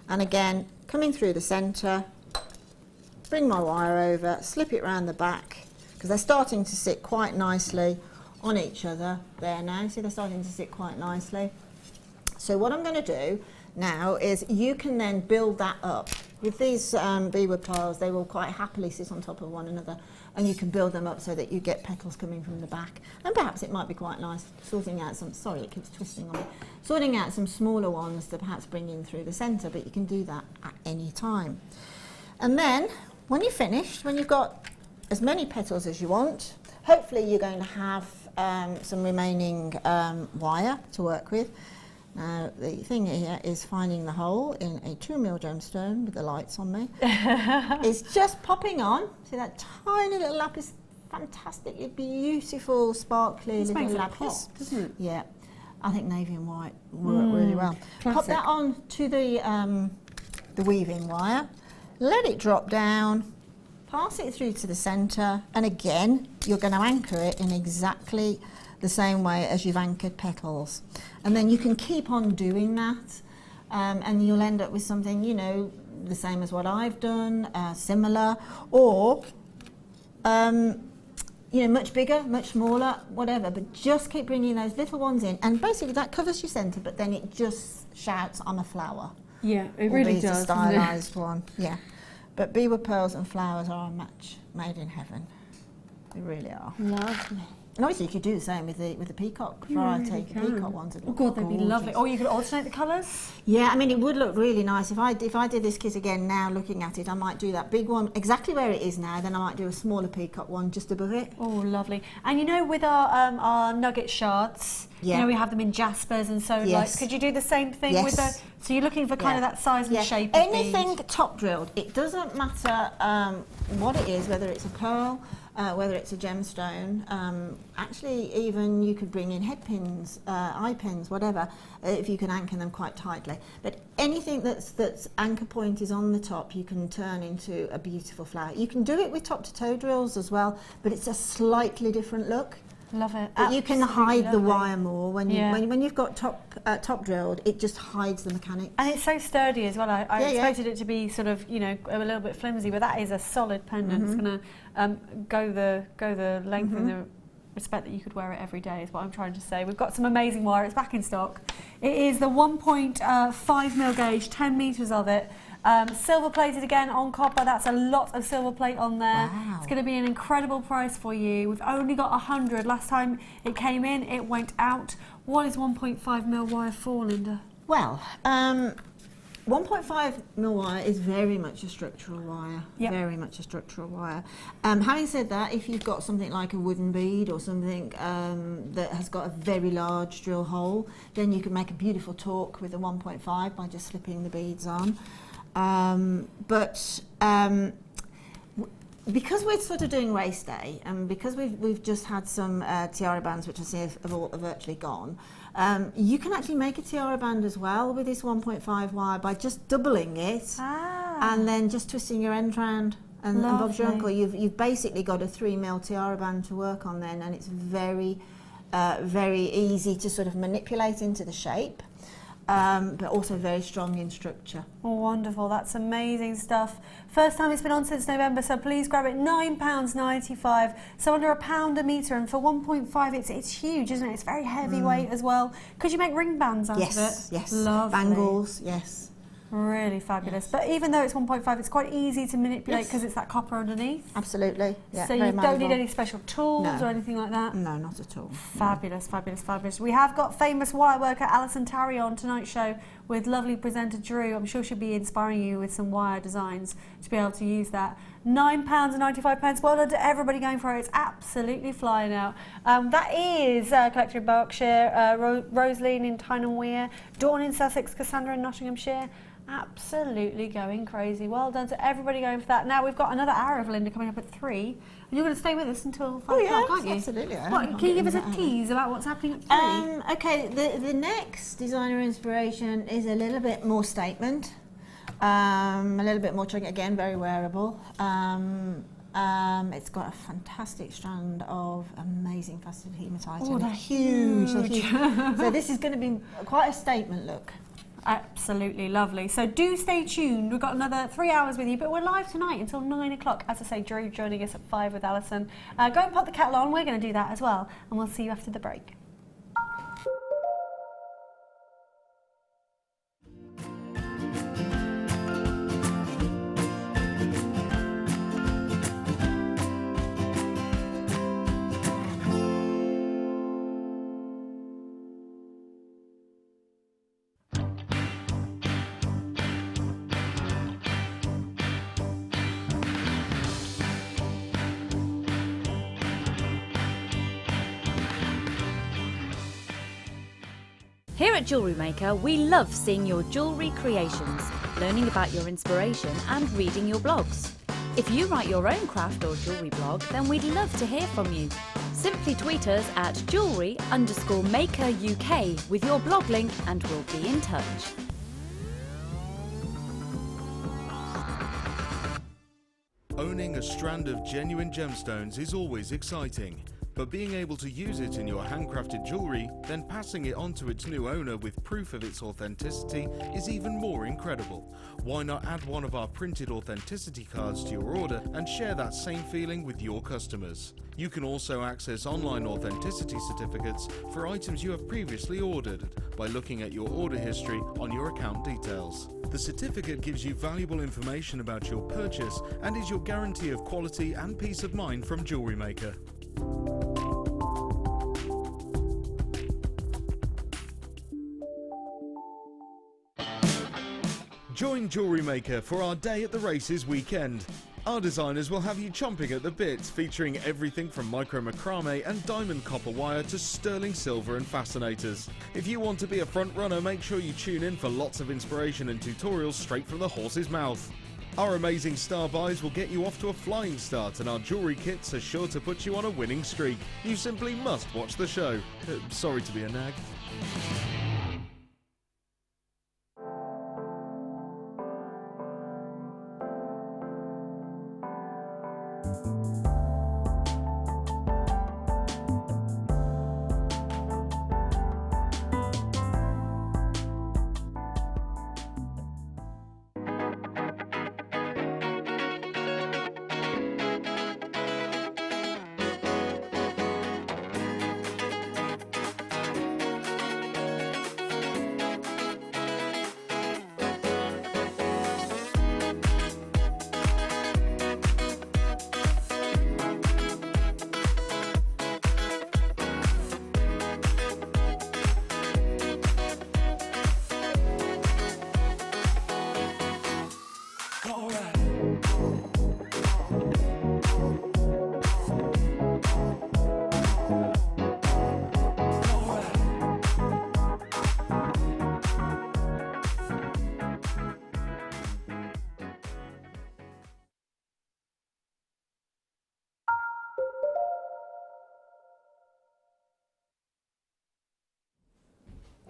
and again coming through the centre, bring my wire over, slip it around the back, because they're starting to sit quite nicely on each other there now. See, they're starting to sit quite nicely. So what I'm going to do now is you can then build that up. With these Biwa pearls, they will quite happily sit on top of one another, and you can build them up so that you get petals coming from the back. And perhaps it might be quite nice sorting out some, sorry, it keeps twisting on me, sorting out some smaller ones to perhaps bring in through the centre, but you can do that at any time. And then, when you're finished, when you've got as many petals as you want, hopefully you're going to have some remaining wire to work with. Now the thing here is finding the hole in a 2mm gemstone with the lights on me. It's just popping on. See that tiny little lapis, fantastically beautiful, sparkly little lapis. Pop, doesn't it? Yeah, I think navy and white work really well. Classic. Pop that on to the weaving wire. Let it drop down. Pass it through to the centre, and again you're going to anchor it in exactly the same way as you've anchored petals, and then you can keep on doing that, and you'll end up with something, you know, the same as what I've done, similar, or you know, much bigger, much smaller, whatever, but just keep bringing those little ones in, and basically that covers your centre, but then it just shouts, I'm a flower. Yeah, it really Albeit does. a stylised one, yeah. But Biwa pearls and flowers are a match made in heaven. They really are. Lovely. And obviously you could do the same with the peacock variety. really The can. peacock ones would Oh look God, they'd be gorgeous. lovely. Or you could alternate the colours. Yeah, I mean it would look really nice. If I did this kit again now, looking at it, I might do that big one exactly where it is now, then I might do a smaller peacock one just above it. Oh, lovely. And you know, with our nugget shards, Yeah. you know, we have them in jaspers and so Yes. could you do the same thing with the, Yes. so you're looking for kind of Yeah. that size and Yeah. shape of Anything bead. top drilled, it doesn't matter what it is, whether it's a pearl, whether it's a gemstone. Actually, even you could bring in head pins, eye pins, whatever, if you can anchor them quite tightly. But anything that's anchor point is on the top, you can turn into a beautiful flower. You can do it with top-to-toe drills as well, but it's a slightly different look. Love it. But you can hide the Absolutely. wire more when you've got top drilled. It just hides the mechanics. And it's so sturdy as well. I Yeah, expected it to be sort of, you know, a little bit flimsy, but that is a solid pendant. It's going to go the length and the respect that you could wear it every day is what I'm trying to say. We've got some amazing wire. It's back in stock. It is the 1.5 mil gauge, 10 metres of it. Silver plated again on copper. That's a lot of silver plate on there. Wow. It's going to be an incredible price for you. We've only got 100. Last time it came in, it went out. What is 1.5 mil wire for, Linda? Well, 1.5 mil wire is very much a structural wire. Yep. Very much a structural wire. Having said that, if you've got something like a wooden bead or something that has got a very large drill hole, then you can make a beautiful torque with a 1.5 by just slipping the beads on. Because we're sort of doing race day, and because we've just had some tiara bands, which I see have virtually gone, you can actually make a tiara band as well with this 1.5 wire by just doubling it and then just twisting your end round. And Bob's your uncle, you've basically got a 3 mil tiara band to work on then, and it's very, very easy to sort of manipulate into the shape. But also very strong in structure. Oh, wonderful. That's amazing stuff. First time it's been on since November, so please grab it. £9.95, so under £1 a metre, and for 1.5 it's huge, isn't it? It's very heavyweight as well. Could you make ring bands out of it? Yes, Lovely. bangles, yes. Really fabulous. Yes. But even though it's 1.5, it's quite easy to manipulate because it's that copper underneath. Absolutely. Yeah, So you don't need any special tools or anything like that? No, not at all. Fabulous, fabulous, fabulous. We have got famous wire worker Alison Tarry on tonight's show with lovely presenter Drew. I'm sure she'll be inspiring you with some wire designs to be able to use that. £9.95. Well done to everybody going for it. It's absolutely flying out. That is Collector in Berkshire, Rosaline in Tyne Weir, Dawn in Sussex, Cassandra in Nottinghamshire. Absolutely going crazy. Well done to everybody going for that. Now we've got another hour of Linda coming up at 3, and you're going to stay with us until 5 o'clock, aren't you? Absolutely. What, can you give us a tease about what's happening at 3? Okay, the next designer inspiration is a little bit more statement, a little bit more chunky, again very wearable. It's got a fantastic strand of amazing faceted hematite. Oh, and they're huge. huge. So this is going to be quite a statement look. Absolutely lovely. So do stay tuned. We've got another 3 hours with you, but we're live tonight until 9 o'clock. As I say, Drew joining us at 5 with Alison. Go and pop the kettle on. We're going to do that as well, and we'll see you after the break. Here at Jewellery Maker, we love seeing your jewellery creations, learning about your inspiration and reading your blogs. If you write your own craft or jewellery blog, then we'd love to hear from you. Simply tweet us at jewellery_maker UK with your blog link and we'll be in touch. Owning a strand of genuine gemstones is always exciting, but being able to use it in your handcrafted jewellery, then passing it on to its new owner with proof of its authenticity is even more incredible. Why not add one of our printed authenticity cards to your order and share that same feeling with your customers? You can also access online authenticity certificates for items you have previously ordered by looking at your order history on your account details. The certificate gives you valuable information about your purchase and is your guarantee of quality and peace of mind from Jewellery Maker. Join Jewellery Maker for our Day at the Races weekend. Our designers will have you chomping at the bit, featuring everything from micro macrame and diamond copper wire to sterling silver and fascinators. If you want to be a front runner, make sure you tune in for lots of inspiration and tutorials straight from the horse's mouth. Our amazing star buys will get you off to a flying start, and our jewellery kits are sure to put you on a winning streak. You simply must watch the show. Sorry to be a nag.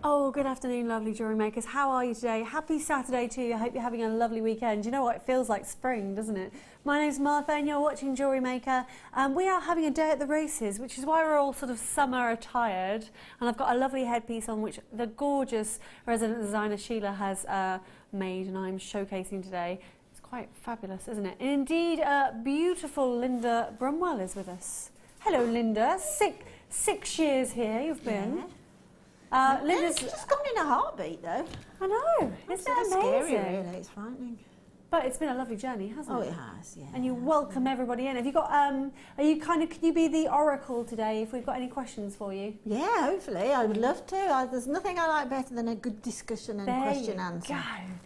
Oh, good afternoon, lovely jewellery makers. How are you today? Happy Saturday to you. I hope you're having a lovely weekend. You know what? It feels like spring, doesn't it? My name's Martha and you're watching Jewellery Maker. We are having a day at the races, which is why we're all sort of summer attired. And I've got a lovely headpiece on which the gorgeous resident designer Sheila has made, and I'm showcasing today. It's quite fabulous, isn't it? And indeed, beautiful Linda Brumwell is with us. Hello, Linda. Six years here you've been. Yeah. Linda's It's just gone in a heartbeat, though. I know. It's Isn't it scary, amazing? really. It's frightening. But it's been a lovely journey, hasn't Oh, it? it has, yeah. And you welcome everybody in. Have you got? Are you can you be the oracle today? If we've got any questions for you. Yeah, hopefully. I would love to. There's nothing I like better than a good discussion and question answer. Go.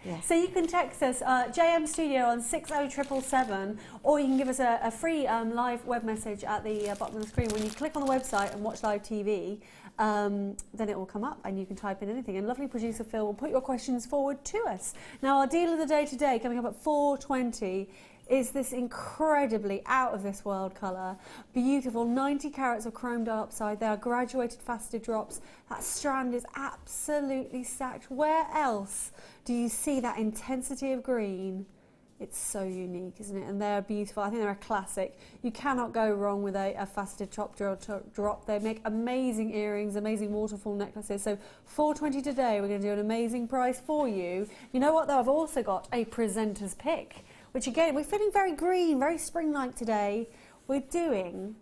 Yeah. So you can text us JM Studio on 60777, or you can give us a free live web message at the bottom of the screen. When you click on the website and watch live TV, then it will come up and you can type in anything. And lovely producer Phil will put your questions forward to us. Now our deal of the day today, coming up at 4:20, is this incredibly out of this world colour. Beautiful 90 carats of chrome dioxide. They are graduated faceted drops. That strand is absolutely stacked. Where else do you see that intensity of green? It's so unique, isn't it? And they're beautiful. I think they're a classic. You cannot go wrong with a faceted top drop. They make amazing earrings, amazing waterfall necklaces. So 4:20 today, we're going to do an amazing price for you. You know what though? I've also got a presenter's pick, which again, we're feeling very green, very spring-like today. We're doing,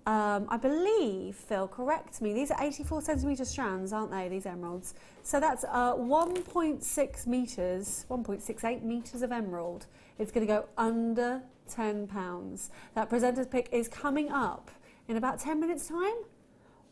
I believe, Phil, correct me, these are 84 centimetre strands, aren't they, these emeralds? So that's 1.6 metres, 1.68 metres of emerald. It's going to go under £10. That presenter's pick is coming up in about 10 minutes' time.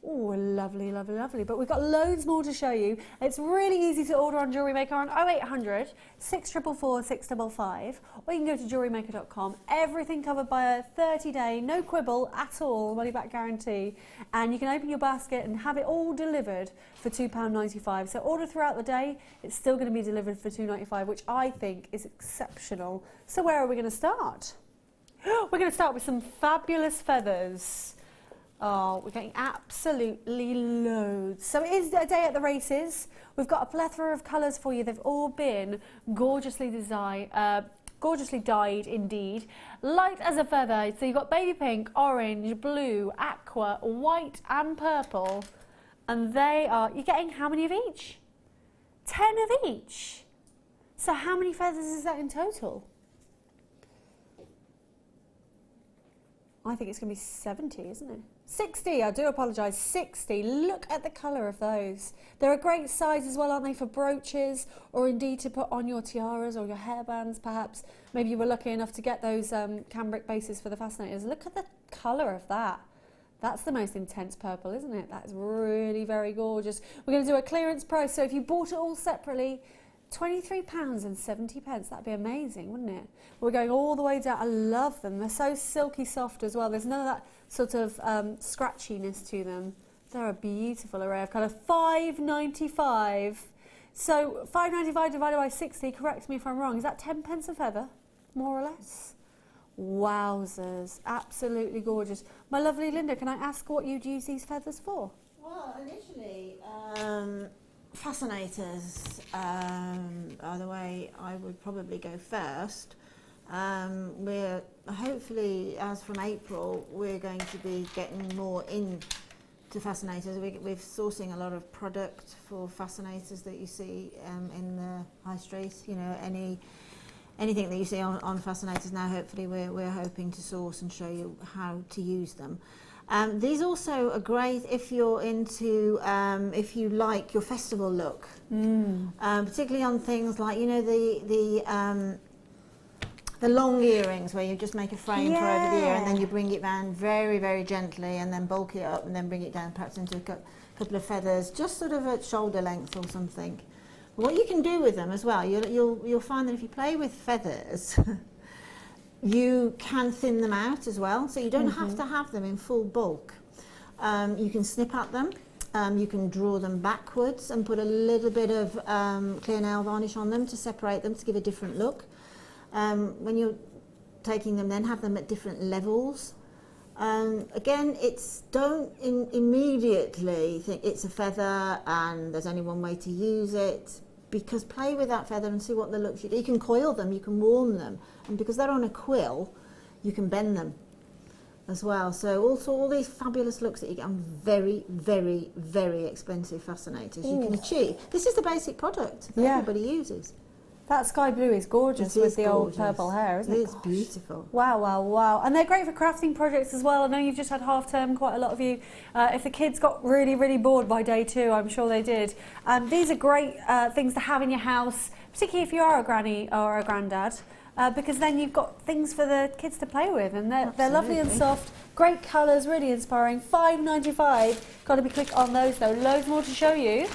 Oh, lovely, lovely, lovely. But we've got loads more to show you. It's really easy to order on Jewellery Maker on 0800 644 655, or you can go to JewelleryMaker.com. Everything covered by a 30-day, no quibble at all, money-back guarantee. And you can open your basket and have it all delivered for £2.95. So order throughout the day, it's still going to be delivered for £2.95, which I think is exceptional. So where are we going to start? We're going to start with some fabulous feathers. Oh, we're getting absolutely loads. So it is a day at the races. We've got a plethora of colours for you. They've all been gorgeously dyed indeed. Light as a feather. So you've got baby pink, orange, blue, aqua, white and purple. And they are, you're getting how many of each? 10 of each. So how many feathers is that in total? I think it's going to be 70, isn't it? 60, I do apologise, 60. Look at the colour of those. They're a great size as well, aren't they, for brooches, or indeed to put on your tiaras or your hairbands perhaps. Maybe you were lucky enough to get those cambric bases for the fascinators. Look at the colour of that. That's the most intense purple, isn't it? That's really very gorgeous. We're going to do a clearance price, so if you bought it all separately, £23.70. That'd be amazing, wouldn't it? We're going all the way down. I love them. They're so silky soft as well. There's none of that sort of scratchiness to them. They're a beautiful array of colour. £5.95. So £5.95 divided by 60, correct me if I'm wrong, is that 10 pence a feather? more or less. Wowzers, absolutely gorgeous. My lovely Linda, can I ask what you'd use these feathers for? Well, initially, fascinators are the way I would probably go first. We're hopefully, as from April, we're going to be getting more into fascinators. We're sourcing a lot of product for fascinators that you see in the high street. You know, anything that you see on fascinators now, hopefully we're hoping to source and show you how to use them. These also are great if you're into, if you like your festival look, particularly on things like, you know, the long earrings where you just make a frame for over the ear and then you bring it down very, very gently and then bulk it up and then bring it down perhaps into a couple of feathers, just sort of at shoulder length or something. What you can do with them as well, you'll find that if you play with feathers, you can thin them out as well, so you don't have to have them in full bulk. You can snip at them, you can draw them backwards and put a little bit of clear nail varnish on them to separate them to give a different look. When you're taking them, then have them at different levels. Again, don't immediately think it's a feather and there's only one way to use it, because play with that feather and see what the looks you do. You can coil them, you can warm them, and because they're on a quill, you can bend them as well. So also all these fabulous looks that you get on very, very, very expensive fascinators you can achieve. This is the basic product that everybody uses. That sky blue is gorgeous with the old purple hair, isn't it? It's beautiful. Wow, wow, wow. And they're great for crafting projects as well. I know you've just had half term, quite a lot of you. If the kids got really, really bored by day 2, I'm sure they did. These are great things to have in your house, particularly if you are a granny or a granddad, because then you've got things for the kids to play with, and they're lovely and soft. Great colours, really inspiring. $5.95. Got to be quick on those though. Loads more to show you.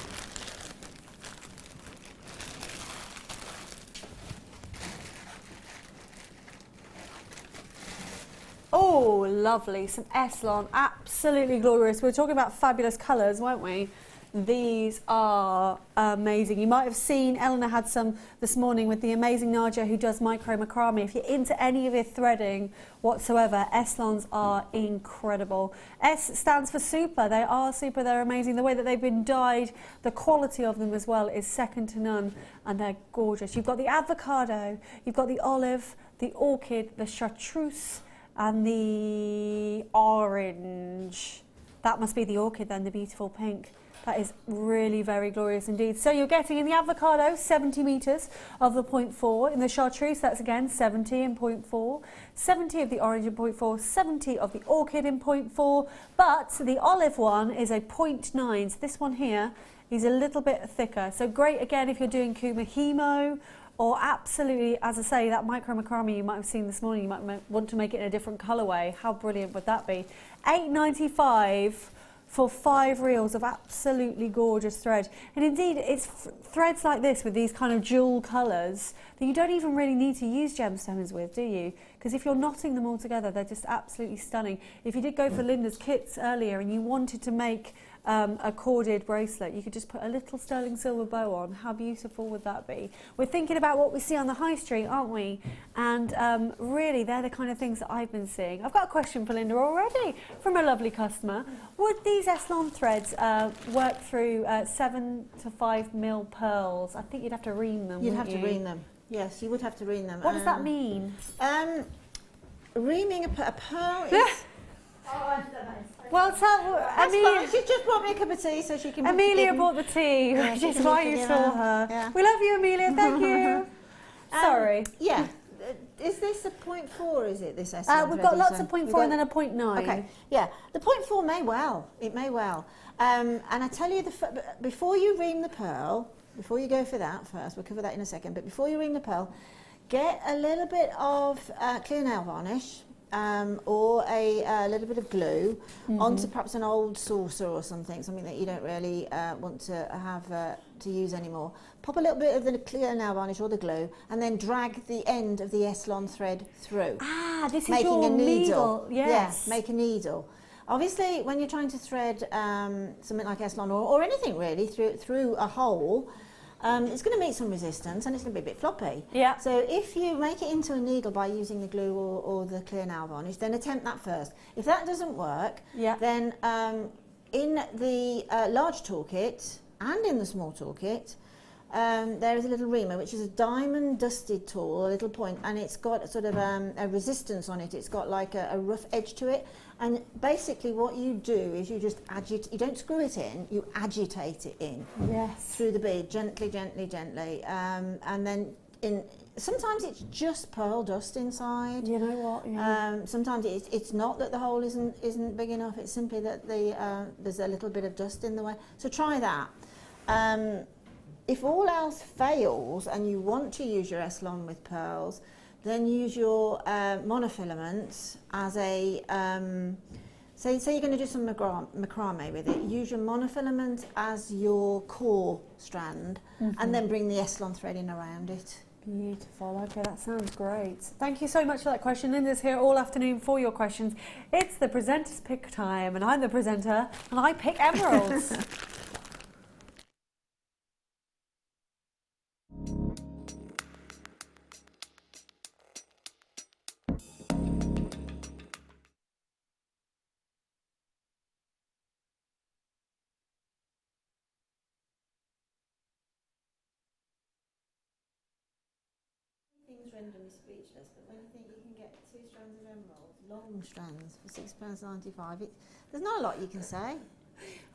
Oh, lovely. Some Eslon. Absolutely glorious. We were talking about fabulous colours, weren't we? These are amazing. You might have seen, Eleanor had some this morning with the amazing Nadia who does micro macrame. If you're into any of your threading whatsoever, Eslons are incredible. S stands for super. They are super. They're amazing. The way that they've been dyed, the quality of them as well is second to none, and they're gorgeous. You've got the avocado, you've got the olive, the orchid, the chartreuse, and the orange. That must be the orchid then, the beautiful pink. That is really very glorious indeed. So you're getting in the avocado 70 metres of the 0.4. In the chartreuse, that's again 70 in 0.4. 70 of the orange in 0.4. 70 of the orchid in 0.4. But the olive one is a 0.9. So this one here is a little bit thicker. So great again if you're doing kumahimo, or absolutely, as I say, that micro macrame you might have seen this morning, you might want to make it in a different colourway. How brilliant would that be? $8.95 for 5 reels of absolutely gorgeous thread. And indeed, it's threads like this with these kind of jewel colours that you don't even really need to use gemstones with, do you? Because if you're knotting them all together, they're just absolutely stunning. If you did go for Linda's kits earlier and you wanted to make a corded bracelet, you could just put a little sterling silver bow on. How beautiful would that be? We're thinking about what we see on the high street, aren't we? And really, they're the kind of things that I've been seeing. I've got a question for Linda already from a lovely customer. Would these Eslon threads work through 7 to 5 mil pearls? I think you'd have to ream them. You'd have to ream them. Yes, you would have to ream them. What does that mean? Reaming a pearl is... Well, She's just brought me a cup of tea so she can... Amelia brought the tea, which is why you saw her. Yeah. We love you, Amelia, thank you. Sorry. Yeah. Is this a 0.4, is it, this Eslon We've got thread, lots of 0.4 and then a 0.9. Okay, yeah. The 0.4 may well. It may well. And I tell you, before you ream the pearl, before you go for that first, we'll cover that in a second, but before you ream the pearl, get a little bit of clear nail varnish, or a little bit of glue onto perhaps an old saucer or something that you don't really want to have to use anymore. Pop a little bit of the clear nail varnish or the glue and then drag the end of the Eslon thread through. Ah, this is making your a needle. Yes. Yeah, make a needle. Obviously, when you're trying to thread something like Eslon or anything really through a hole, it's going to meet some resistance and it's going to be a bit floppy. Yeah. So if you make it into a needle by using the glue or the clear nail varnish, then attempt that first. If that doesn't work, then in the large toolkit and in the small toolkit, there is a little reamer, which is a diamond dusted tool, a little point, and it's got sort of a resistance on it. It's got like a rough edge to it. And basically what you do is you just agitate, you don't screw it in, you agitate it in. Yes. Through the bead, gently, gently, gently. And then sometimes it's just pearl dust inside. You know what? Yeah. Sometimes it's not that the hole isn't big enough, it's simply that there's a little bit of dust in the way. So try that. If all else fails and you want to use your Eslon with pearls, then use your monofilaments as a, say you're going to do some macrame with it, use your monofilament as your core strand and then bring the Eslon thread in around it. Beautiful. Okay, that sounds great. Thank you so much for that question. Linda's here all afternoon for your questions. It's the presenter's pick time, and I'm the presenter, and I pick emeralds. Things render me speechless, but when you think you can get 2 strands of emeralds, long strands, for £6.95, there's not a lot you can say.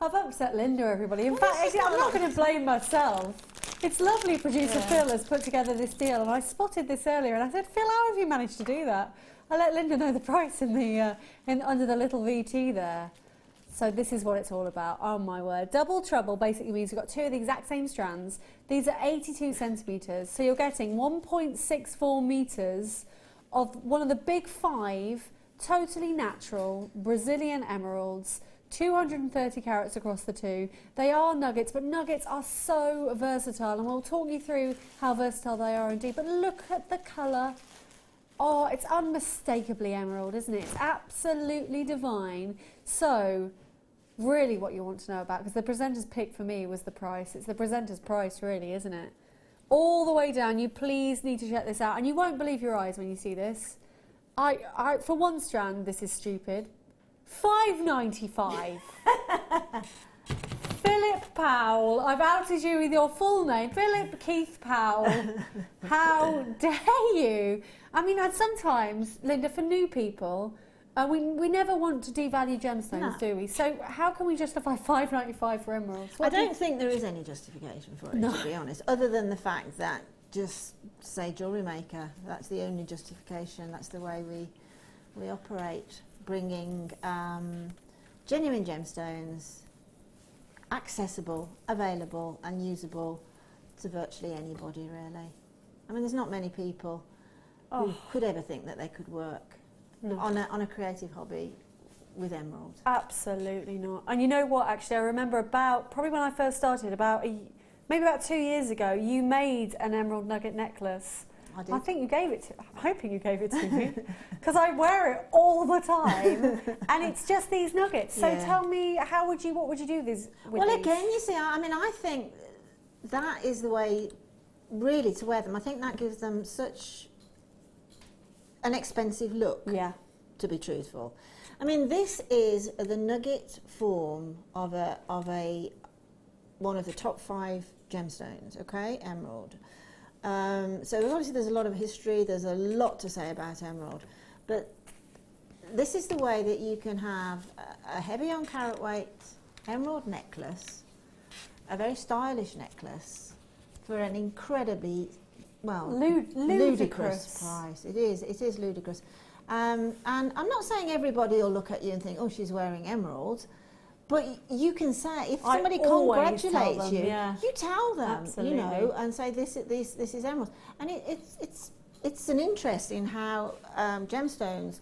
I've upset Linda, everybody. In fact, actually, I'm not going to blame myself. It's lovely producer Phil has put together this deal, and I spotted this earlier, and I said, Phil, how have you managed to do that? I let Linda know the price in the under the little VT there. So this is what it's all about. Oh my word. Double trouble basically means you've got 2 of the exact same strands. These are 82 centimetres. So you're getting 1.64 metres of one of the big 5 totally natural Brazilian emeralds, 230 carats across the 2. They are nuggets, but nuggets are so versatile, and we'll talk you through how versatile they are indeed. But look at the colour. Oh, it's unmistakably emerald, isn't it? It's absolutely divine. So really what you want to know about, because the presenter's pick for me was the price. It's the presenter's price, really, isn't it? All the way down. You please need to check this out, and you won't believe your eyes when you see this. I for one strand, this is stupid. £5.95. Philip Powell, I've outed you with your full name, Philip Keith Powell. How dare you? I mean, sometimes, Linda, for new people, we never want to devalue gemstones, do we? So how can we justify £5.95 for emeralds? I don't think there is any justification for it, to be honest, other than the fact that just say Jewellery Maker, that's the only justification, that's the way we operate, bringing genuine gemstones, accessible, available and usable to virtually anybody, really. I mean, there's not many people who could ever think that they could work on a creative hobby with emeralds. Absolutely not. And you know what, actually, I remember probably when I first started, maybe about 2 years ago, you made an emerald nugget necklace. I did. I think you gave it to, I'm hoping you gave it to me, because I wear it all the time, and it's just these nuggets. So tell me, what would you do with these? Well, again, you see, I mean, I think that is the way really to wear them. I think that gives them such an expensive look, to be truthful. I mean, this is the nugget form of one of the top 5 gemstones, okay, emerald. So obviously there's a lot of history, there's a lot to say about emerald, but this is the way that you can have a heavy on carat weight emerald necklace, a very stylish necklace, for an incredibly, well, ludicrous price. It is ludicrous. And I'm not saying everybody will look at you and think, oh, she's wearing emeralds. But you can say, if somebody congratulates you, you tell them, Absolutely. you know, and say this is emeralds. And it's an interest in how gemstones,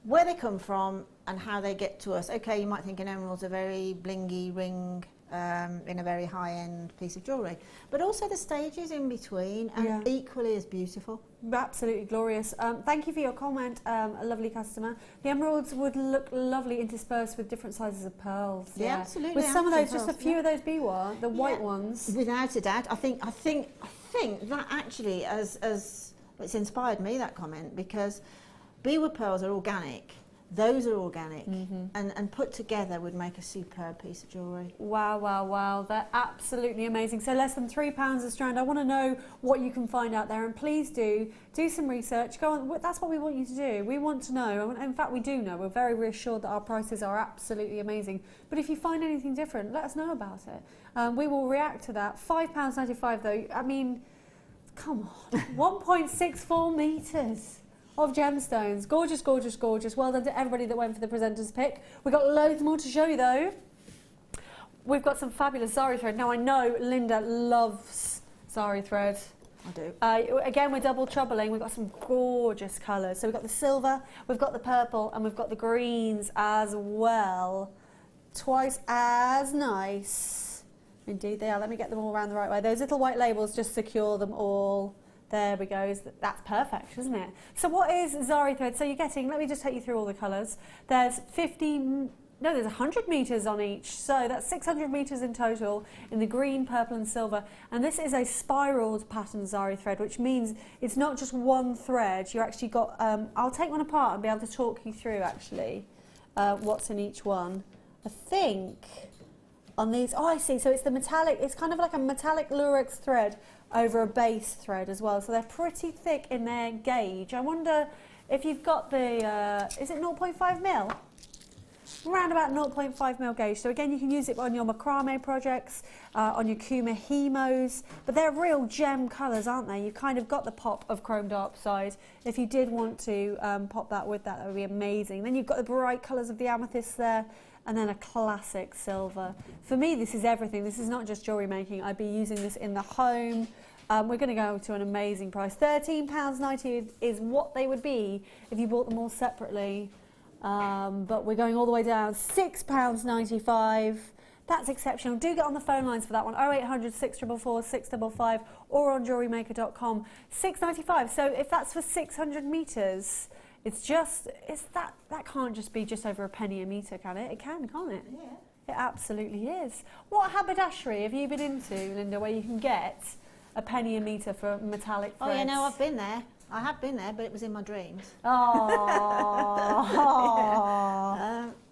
where they come from and how they get to us. Okay, you might think an emerald's a very blingy ring in a very high-end piece of jewellery. But also the stages in between, and equally as beautiful. Absolutely glorious. Thank you for your comment, a lovely customer. The emeralds would look lovely interspersed with different sizes of pearls. Yeah, absolutely. With some of those, pearls, just a few of those biwa, the white ones. Without a doubt. I think that actually as it's inspired me, that comment, because biwa pearls are organic. Those are organic, and put together would make a superb piece of jewellery. Wow, wow, wow. They're absolutely amazing. So less than £3 a strand. I want to know what you can find out there, and please do some research. Go on. That's what we want you to do. We want to know. In fact, we do know. We're very reassured that our prices are absolutely amazing. But if you find anything different, let us know about it. We will react to that. £5.95 though. I mean, come on. 1.64 metres. Of gemstones. Gorgeous, gorgeous, gorgeous. Well done to everybody that went for the presenter's pick. We've got loads more to show you though. We've got some fabulous zari thread. Now I know Linda loves zari thread. I do. Again, we're double troubling. We've got some gorgeous colours. So we've got the silver, we've got the purple, and we've got the greens as well. Twice as nice. Indeed they are. Let me get them all around the right way. Those little white labels just secure them all. There we go. That's perfect, isn't it? So what is zari thread? So you're getting, let me just take you through all the colours. There's 100 metres on each. So that's 600 metres in total in the green, purple and silver. And this is a spiraled pattern zari thread, which means it's not just one thread. You're actually got, I'll take one apart and be able to talk you through actually what's in each one. I think on these, oh I see, so it's the metallic, it's kind of like a metallic lurex thread over a base thread as well, so they're pretty thick in their gauge. I wonder if you've got the, is it 0.5 mil? Around about 0.5 mil gauge. So again, you can use it on your macrame projects, on your kumahimos, but they're real gem colours, aren't they? You've kind of got the pop of chrome dioxide. If you did want to pop that with that would be amazing. Then you've got the bright colours of the amethyst there, and then a classic silver. For me, this is everything. This is not just jewellery making. I'd be using this in the home. We're going to go to an amazing price. £13.90 is what they would be if you bought them all separately. But we're going all the way down. £6.95. That's exceptional. Do get on the phone lines for that one. 0800 644 655 or on jewellerymaker.com. £6.95. So if that's for 600 metres, that can't just be just over a penny a metre, can it? It can, can't it? Yeah. It absolutely is. What haberdashery have you been into, Linda, where you can get a penny a metre for metallic threads? Oh, you know, I've been there. I have been there, but it was in my dreams. Oh.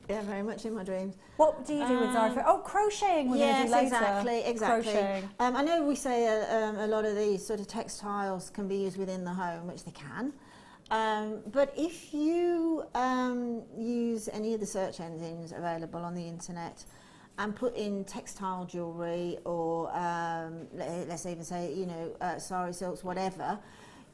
Yeah, very much in my dreams. What do you do with zari thread? Oh, crocheting we're going to do later. Exactly. Crocheting. I know we say a lot of these sort of textiles can be used within the home, which they can. But if you use any of the search engines available on the internet and put in textile jewellery or let's even say, you know, sari silks, whatever,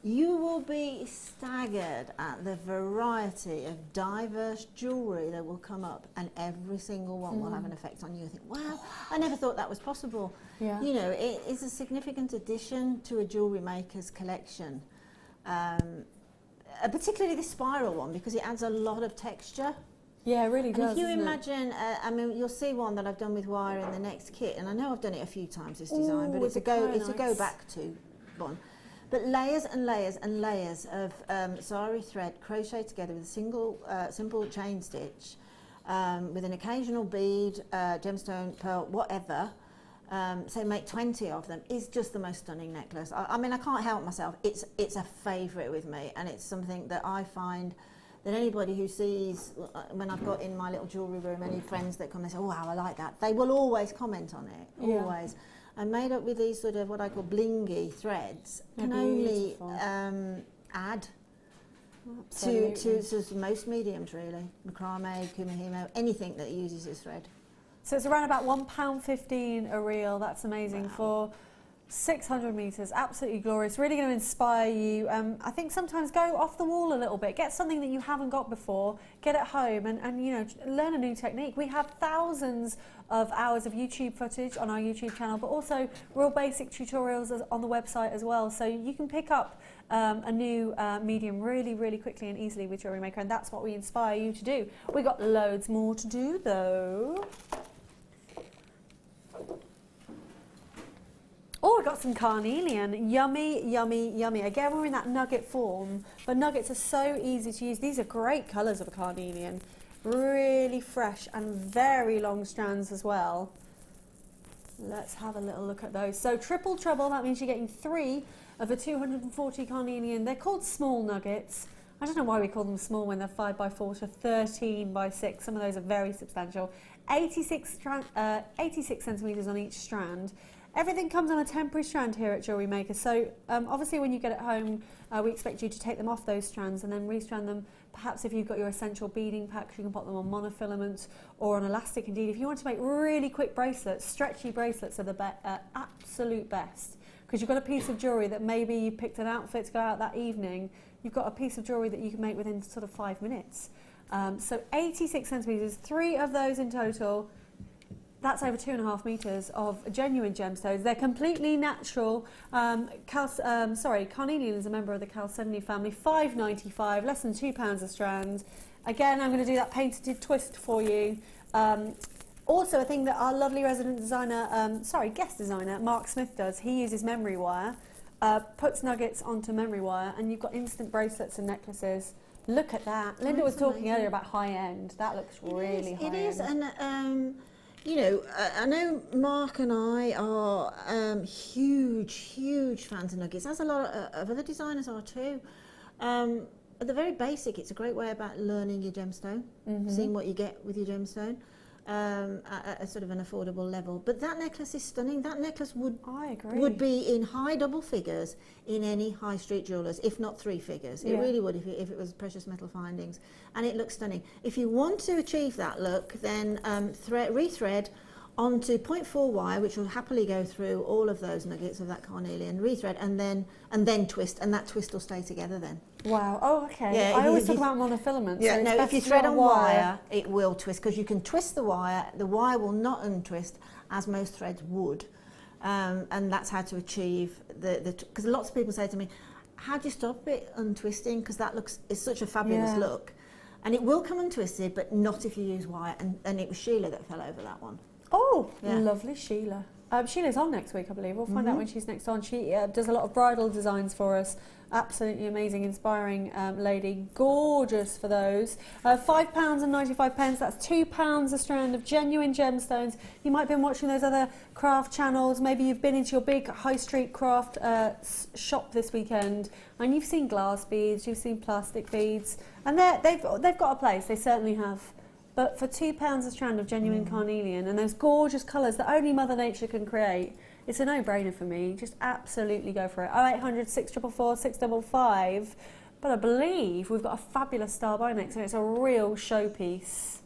you will be staggered at the variety of diverse jewellery that will come up, and every single one will have an effect on you. You think, wow, I never thought that was possible. Yeah. You know, it is a significant addition to a jewellery maker's collection. Particularly the spiral one, because it adds a lot of texture. Yeah, it really does. And if you imagine, I mean, you'll see one that I've done with wire in the next kit, and I know I've done it a few times, this design, but it's a go back to one. But layers and layers and layers of sari thread crocheted together with a single simple chain stitch, with an occasional bead, gemstone, pearl, whatever. Say make 20 of them, is just the most stunning necklace. I mean, I can't help myself. It's a favourite with me, and it's something that I find that anybody who sees, when I've got in my little jewellery room, any friends that come and say, oh wow, I like that, they will always comment on it, always. And made up with these sort of what I call blingy threads, can only add to most mediums really. Macrame, kumahimo, anything that uses this thread. So it's around about £1.15 a reel. That's amazing for 600 metres. Absolutely glorious. Really going to inspire you. I think sometimes go off the wall a little bit. Get something that you haven't got before. Get it home and you know, learn a new technique. We have thousands of hours of YouTube footage on our YouTube channel, but also real basic tutorials on the website as well. So you can pick up a new medium really, really quickly and easily with Jewellery Maker, and that's what we inspire you to do. We've got loads more to do though. some carnelian. Yummy, yummy, yummy. Again, we're in that nugget form, but nuggets are so easy to use. These are great colours of a carnelian. Really fresh and very long strands as well. Let's have a little look at those. So triple treble, that means you're getting 3 of the 240 carnelian. They're called small nuggets. I don't know why we call them small when they're 5x4 to 13x6. Some of those are very substantial. 86 centimetres on each strand. Everything comes on a temporary strand here at Jewellery Maker. So obviously when you get it home, we expect you to take them off those strands and then restrand them. Perhaps if you've got your essential beading packs, you can put them on monofilaments or on elastic. Indeed, if you want to make really quick bracelets, stretchy bracelets are the absolute best. Because you've got a piece of jewellery that maybe you picked an outfit to go out that evening, you've got a piece of jewellery that you can make within sort of 5 minutes. So 86 centimetres, 3 of those in total. That's over 2.5 metres of genuine gemstones. They're completely natural. Carnelian is a member of the Chalcedony family. $5.95, less than £2 a strand. Again, I'm going to do that patented twist for you. Also, a thing that our lovely resident designer, guest designer, Mark Smith does. He uses memory wire, puts nuggets onto memory wire, and you've got instant bracelets and necklaces. Look at that. Linda was talking earlier about high end. That looks really high end. It is, and you know, I know Mark and I are huge fans of nuggets, as a lot of other designers are too. At the very basic, it's a great way about learning your gemstone, seeing what you get with your gemstone. At a sort of an affordable level, but that necklace is stunning. That necklace would be in high double figures in any high street jewellers, if not 3 figures. It really would if it was precious metal findings, and it looks stunning. If you want to achieve that look, then rethread onto 0.4 wire, which will happily go through all of those nuggets of that carnelian. Rethread and then twist, and that twist will stay together then. Wow. Oh, okay. Yeah, I always talk about monofilaments. Yeah, so no, if you thread on wire, it will twist, because you can twist the wire. The wire will not untwist as most threads would, and that's how to achieve because lots of people say to me, how do you stop it untwisting? Because it's such a fabulous look. And it will come untwisted, but not if you use wire. And it was Sheila that fell over that one. Oh, lovely Sheila. Sheila's on next week, I believe. We'll find out when she's next on. She does a lot of bridal designs for us. Absolutely amazing, inspiring lady. Gorgeous for those. £5.95. That's £2 a strand of genuine gemstones. You might have been watching those other craft channels. Maybe you've been into your big high street craft shop this weekend, and you've seen glass beads, you've seen plastic beads, and they've got a place. They certainly have. But for £2 a strand of genuine carnelian and those gorgeous colours that only Mother Nature can create, it's a no-brainer for me. Just absolutely go for it. 0800 644 655. But I believe we've got a fabulous star by next, and it's a real showpiece.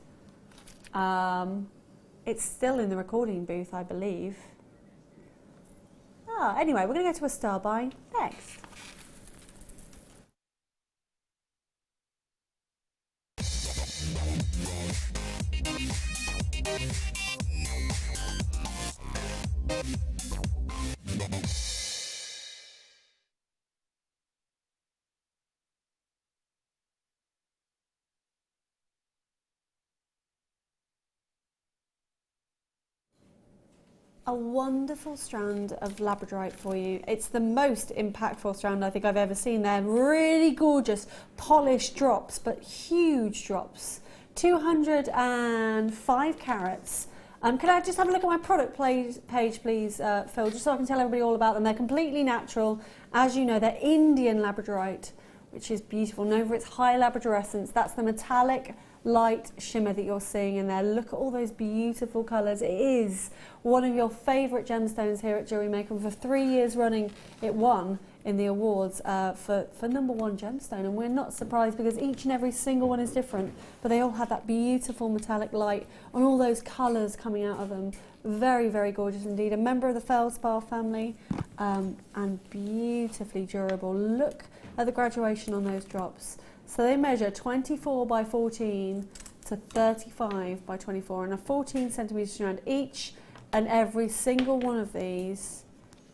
It's still in the recording booth, I believe. Anyway, we're going to go to a star by next. A wonderful strand of labradorite for you. It's the most impactful strand I think I've ever seen. They're really gorgeous, polished drops, but huge drops. 205 carats. Can I just have a look at my product page, please, Phil, just so I can tell everybody all about them. They're completely natural. As you know, they're Indian labradorite, which is beautiful, known for its high labradorescence. That's the metallic light shimmer that you're seeing in there. Look at all those beautiful colours. It is one of your favourite gemstones here at Jewellery Maker. For 3 years running, it won in the awards for #1 gemstone, and we're not surprised because each and every single one is different, but they all have that beautiful metallic light and all those colours coming out of them. Very, very gorgeous indeed. A member of the Feldspar family, and beautifully durable. Look at the graduation on those drops. So they measure 24 by 14 to 35 by 24, and a 14 centimetre strand. Each and every single one of these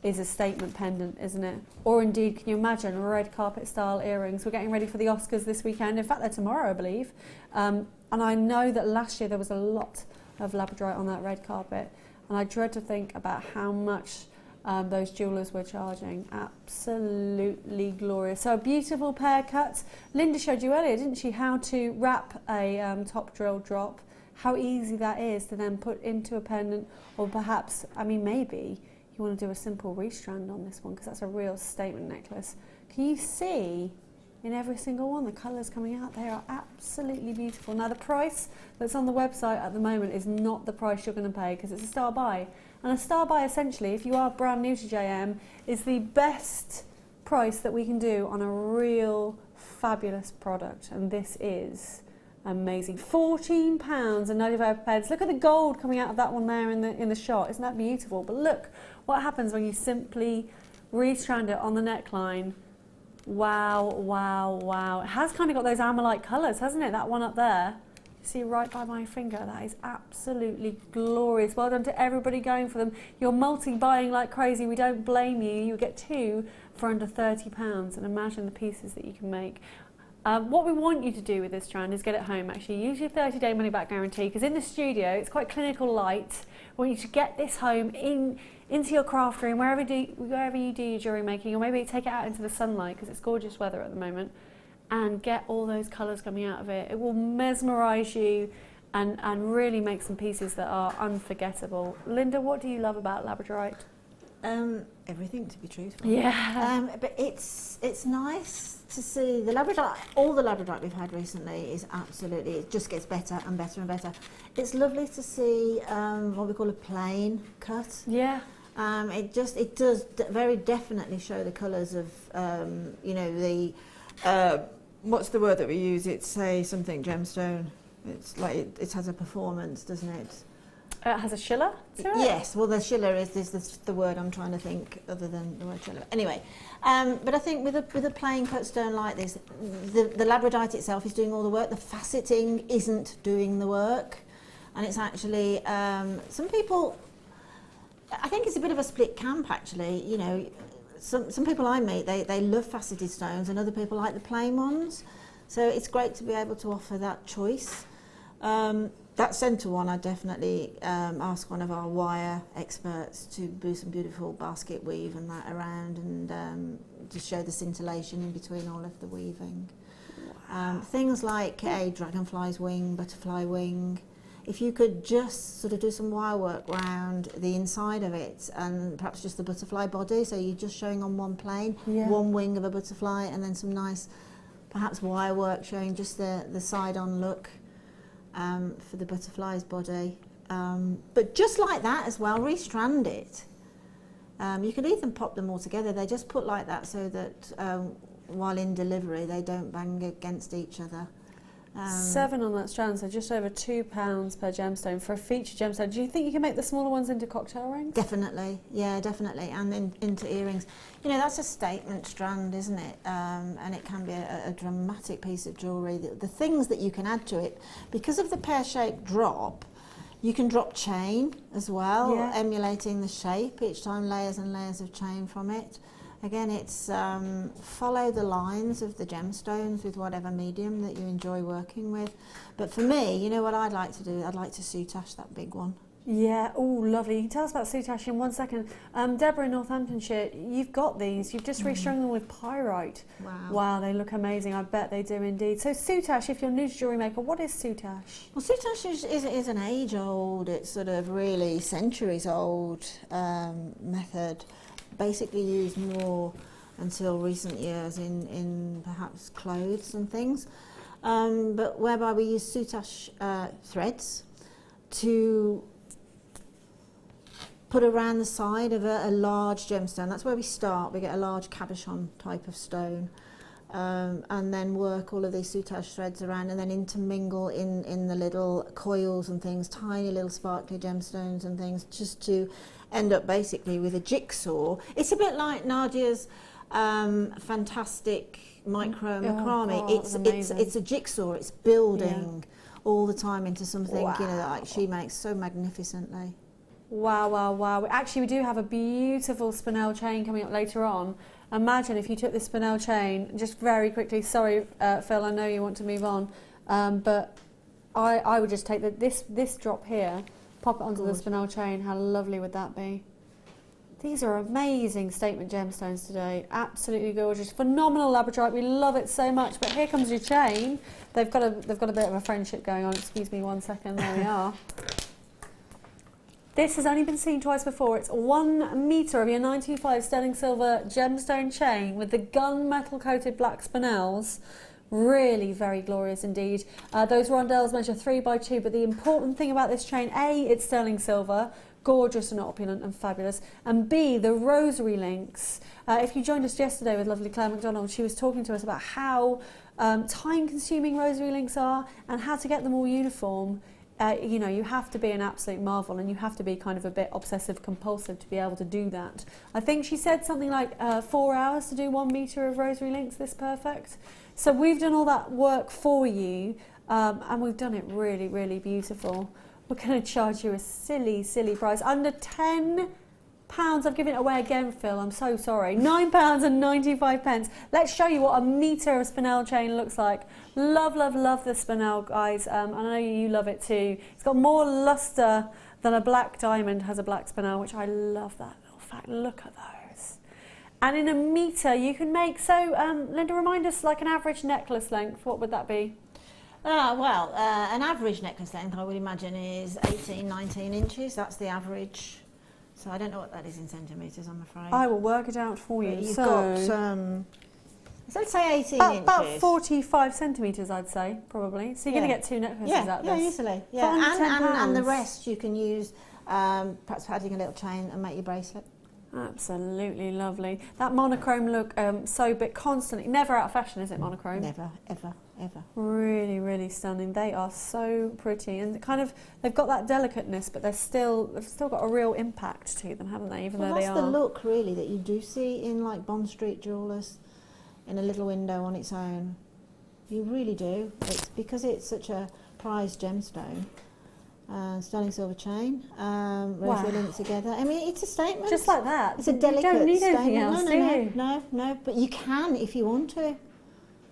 is a statement pendant, isn't it? Or indeed, can you imagine red carpet style earrings? We're getting ready for the Oscars this weekend. In fact, they're tomorrow, I believe. And I know that last year there was a lot of labradorite on that red carpet, and I dread to think about how much those jewellers were charging. Absolutely glorious. So a beautiful pear cut. Linda showed you earlier, didn't she, how to wrap a top drill drop, how easy that is to then put into a pendant, or perhaps, I mean, maybe you want to do a simple restrand on this one because that's a real statement necklace. Can you see in every single one the colours coming out? They are absolutely beautiful. Now the price that's on the website at the moment is not the price you're going to pay because it's a star buy. And a star buy, essentially, if you are brand new to JM, is the best price that we can do on a real fabulous product. And this is amazing. £14.95. Look at the gold coming out of that one there in the shot. Isn't that beautiful? But look what happens when you simply restrand it on the neckline. Wow, wow, wow. It has kind of got those Armalite colours, hasn't it? That one up there. See right by my finger, that is absolutely glorious. Well done to everybody going for them. You're multi-buying like crazy. We don't blame you. You get 2 for under £30, and imagine the pieces that you can make. What we want you to do with this strand is get it home. Actually, use your 30-day money-back guarantee, because in the studio it's quite clinical light. We want you to get this home into your craft room, wherever you do your jewellery making, or maybe take it out into the sunlight because it's gorgeous weather at the moment, and get all those colours coming out of it. It will mesmerise you and really make some pieces that are unforgettable. Linda, what do you love about labradorite? Everything, to be truthful. Yeah. But it's nice to see the labradorite. All the labradorite we've had recently is absolutely, it just gets better and better and better. It's lovely to see what we call a plain cut. Yeah. It does very definitely show the colours of you know, the what's the word that we use? It's something gemstone. It's like it has a performance, doesn't it? It has a shiller to it? Yes, well the shiller is the word I'm trying to think other than the word shiller. Anyway, but I think with a plain cut stone like this, the labradorite itself is doing all the work. The faceting isn't doing the work, and it's actually some people. I think it's a bit of a split camp actually. You know, some people I meet they love faceted stones, and other people like the plain ones. So it's great to be able to offer that choice. That centre one, I definitely ask one of our wire experts to do some beautiful basket weave and that around, and just show the scintillation in between all of the weaving. Wow. Things like a dragonfly's wing, butterfly wing. If you could just sort of do some wire work around the inside of it, and perhaps just the butterfly body, so you're just showing on one plane, one wing of a butterfly, and then some nice, perhaps wire work showing just the side-on look. For the butterfly's body, but just like that as well, restrand it. You could even pop them all together. They just put like that so that while in delivery they don't bang against each other. 7 on that strand, so just over £2 per gemstone for a feature gemstone. Do you think you can make the smaller ones into cocktail rings? Definitely, yeah, definitely, and into earrings. You know, that's a statement strand, isn't it? And it can be a dramatic piece of jewellery. The things that you can add to it, because of the pear-shaped drop, you can drop chain as well, emulating the shape each time, layers and layers of chain from it. Again, it's follow the lines of the gemstones with whatever medium that you enjoy working with. But for me, you know what I'd like to do? I'd like to soutache that big one. Yeah, oh, lovely. You can tell us about soutache in 1 second. Deborah in Northamptonshire, you've got these. You've just restrung them with pyrite. Wow. Wow, they look amazing. I bet they do indeed. So soutache, if you're new to Jewellery Maker, what is soutache? Well, soutache is an age-old, it's sort of really centuries-old method. Basically used more until recent years in perhaps clothes and things, but whereby we use soutache threads to put around the side of a large gemstone. That's where we start. We get a large cabochon type of stone, and then work all of these soutache threads around, and then intermingle in the little coils and things, tiny little sparkly gemstones and things, just to end up basically with a jigsaw. It's a bit like Nadia's fantastic micro macrame. It's a jigsaw. It's building all the time into something you know, like she makes so magnificently. Wow, wow, wow. Actually, we do have a beautiful spinel chain coming up later on. Imagine if you took this spinel chain, just very quickly, sorry Phil, I know you want to move on, but I would just take this drop here, pop it onto the spinel chain. How lovely would that be? These are amazing statement gemstones today. Absolutely gorgeous. Phenomenal labradorite. We love it so much. But here comes your chain. They've got a bit of a friendship going on. Excuse me 1 second. There we are. This has only been seen twice before. It's 1 metre of your 925 sterling silver gemstone chain with the gunmetal coated black spinels. Really very glorious indeed. Those rondelles measure 3 by 2, but the important thing about this chain, A, it's sterling silver, gorgeous and opulent and fabulous, and B, the rosary links. If you joined us yesterday with lovely Claire McDonald, she was talking to us about how time-consuming rosary links are and how to get them all uniform. You know, you have to be an absolute marvel, and you have to be kind of a bit obsessive compulsive to be able to do that. I think she said something like 4 hours to do 1 metre of rosary links this perfect. So we've done all that work for you, and we've done it really, really beautiful. We're going to charge you a silly, silly price. Under £10. I've given it away again, Phil. I'm so sorry. £9.95. Let's show you what a metre of spinel chain looks like. Love, love, love the spinel, guys. I know you love it too. It's got more lustre than a black diamond has a black spinel, which I love that little fact. Look at those. And in a metre, you can make, so Linda, remind us, like an average necklace length, what would that be? An average necklace length, I would imagine, is 18, 19 inches. That's the average. So I don't know what that is in centimetres, I'm afraid. I will work it out for you. You've so got, let's say 18 inches. About 45 centimetres, I'd say, probably. So you're going to get 2 necklaces out of this. Yeah, easily. Yeah, and the rest you can use, perhaps adding a little chain and make your bracelet. Absolutely lovely. That monochrome look, so big, constantly, never out of fashion, is it, monochrome? Never, ever, ever. Really, really stunning. They are so pretty, and kind of they've got that delicateness, but they've still got a real impact to them, haven't they? Even though they are. That's the look really that you do see in like Bond Street jewellers, in a little window on its own. You really do. It's because it's such a prized gemstone. Sterling silver chain, rosary links together. I mean, it's a statement. Just like that. It's a delicate You don't need statement. anything else, do you? No. But you can if you want to.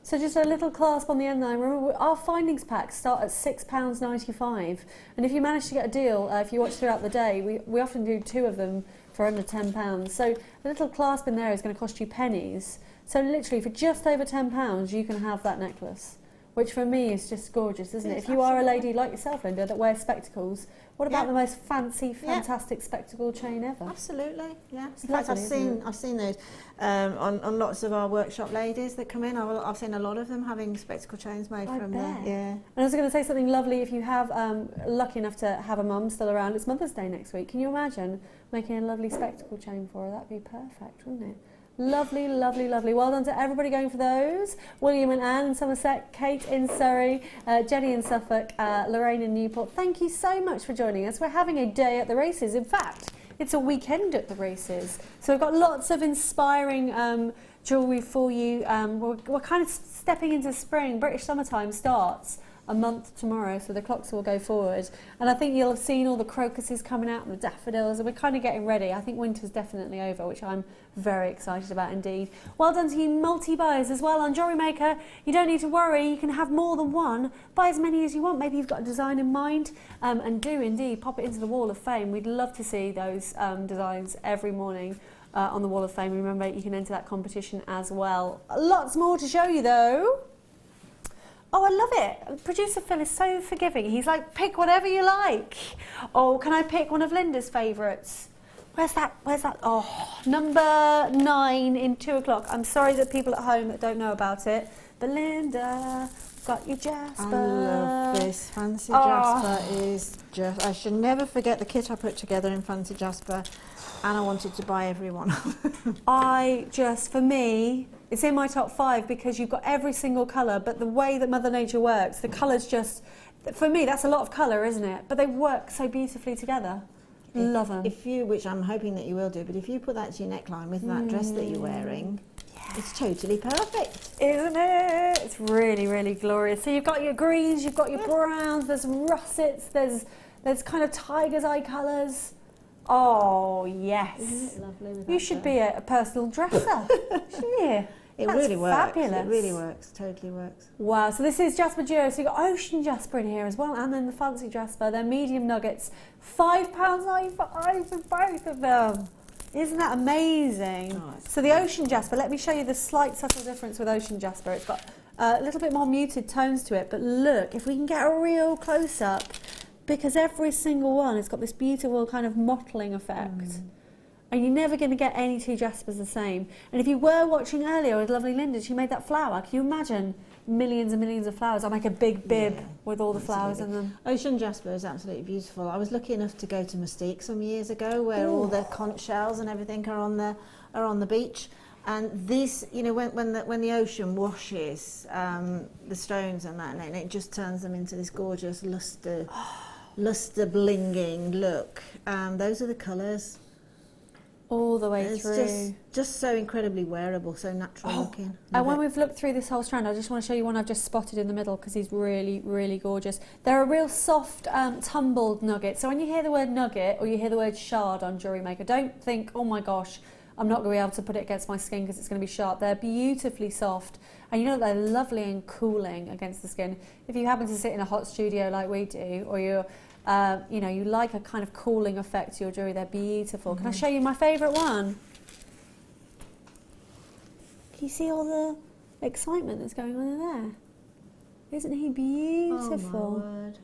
So just a little clasp on the end there. Remember, our findings packs start at £6.95, and if you manage to get a deal, if you watch throughout the day, we often do 2 of them for under £10. So the little clasp in there is going to cost you pennies. So literally, for just over £10, you can have that necklace, which for me is just gorgeous, isn't it? If you are a lady like yourself, Linda, that wears spectacles, what about the most fancy, fantastic spectacle chain ever? Absolutely, yeah. It's In fact, lovely, I've seen those on lots of our workshop ladies that come in. I've seen a lot of them having spectacle chains made from there. Yeah. And I was going to say something lovely. If you have lucky enough to have a mum still around, it's Mother's Day next week. Can you imagine making a lovely spectacle chain for her? That'd be perfect, wouldn't it? Lovely, lovely, lovely. Well done to everybody going for those. William and Anne in Somerset, Kate in Surrey, Jenny in Suffolk, Lorraine in Newport. Thank you so much for joining us. We're having a day at the races. In fact, it's a weekend at the races. So we've got lots of inspiring jewellery for you. We're kind of stepping into spring. British summertime starts a month tomorrow, so the clocks will go forward. And I think you'll have seen all the crocuses coming out and the daffodils, and we're kind of getting ready. I think winter's definitely over, which I'm very excited about indeed. Well done to you multi-buyers as well on Jewellery Maker. You don't need to worry, you can have more than one. Buy as many as you want. Maybe you've got a design in mind, and do indeed pop it into the Wall of Fame. We'd love to see those designs every morning on the Wall of Fame. Remember, you can enter that competition as well. Lots more to show you though. Oh, I love it. Producer Phil is so forgiving. He's like, pick whatever you like. Oh, can I pick one of Linda's favourites? Where's that? Oh, number 9 in 2 o'clock. I'm sorry that people at home that don't know about it. But Linda, got your Jasper. I love this. Fancy Jasper is just... I should never forget the kit I put together in Fancy Jasper. And I wanted to buy every one. For me, it's in my top 5 because you've got every single colour, but the way that Mother Nature works, the colours just, for me, that's a lot of colour, isn't it? But they work so beautifully together. Love them. If you, which I'm hoping that you will do, but if you put that to your neckline with that dress that you're wearing, it's totally perfect. Isn't it? It's really, really glorious. So you've got your greens, you've got your browns, there's russets, there's kind of tiger's eye colours. Oh, yes. Isn't it lovely? You should be a personal dresser, shouldn't you? It That's really works. Fabulous. It really works. Totally works. Wow. So this is Jasper Duo. So you've got Ocean Jasper in here as well, and then the Fancy Jasper. They're medium nuggets. £5.95 for both of them. Isn't that amazing? Oh, it's So the ocean jasper, let me show you the slight subtle difference with ocean jasper. It's got a little bit more muted tones to it, but look, if we can get a real close-up, because every single one has got this beautiful kind of mottling effect. And you're never going to get any two jaspers the same. And if you were watching earlier with lovely Linda, she made that flower. Can you imagine millions and millions of flowers? I'll make a big bib with all the flowers in them. Ocean jasper is absolutely beautiful. I was lucky enough to go to Mystique some years ago, where all the conch shells and everything are on the beach. And these, you know, when the ocean washes the stones and that, and it just turns them into this gorgeous luster blinging look. Those are the colours. All the way It's through. just so incredibly wearable, so natural looking. And when we've looked through this whole strand, I just want to show you one I've just spotted in the middle because he's really, really gorgeous. They're a real soft, tumbled nugget. So when you hear the word nugget or you hear the word shard on Jewellery Maker, don't think, oh my gosh, I'm not going to be able to put it against my skin because it's going to be sharp. They're beautifully soft. And you know they're lovely and cooling against the skin. If you happen to sit in a hot studio like we do, or you're you know, you like a kind of cooling effect to your jewellery, they're beautiful. Can I show you my favourite one? Can you see all the excitement that's going on in there? Isn't he beautiful? Oh my word.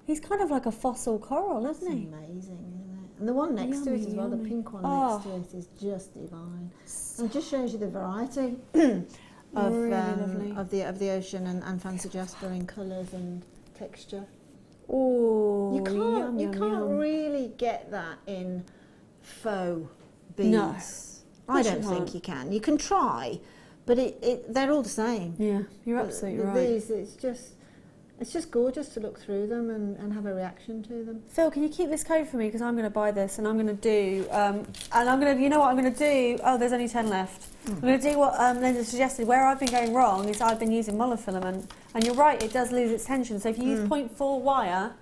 He's kind of like a fossil coral, isn't he? Amazing, isn't it? And the one next to it as well, the pink one next to it, is just divine. And it just shows you the variety of, really lovely. of the ocean and fancy jasper in colours and texture. Oh, You can't really get that in faux beads. No, I you don't think you can. You can try, but they're all the same. Yeah, you're absolutely right. These, it's just gorgeous to look through them and have a reaction to them. Phil, can you keep this code for me, because I'm going to buy this and I'm going to do, you know what I'm going to do? Oh, there's only 10 left. I'm going to do what Linda suggested. Where I've been going wrong is I've been using monofilament, and you're right, it does lose its tension. So if you use 0.4 wire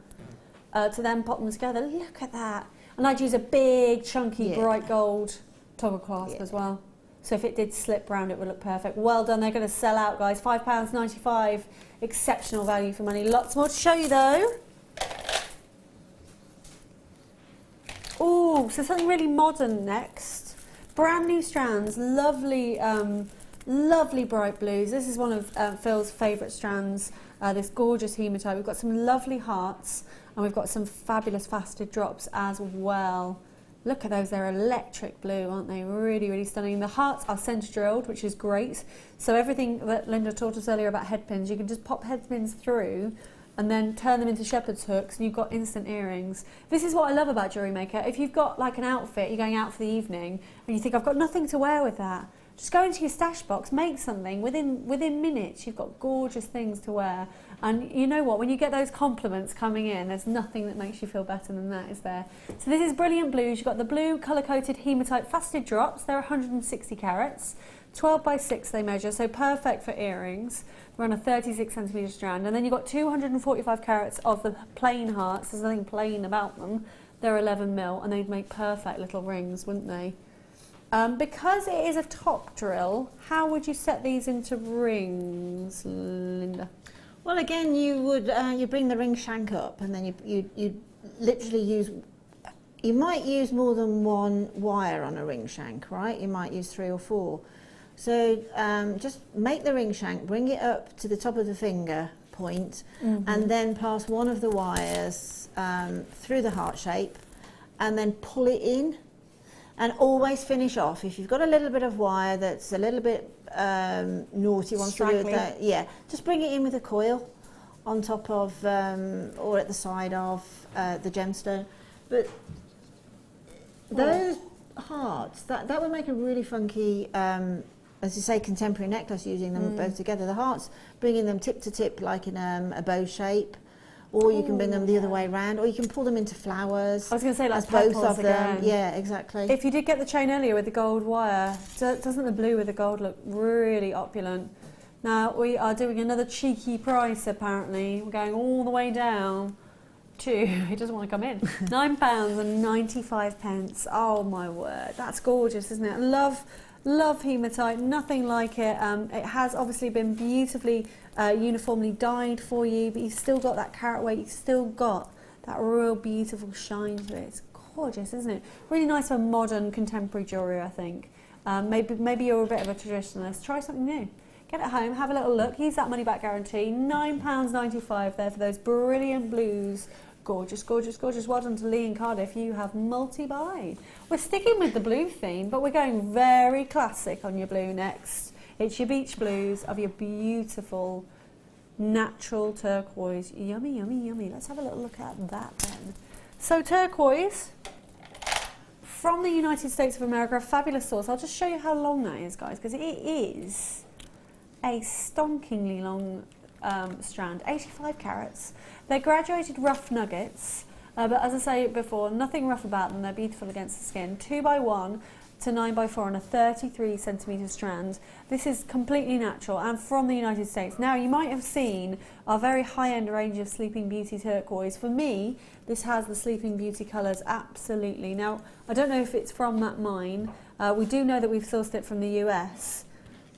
to then pop them together, look at that. And I'd use a big, chunky, bright gold toggle clasp as well. So if it did slip round, it would look perfect. Well done, they're going to sell out, guys. £5.95, exceptional value for money. Lots more to show you, though. Oh, so something really modern next. Brand new strands, lovely, lovely bright blues. This is one of Phil's favourite strands, this gorgeous hematite. We've got some lovely hearts, and we've got some fabulous faceted drops as well. Look at those, they're electric blue, aren't they? Really, really stunning. The hearts are centre drilled, which is great. So everything that Linda taught us earlier about head pins, you can just pop head pins through and then turn them into shepherd's hooks, and you've got instant earrings. This is what I love about Jewellery Maker. If you've got like an outfit, you're going out for the evening, and you think, I've got nothing to wear with that, just go into your stash box, make something. Within minutes, you've got gorgeous things to wear. And you know what? When you get those compliments coming in, there's nothing that makes you feel better than that, is there? So this is brilliant blues. You've got the blue colour-coded hematite faceted drops. They're 160 carats. 12 by 6 they measure, so perfect for earrings. We're on a 36 centimetre strand. And then you've got 245 carats of the plain hearts. There's nothing plain about them. They're 11 mil, and they'd make perfect little rings, wouldn't they? Because it is a top drill, how would you set these into rings, Linda? Well, again, you would you bring the ring shank up, and then you literally use. You might use more than one wire on a ring shank, right? You might use 3 or 4. So just make the ring shank, bring it up to the top of the finger point, and then pass one of the wires through the heart shape, and then pull it in. And always finish off. If you've got a little bit of wire that's a little bit naughty, wants to do that, just bring it in with a coil on top of or at the side of the gemstone. But those hearts, that would make a really funky, as you say, contemporary necklace using them both together. The hearts, bringing them tip to tip like in a bow shape. Or you can bring them the other way around, or you can pull them into flowers. I was going to say, like both petals of them. again. Yeah, exactly. If you did get the chain earlier with the gold wire, doesn't the blue with the gold look really opulent? Now, we are doing another cheeky price, apparently. We're going all the way down to, he doesn't want to come in, £9.95. Oh, my word. That's gorgeous, isn't it? Love hematite, nothing like it. It has obviously been beautifully uniformly dyed for you, but you've still got that carat weight, you've still got that real beautiful shine to it. It's gorgeous, isn't it? Really nice for modern, contemporary jewellery, I think. Maybe you're a bit of a traditionalist. Try something new. Get it home, have a little look. Use that money back guarantee. £9.95 there for those brilliant blues. Gorgeous, gorgeous, gorgeous. Well done to Lee and Cardiff. You have multi-buy. We're sticking with the blue theme, but we're going very classic on your blue next. It's your beach blues of your beautiful natural turquoise. Yummy, yummy, yummy. Let's have a little look at that then. So turquoise from the United States of America, a fabulous source. I'll just show you how long that is, guys, because it is a stonkingly long strand, 85 carats. They're graduated rough nuggets, but as I say before, nothing rough about them. They're beautiful against the skin. 2x1 to 9x4 on a 33 centimetre strand. This is completely natural and from the United States. Now, you might have seen our very high-end range of Sleeping Beauty turquoise. For me, this has the Sleeping Beauty colours, absolutely. Now, I don't know if it's from that mine. We do know that we've sourced it from the US,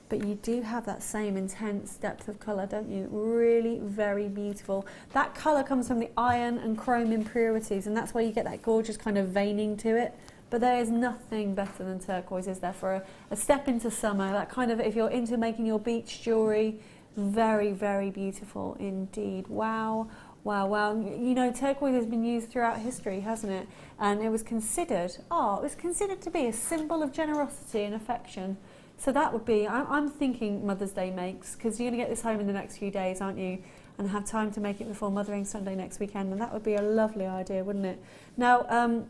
but you do have that same intense depth of colour, don't you? Really very beautiful. That colour comes from the iron and chrome impurities, and that's why you get that gorgeous kind of veining to it. But there is nothing better than turquoise, is there, for a step into summer. That kind of, if you're into making your beach jewellery, very, very beautiful indeed. Wow, wow, wow. You know, turquoise has been used throughout history, hasn't it? And it was considered to be a symbol of generosity and affection. So that would be, I'm thinking Mother's Day makes, because you're going to get this home in the next few days, aren't you? And have time to make it before Mothering Sunday next weekend. And that would be a lovely idea, wouldn't it? Now,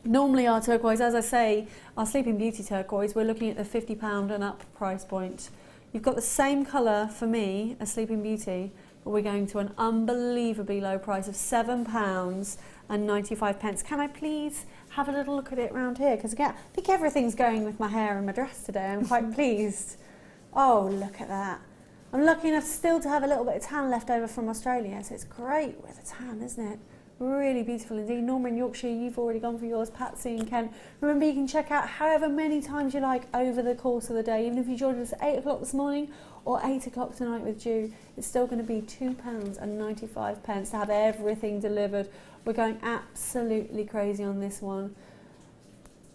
normally our turquoise, as I say, our Sleeping Beauty turquoise, we're looking at the £50 and up price point. You've got the same colour for me as Sleeping Beauty, but we're going to an unbelievably low price of £7.95. Can I please have a little look at it around here? Because again, I think everything's going with my hair and my dress today. I'm quite pleased. Oh, look at that. I'm lucky enough still to have a little bit of tan left over from Australia, so it's great with a tan, isn't it? Really beautiful indeed. Norma in Yorkshire, you've already gone for yours. Patsy and Ken. Remember, you can check out however many times you like over the course of the day. Even if you joined us at 8 o'clock this morning or 8 o'clock tonight with Jew, it's still going to be £2.95 to have everything delivered. We're going absolutely crazy on this one.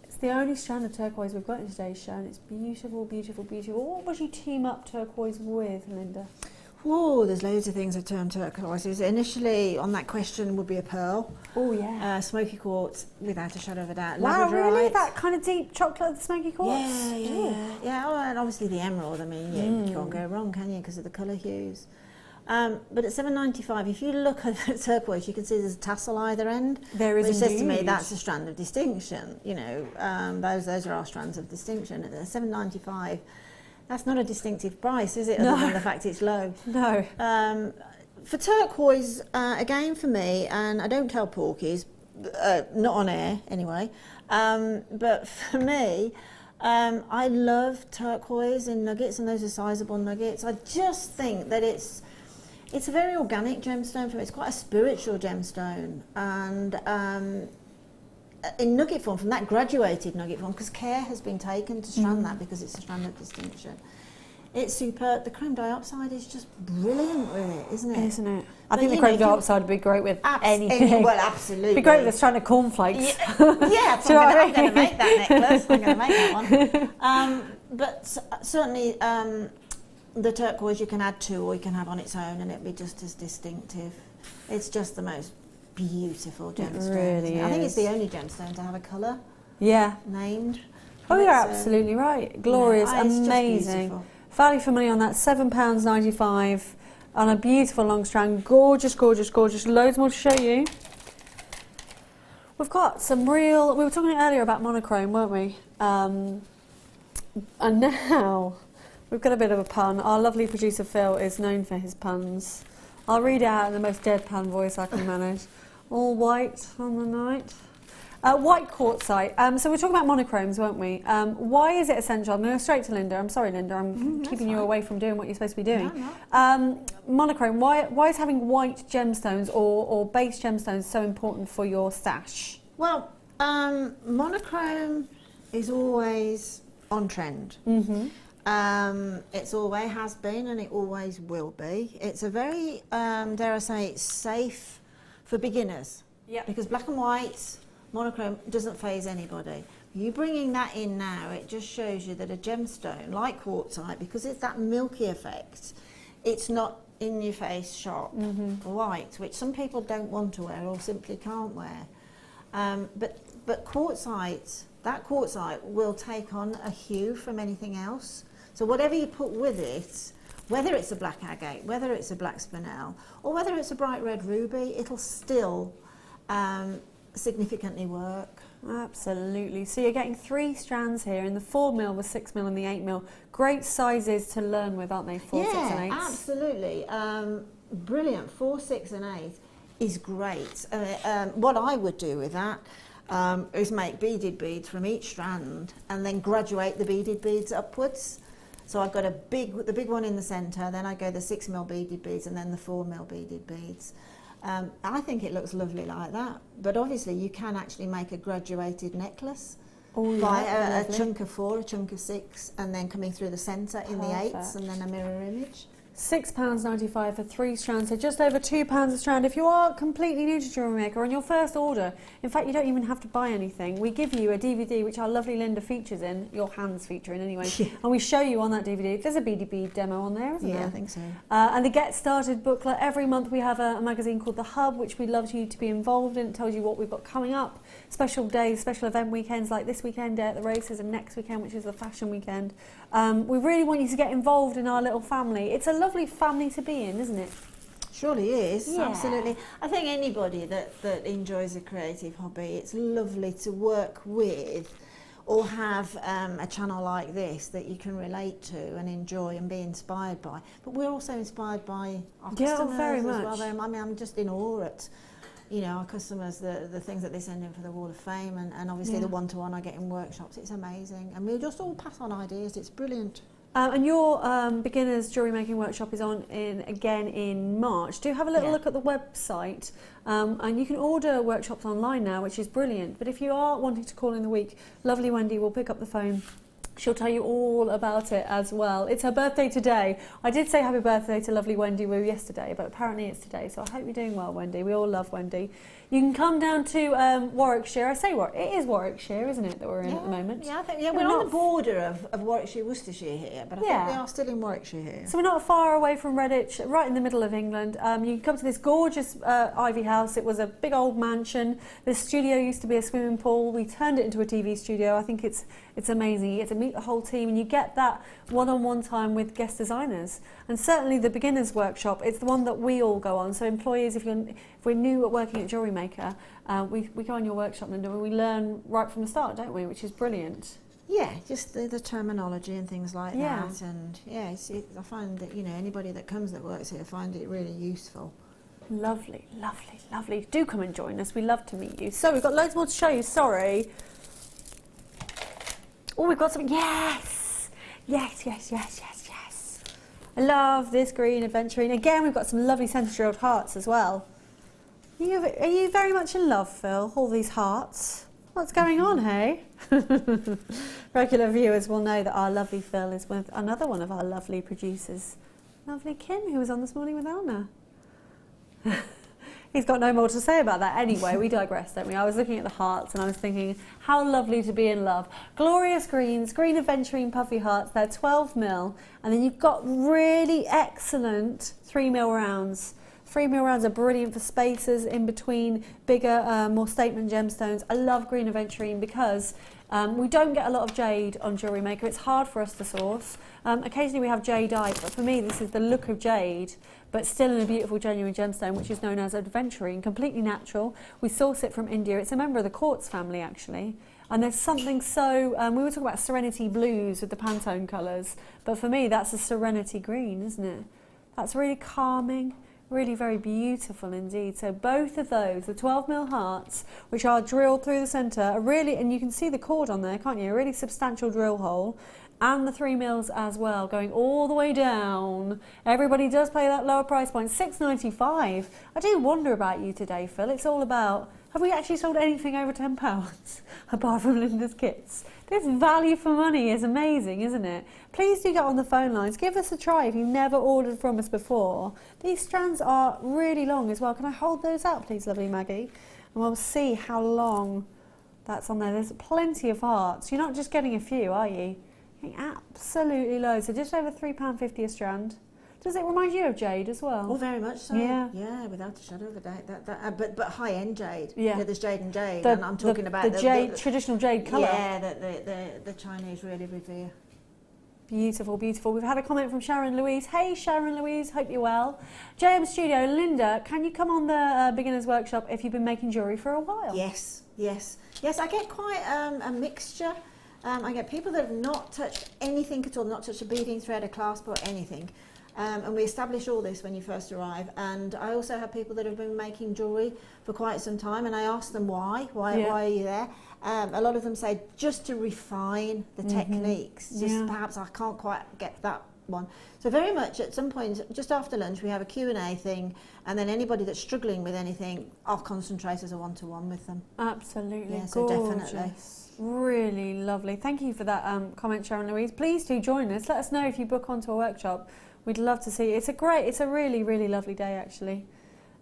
It's the only strand of turquoise we've got in today's show, and it's beautiful, beautiful, beautiful. What would you team up turquoise with, Linda? Whoa, there's loads of things I term turquoises. Initially, on that question, would be a pearl. Oh, yeah. Smoky quartz, without a shadow of a doubt. Wow, Labradorite. really? That kind of deep chocolate smoky quartz? Yeah. Oh, and obviously the emerald. I mean, you can't go wrong, can you? Because of the colour hues. But at $7.95, if you look at the turquoise, you can see there's a tassel either end. There is, which indeed. says to me that's a strand of distinction. You know, those are our strands of distinction. At $7.95. That's not a distinctive price, is it? Other than the fact it's low. No. For turquoise, again for me, and I don't tell porkies, not on air anyway, but for me, I love turquoise in nuggets, and those are sizable nuggets. I just think that it's a very organic gemstone for me. It's quite a spiritual gemstone, and in nugget form, from that graduated nugget form, because care has been taken to strand that, because it's a strand of distinction. It's superb. The chrome dioxide is just brilliant with it, isn't it? Isn't it? I think the chrome dioxide would be great with anything. Well, absolutely. It'd be great with a strand of cornflakes. Yeah, so I'm going to make that necklace. I'm going to make that one. But certainly the turquoise you can add to, or you can have on its own, and it'll be just as distinctive. It's just the most beautiful gemstone. It really is. I think it's the only gemstone to have a colour named. Oh, you're absolutely right. Glorious, amazing. Value for money on that, £7.95 on a beautiful long strand. Gorgeous, gorgeous, gorgeous. Loads more to show you. We've got some real... We were talking earlier about monochrome, weren't we? And now we've got a bit of a pun. Our lovely producer Phil is known for his puns. I'll read it out in the most deadpan voice I can manage. All white on the night. White quartzite. So we're talking about monochromes, weren't we? Why is it essential? I'm going to go straight to Linda. I'm sorry, Linda. I'm keeping you away from doing what you're supposed to be doing. No. Monochrome. Why is having white gemstones or base gemstones so important for your stash? Well, monochrome is always on trend. It's always has been, and it always will be. It's a very, dare I say, it's safe for beginners. Yep. Because black and white monochrome doesn't faze anybody. You bringing that in now, it just shows you that a gemstone, like quartzite, because it's that milky effect, it's not in your face sharp white, which some people don't want to wear or simply can't wear. But quartzite, that quartzite will take on a hue from anything else. So whatever you put with it, whether it's a black agate, whether it's a black spinel, or whether it's a bright red ruby, it'll still significantly work. Absolutely. So you're getting 3 strands here in the 4mm, the 6mm and the 8mm. Great sizes to learn with, aren't they? 4, 6 and 8. Yeah, absolutely. Brilliant. 4, 6 and 8 is great. What I would do with that is make beaded beads from each strand and then graduate the beaded beads upwards. So I've got the big one in the centre, then I go the 6mm beaded beads and then the 4mm beaded beads. I think it looks lovely like that, but obviously you can actually make a graduated necklace by a chunk of 4, a chunk of 6, and then coming through the centre in the 8s and then a mirror image. £6.95 for 3 strands, so just over £2 a strand. If you are completely new to Jewellery Maker, on your first order, in fact you don't even have to buy anything, we give you a DVD which our lovely Linda features in, your hands feature in anyway, and we show you on that DVD. There's a beady bead demo on there, isn't there? Yeah, I think so. And the Get Started booklet, every month we have a magazine called The Hub, which we'd love you to be involved in. It tells you what we've got coming up, special days, special event weekends like this weekend, Day at the Races, and next weekend, which is the fashion weekend. We really want you to get involved in our little family. It's a lovely family to be in, isn't it? Surely is, Yeah. absolutely. I think anybody that enjoys a creative hobby, it's lovely to work with or have a channel like this that you can relate to and enjoy and be inspired by. But we're also inspired by our customers very as much. well. I mean, I'm just in awe at, you know, our customers, the things that they send in for the Wall of Fame, and obviously the one-to-one I get in workshops. It's amazing. And we just all pass on ideas. It's brilliant. And your beginners jewellery making workshop is on again in March. Do have a little look at the website, and you can order workshops online now, which is brilliant. But if you are wanting to call in the week, lovely Wendy will pick up the phone. She'll tell you all about it as well. It's her birthday today. I did say happy birthday to lovely Wendy Woo yesterday, but apparently it's today. So I hope you're doing well, Wendy. We all love Wendy. You can come down to Warwickshire. I say it is Warwickshire, isn't it, that we're in at the moment? Yeah, I think we're on the border of Warwickshire, Worcestershire here, but I think we are still in Warwickshire here. So we're not far away from Redditch, right in the middle of England. You can come to this gorgeous ivy house. It was a big old mansion. The studio used to be a swimming pool. We turned it into a TV studio. I think it's amazing. You get to meet the whole team and you get that one-on-one time with guest designers. And certainly the beginners workshop, it's the one that we all go on. So employees, if we're new at working at Jewellery Maker, we go on your workshop, Linda, and we learn right from the start, don't we? Which is brilliant. Yeah, just the terminology and things like that. And I find that, you know, anybody that comes that works here find it really useful. Lovely, lovely, lovely. Do come and join us. We love to meet you. So we've got loads more to show you. Sorry. Oh, we've got something. Yes! Yes, yes, yes, yes, yes. I love this green aventurine. Again, we've got some lovely centre drilled hearts as well. Are you very much in love, Phil? All these hearts? What's going on, hey? Regular viewers will know that our lovely Phil is with another one of our lovely producers, lovely Kim, who was on this morning with Elna. He's got no more to say about that. Anyway, we digress, don't we? I was looking at the hearts and I was thinking, how lovely to be in love. Glorious greens, green aventurine puffy hearts. They're 12mm. And then you've got really excellent 3mm rounds. 3mm rounds are brilliant for spaces in between bigger, more statement gemstones. I love green aventurine because we don't get a lot of jade on Jewellery Maker. It's hard for us to source. Occasionally we have jadeite, but for me this is the look of jade, but still in a beautiful genuine gemstone, which is known as aventurine, completely natural. We source it from India. It's a member of the quartz family, actually. And there's something so, we were talking about serenity blues with the Pantone colours, but for me that's a serenity green, isn't it? That's really calming. Really very beautiful indeed. So both of those, the 12mm hearts, which are drilled through the centre, are really, and you can see the cord on there, can't you? A really substantial drill hole. And the 3mm as well, going all the way down. Everybody does pay that lower price point, £6.95. I do wonder about you today, Phil. It's all about, have we actually sold anything over £10 apart from Linda's kits? This value for money is amazing, isn't it? Please do get on the phone lines. Give us a try if you've never ordered from us before. These strands are really long as well. Can I hold those out, please, lovely Maggie? And we'll see how long That's on there. There's plenty of hearts. You're not just getting a few, are you? You're getting absolutely loads. So just over £3.50 a strand. Does it remind you of jade as well? Oh, very much so. Yeah, without a shadow of a doubt. But high-end jade. Yeah. You know, there's jade and jade, and I'm talking about the jade, traditional jade colour. Yeah, that the Chinese really revere. Beautiful, beautiful. We've had a comment from Sharon Louise. Hey, Sharon Louise, hope you're well. JM Studio, Linda, can you come on the beginner's workshop if you've been making jewellery for a while? Yes. I get quite a mixture. I get people that have not touched anything at all, not touched a beading thread, a clasp or anything. And we establish all this when you first arrive. And I also have people that have been making jewellery for quite some time, and I ask them why are you there? A lot of them say just to refine the techniques. Just perhaps I can't quite get that one. So very much at some point, just after lunch, we have a Q&A thing, and then anybody that's struggling with anything, I'll concentrate as a one-to-one with them. Absolutely, yeah, so gorgeous. definitely. Really lovely. Thank you for that comment, Sharon Louise. Please do join us. Let us know if you book onto a workshop. We'd love to see you. It's a really, really lovely day, actually.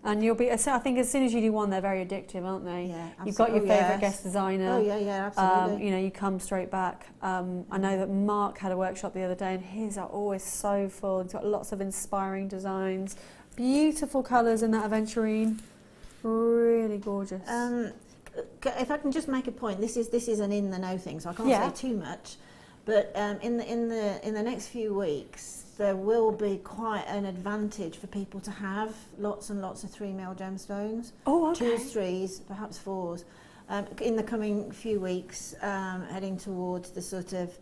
And you'll be, I think as soon as you do one, they're very addictive, aren't they? Yeah, absolutely. You've got your favourite guest designer. Oh, yeah, absolutely. You know, you come straight back. I know that Mark had a workshop the other day, and his are always so full. He's got lots of inspiring designs, beautiful colours in that aventurine. Really gorgeous. If I can just make a point, this is an in the know thing, so I can't say too much. But in the next few weeks, there will be quite an advantage for people to have lots and lots of 3mm gemstones. Oh, okay. 2s, 3s, perhaps 4s. In the coming few weeks, heading towards the sort of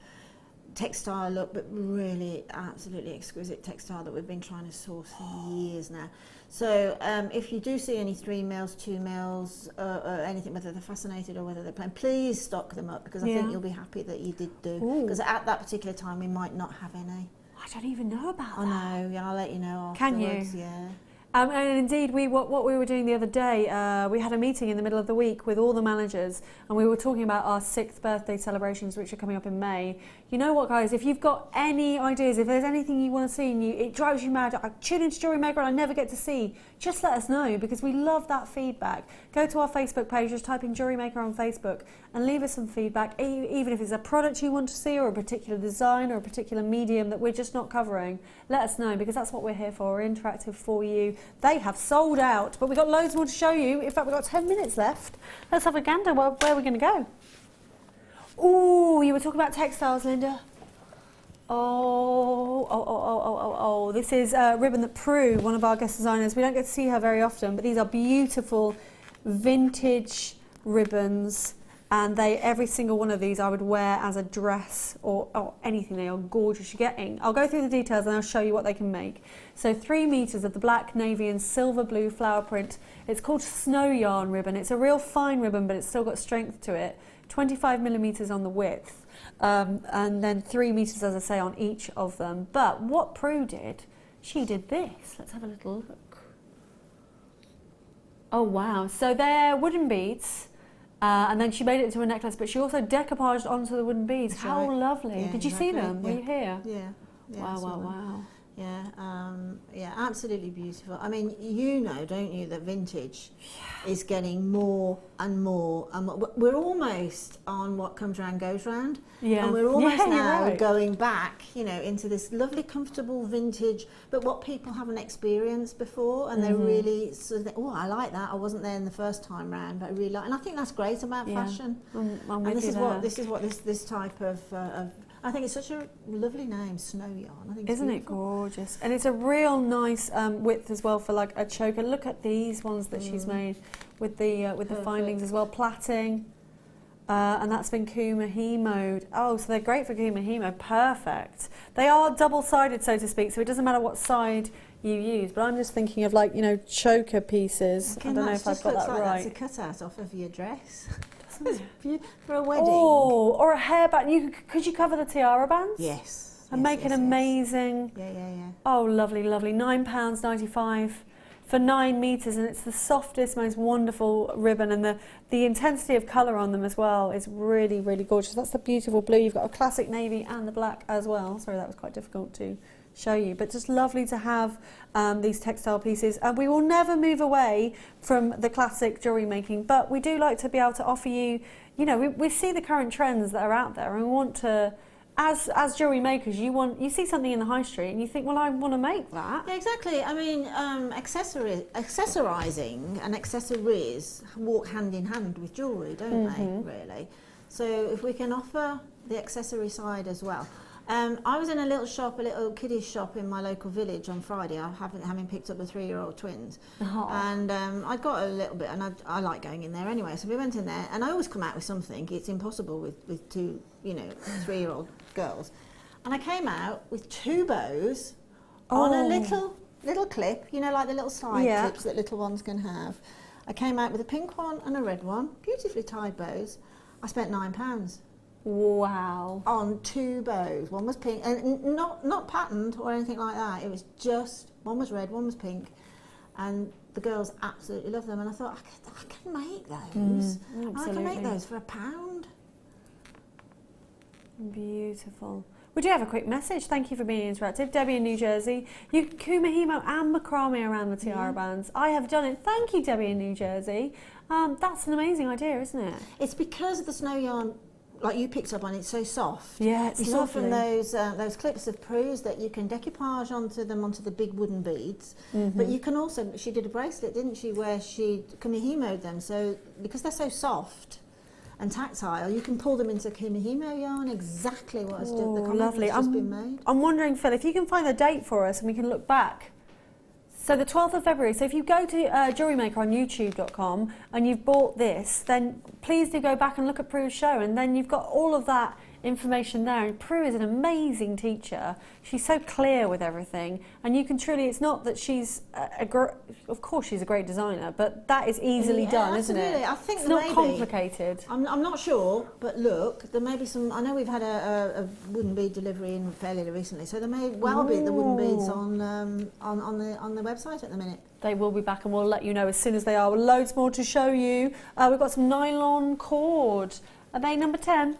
textile look, but really absolutely exquisite textile that we've been trying to source for years now. So if you do see any 3mm, 2mm, or anything, whether they're fascinated or whether they're plain, please stock them up, because I think you'll be happy that you did do. Because at that particular time we might not have any. I don't even know about that. I know, I'll let you know afterwards. Can you? Yeah. And indeed, what we were doing the other day, we had a meeting in the middle of the week with all the managers, and we were talking about our 6th birthday celebrations, which are coming up in May. You know what, guys? If you've got any ideas, if there's anything you want to see and it drives you mad, I tune into Jewellery Maker and I never get to see, just let us know, because we love that feedback. Go to our Facebook page, just type in Jewellery Maker on Facebook and leave us some feedback, even if it's a product you want to see or a particular design or a particular medium that we're just not covering. Let us know, because that's what we're here for. We're interactive for you. They have sold out, but we've got loads more to show you. In fact, we've got 10 minutes left. Let's have a gander. Where are we going to go? Oh, you were talking about textiles, Linda. Oh, this is ribbon that Prue, one of our guest designers. We don't get to see her very often, but these are beautiful vintage ribbons, and every single one of these I would wear as a dress or anything. They are gorgeous. I'll go through the details and I'll show you what they can make. So 3 meters of the black, navy and silver blue flower print. It's called snow yarn ribbon. It's a real fine ribbon, but it's still got strength to it. 25 millimeters on the width, and then 3 meters, as I say, on each of them. But what Prue did, she did this. Let's have a little look. Oh wow, so they're wooden beads, and then she made it into a necklace, but she also decoupaged onto the wooden beads. That's How right. lovely. Yeah, Did you see them? Yeah. Were you here? Yeah. Wow. Yeah, absolutely beautiful. I mean, you know, don't you, that vintage is getting more and more. We're almost on what comes round goes round. Yeah. And we're almost now right. going back, you know, into this lovely, comfortable vintage, but what people haven't experienced before, and they're really sort of, oh, I like that. I wasn't there in the first time round, but I really like, and I think that's great about fashion. I'm and with this you is what this type of I think it's such a lovely name, snow yarn. I think Isn't it gorgeous? And it's a real nice width as well for like a choker. Look at these ones that she's made with the findings as well, plaiting, and that's been kumahemoed. Oh, so they're great for kumahemo. Perfect. They are double-sided, so to speak, so it doesn't matter what side you use. But I'm just thinking of, like, you know, choker pieces. I don't know if I've got that right. That's a cutout off of your dress. For a wedding. Oh, or a hairband. Could you cover the tiara bands? Yes. And make an amazing. Yeah. Oh, lovely. £9.95 for 9 meters, and it's the softest, most wonderful ribbon, and the intensity of colour on them as well is really, really gorgeous. That's the beautiful blue. You've got a classic navy and the black as well. Sorry, that was quite difficult to show you, but just lovely to have these textile pieces. And we will never move away from the classic jewellery making, but we do like to be able to offer you, you know, we see the current trends that are out there, and we want to, as jewellery makers, you see something in the high street and you think, well, I want to make that. Yeah, exactly. I mean, accessorising and accessories walk hand in hand with jewellery, don't they, really? So if we can offer the accessory side as well. I was in a little kiddies shop in my local village on Friday, having picked up the 3-year-old twins. And I got a little bit, and I like going in there anyway, so we went in there, and I always come out with something. It's impossible with two, 3-year-old girls. And I came out with 2 bows on a little clip, like the little side clips that little ones can have. I came out with a pink one and a red one, beautifully tied bows. I spent £9. Wow. On 2 bows. One was pink, and not patterned or anything like that. It was just, one was red, one was pink, and the girls absolutely loved them. And I thought, I can make those. I can make those for £1. Beautiful. We do have a quick message. Thank you for being interactive. Debbie in New Jersey. You can kumahimo and macrame around the tiara bands. I have done it. Thank you, Debbie in New Jersey. That's an amazing idea, isn't it? It's because the snow yarn, like you picked up on, it's so soft. Yeah, it's lovely. You saw from those clips of Prue's that you can decoupage onto the big wooden beads. But you can also, she did a bracelet, didn't she, where she kumihimoed them. So because they're so soft and tactile, you can pull them into kumihimo yarn, exactly what has just been made. I'm wondering, Phil, if you can find the date for us and we can look back. So the 12th of February, so if you go to JewelleryMaker on youtube.com and you've bought this, then please do go back and look at Prue's show, and then you've got all of that information there. And Prue is an amazing teacher. She's so clear with everything, and you can truly, it's not that she's of course she's a great designer, but that is easily done, absolutely. isn't it? I think it's not complicated. I'm not sure, but look, there may be some. I know we've had a wooden bead delivery in fairly recently, so there may well be the wooden beads on the website at the minute. They will be back, and we'll let you know as soon as they are. Loads more to show you. We've got some nylon cord. Are they number 10?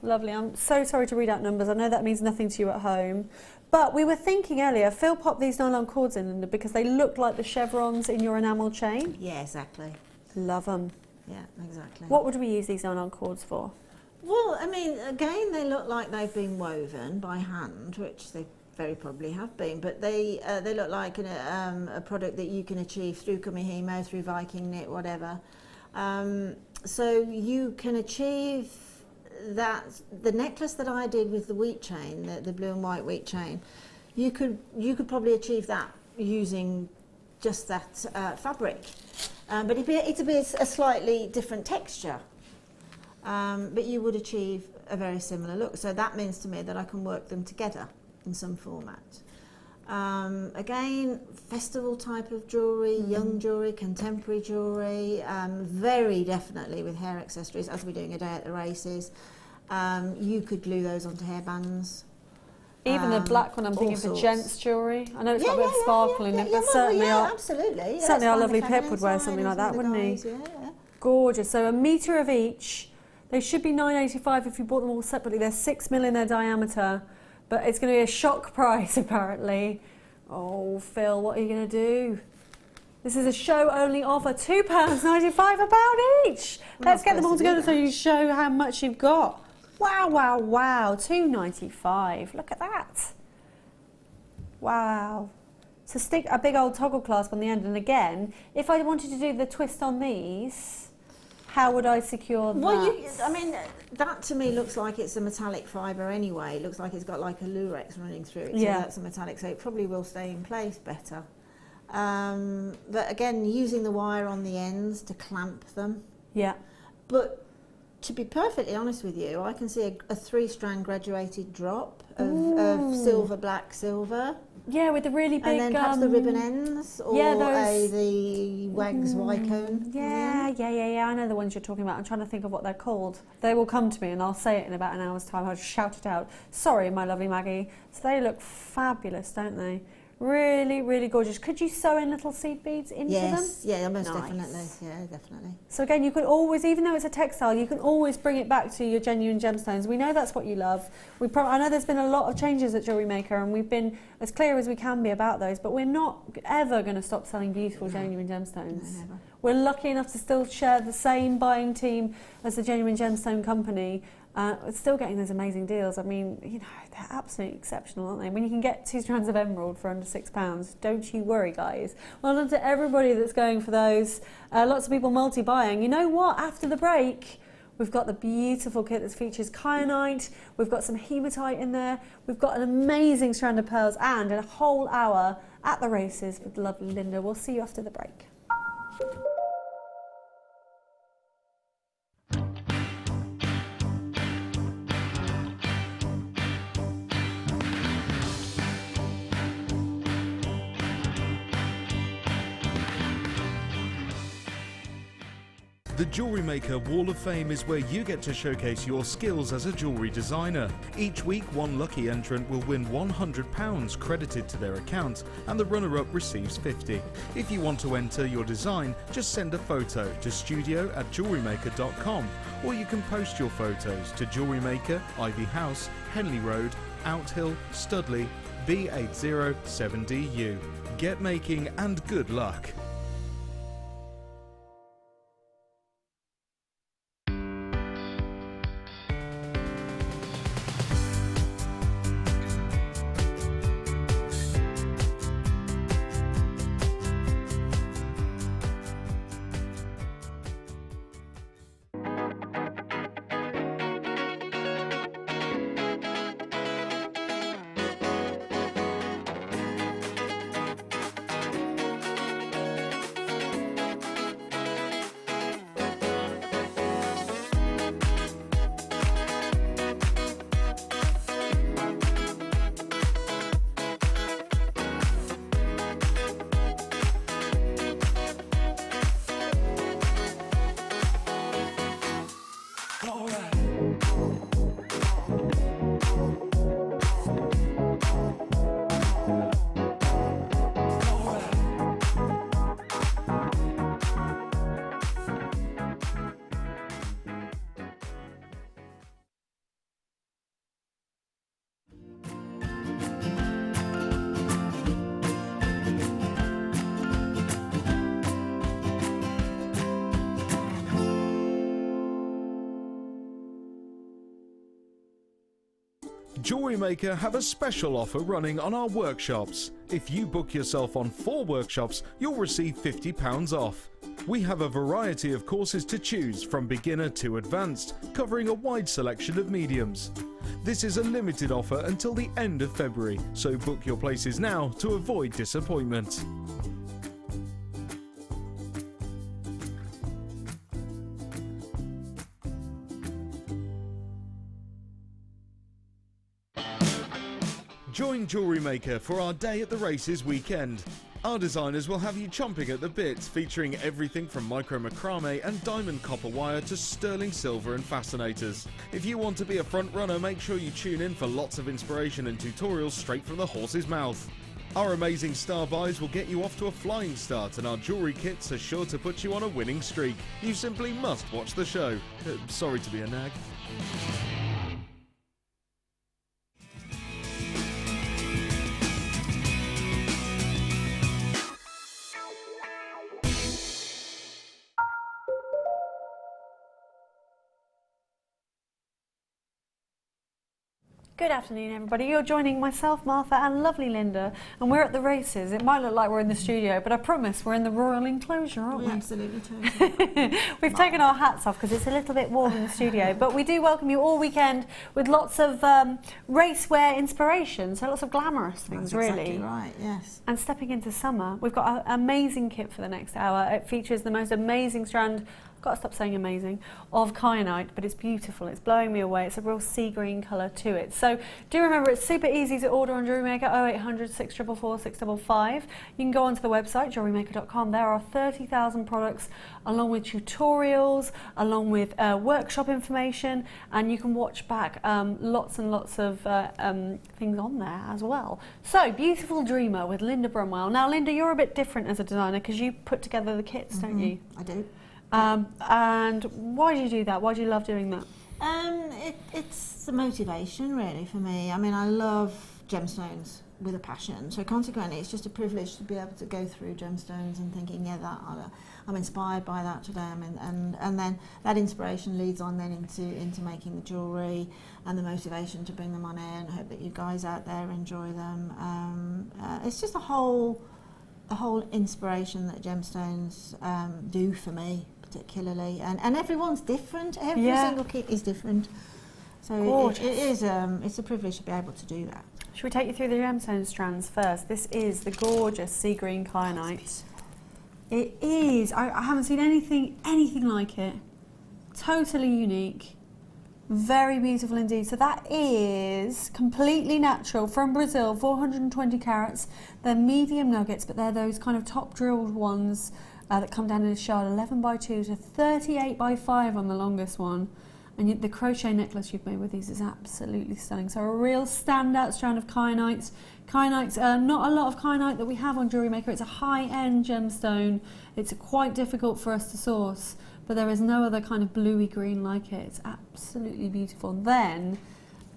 Lovely. I'm so sorry to read out numbers. I know that means nothing to you at home. But we were thinking earlier, Phil popped these nylon cords in because they look like the chevrons in your enamel chain. Yeah, exactly. Love them. Yeah, exactly. What would we use these nylon cords for? Well, I mean, again, they look like they've been woven by hand, which they very probably have been, but they look like a product that you can achieve through kumihimo, through Viking knit, whatever. So you can achieve that. The necklace that I did with the wheat chain, the blue and white wheat chain, you could probably achieve that using just that fabric, but it'd be a slightly different texture, but you would achieve a very similar look. So that means to me that I can work them together in some format. Again, festival type of jewellery, young jewellery, contemporary jewellery, very definitely with hair accessories, as we're doing a day at the races. You could glue those onto hairbands. Even the black one, I'm thinking for gents jewellery. I know it's got a bit of sparkle in it, but certainly absolutely. Certainly our lovely Pip would wear something like that, wouldn't he? Yeah. Gorgeous. So a metre of each. They should be £9.85 if you bought them all separately. They're 6mm in their diameter. But it's going to be a shock price, apparently. Oh, Phil, what are you going to do? This is a show-only offer, £2.95, £1 each. Let's get them all together so you show how much you've got. Wow, wow, wow, £2.95. Look at that. Wow. So stick a big old toggle clasp on the end. And again, if I wanted to do the twist on these, how would I secure that? Well, I mean, that to me looks like it's a metallic fibre anyway. It looks like it's got like a lurex running through it. So that's a metallic, so it probably will stay in place better. But again, using the wire on the ends to clamp them. Yeah. But to be perfectly honest with you, I can see a 3-strand graduated drop of silver, black, silver. Yeah, with the really big... And then perhaps the ribbon ends, or the Wags Y-cone. Yeah, I know the ones you're talking about. I'm trying to think of what they're called. They will come to me and I'll say it in about an hour's time. I'll just shout it out. Sorry, my lovely Maggie. So they look fabulous, don't they? Really, really gorgeous. Could you sew in little seed beads into them? Yes, yeah, most Nice. definitely. Yeah, definitely. So again, you could always, even though it's a textile, you can always bring it back to your genuine gemstones. We know that's what you love. I know there's been a lot of changes at Jewellery Maker, and we've been as clear as we can be about those, but we're not ever going to stop selling beautiful genuine gemstones. No, never. We're lucky enough to still share the same buying team as the Genuine Gemstone Company. It's still getting those amazing deals. I mean, you know, they're absolutely exceptional, aren't they? When you can get 2 strands of emerald for under £6, don't you worry, guys. Well done to everybody that's going for those. Lots of people multi-buying. You know what? After the break, we've got the beautiful kit that features kyanite. We've got some hematite in there. We've got an amazing strand of pearls and a whole hour at the races with the lovely Linda. We'll see you after the break. The Jewellery Maker Wall of Fame is where you get to showcase your skills as a jewellery designer. Each week, one lucky entrant will win £100 credited to their account, and the runner-up receives £50. If you want to enter your design, just send a photo to studio@jewellerymaker.com, or you can post your photos to Jewellery Maker, Ivy House, Henley Road, Outhill, Studley, B807DU. Get making and good luck. Jewellery Maker have a special offer running on our workshops. If you book yourself on 4 workshops, you'll receive £50 off. We have a variety of courses to choose from beginner to advanced, covering a wide selection of mediums. This is a limited offer until the end of February, so book your places now to avoid disappointment. Join Jewellery Maker for our Day at the Races weekend. Our designers will have you chomping at the bit, featuring everything from micro macrame and diamond copper wire to sterling silver and fascinators. If you want to be a front runner, make sure you tune in for lots of inspiration and tutorials straight from the horse's mouth. Our amazing star buys will get you off to a flying start, and our jewellery kits are sure to put you on a winning streak. You simply must watch the show. Sorry to be a nag. Good afternoon, everybody. You're joining myself, Martha, and lovely Linda, and we're at the races. It might look like we're in the studio, but I promise we're in the royal enclosure, aren't we? Absolutely, totally. We've taken our hats off because it's a little bit warm in the studio, but we do welcome you all weekend with lots of racewear inspiration, so lots of glamorous things, That's really. exactly right, yes. And stepping into summer, we've got an amazing kit for the next hour. It features the most amazing strand got to stop saying amazing, of kyanite, but it's beautiful. It's blowing me away. It's a real sea green colour to it. So do remember, it's super easy to order on Jewellery Maker, 0800 644 655. You can go onto the website, JewelleryMaker.com. There are 30,000 products, along with tutorials, along with workshop information, and you can watch back lots and lots of things on there as well. So, Beautiful Dreamer with Linda Brumwell. Now, Linda, you're a bit different as a designer because you put together the kits, don't you? I do. And why do you do that? Why do you love doing that? It's the motivation, really, for me. I mean, I love gemstones with a passion, so consequently it's just a privilege to be able to go through gemstones and thinking, yeah, I'm inspired by that today. And then that inspiration leads on then into making the jewellery and the motivation to bring them on air, and I hope that you guys out there enjoy them. It's just the whole inspiration that gemstones do for me particularly, and everyone's different. Every single kit is different, so it is it's a privilege to be able to do that. Should we take you through the gemstone strands first? This is the gorgeous sea green kyanite. It is. I haven't seen anything like it. Totally unique. Very beautiful indeed. So that is completely natural from Brazil, 420 carats. They're medium nuggets, but they're those kind of top drilled ones that come down in a shard, 11 by 2 to 38 by 5 on the longest one. And the crochet necklace you've made with these is absolutely stunning. So a real standout strand of kyanite. Kyanite's not a lot of kyanite that we have on Jewellery Maker. It's a high-end gemstone. It's quite difficult for us to source, but there is no other kind of bluey green like it. It's absolutely beautiful. Then,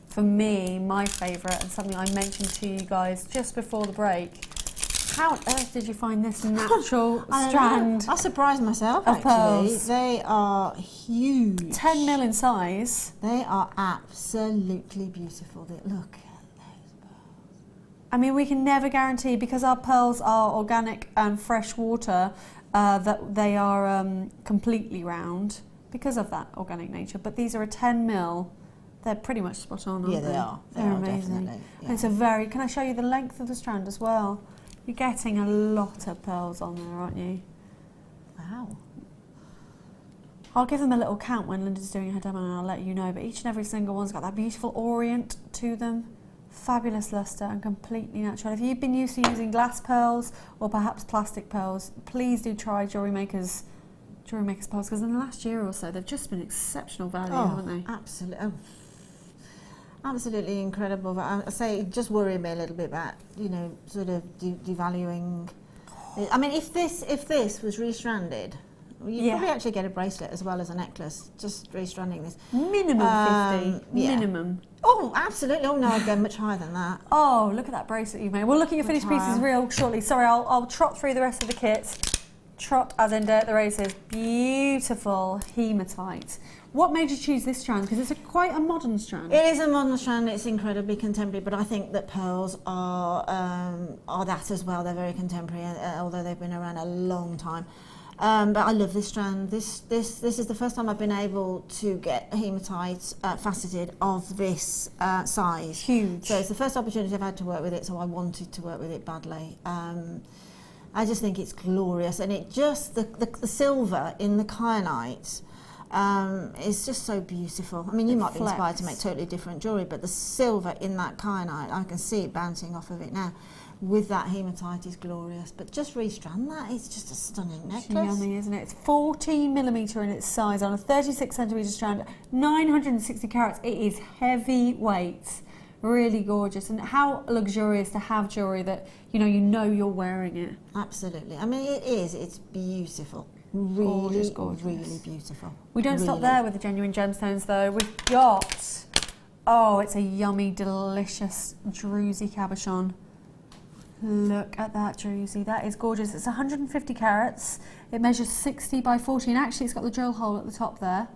for me, my favourite, and something I mentioned to you guys just before the break, how on earth did you find this natural strand? I surprised myself, of actually. pearls? They are huge. 10 mil in size. They are absolutely beautiful. Look at those pearls. I mean, we can never guarantee, because our pearls are organic and fresh water, that they are completely round because of that organic nature. But these are a 10 mil. They're pretty much spot on, aren't they? Yeah, they are. They're amazing. Definitely. Yeah. And it's a very, can I show you the length of the strand as well? You're getting a lot of pearls on there, aren't you? Wow. I'll give them a little count when Linda's doing her demo and I'll let you know, but each and every single one's got that beautiful orient to them. Fabulous lustre and completely natural. If you've been used to using glass pearls or perhaps plastic pearls, please do try Jewellery Maker's pearls, because in the last year or so they've just been exceptional value, haven't they? Absolutely. Oh, absolutely incredible. But I say it just worried me a little bit about, you know, sort of devaluing. I mean, if this was restranded, you'd probably actually get a bracelet as well as a necklace, just restranding this. Minimum 50. Minimum. Oh, absolutely. Oh no, I'd go much higher than that. Oh, look at that bracelet you've made. We'll look at your finished pieces real shortly. Sorry, I'll trot through the rest of the kits. Trot as in dirt the races. Beautiful hematite. What made you choose this strand? Because it's quite a modern strand. It is a modern strand. It's incredibly contemporary, but I think that pearls are that as well. They're very contemporary, although they've been around a long time. But I love this strand. This is the first time I've been able to get hematite faceted of this size. Huge. So it's the first opportunity I've had to work with it, so I wanted to work with it badly. I just think it's glorious, and it just the silver in the kyanite is just so beautiful. I mean, you might be inspired to make totally different jewellery, but the silver in that kyanite, I can see it bouncing off of it now. With that hematite is glorious, but just restrand that, it's just a stunning necklace. It's yummy, isn't it? It's 14mm in its size on a 36cm strand, 960 carats. It is heavyweight, really gorgeous, and how luxurious to have jewellery that you know you're wearing it. Absolutely. I mean, it is. It's beautiful. Really, gorgeous. Really beautiful. We don't stop there with the genuine gemstones, though. We've got, it's a yummy, delicious druzy cabochon. Look at that druzy, that is gorgeous. It's 150 carats, it measures 60 by 40, and actually it's got the drill hole at the top there,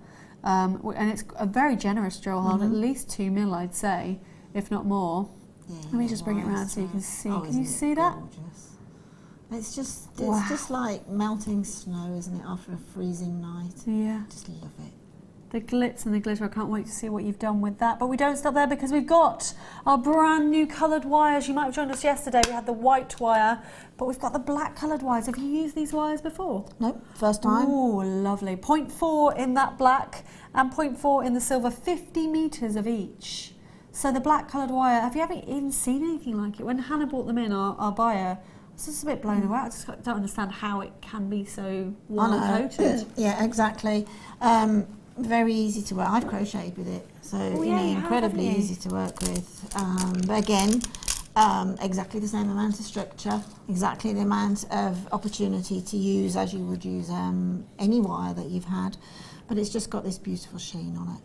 and it's a very generous drill hole, at least 2 mil I'd say, if not more. Yeah, let me just bring it around so you can see. Can you see that? Gorgeous. It's just like melting snow, isn't it, after a freezing night? Yeah. Just love it. The glitz and the glitter, I can't wait to see what you've done with that. But we don't stop there because we've got our brand new coloured wires. You might have joined us yesterday. We had the white wire, but we've got the black coloured wires. Have you used these wires before? Nope, first time. Oh, lovely. 0.4 in that black and 0.4 in the silver, 50 metres of each. So the black coloured wire, have you ever even seen anything like it? When Hannah brought them in, our buyer, I was just a bit blown away. I just don't understand how it can be so well coated. Yeah, exactly. Very easy to work. I've crocheted with it, so incredibly easy to work with. But again, exactly the same amount of structure, exactly the amount of opportunity to use as you would use any wire that you've had, but it's just got this beautiful sheen on it.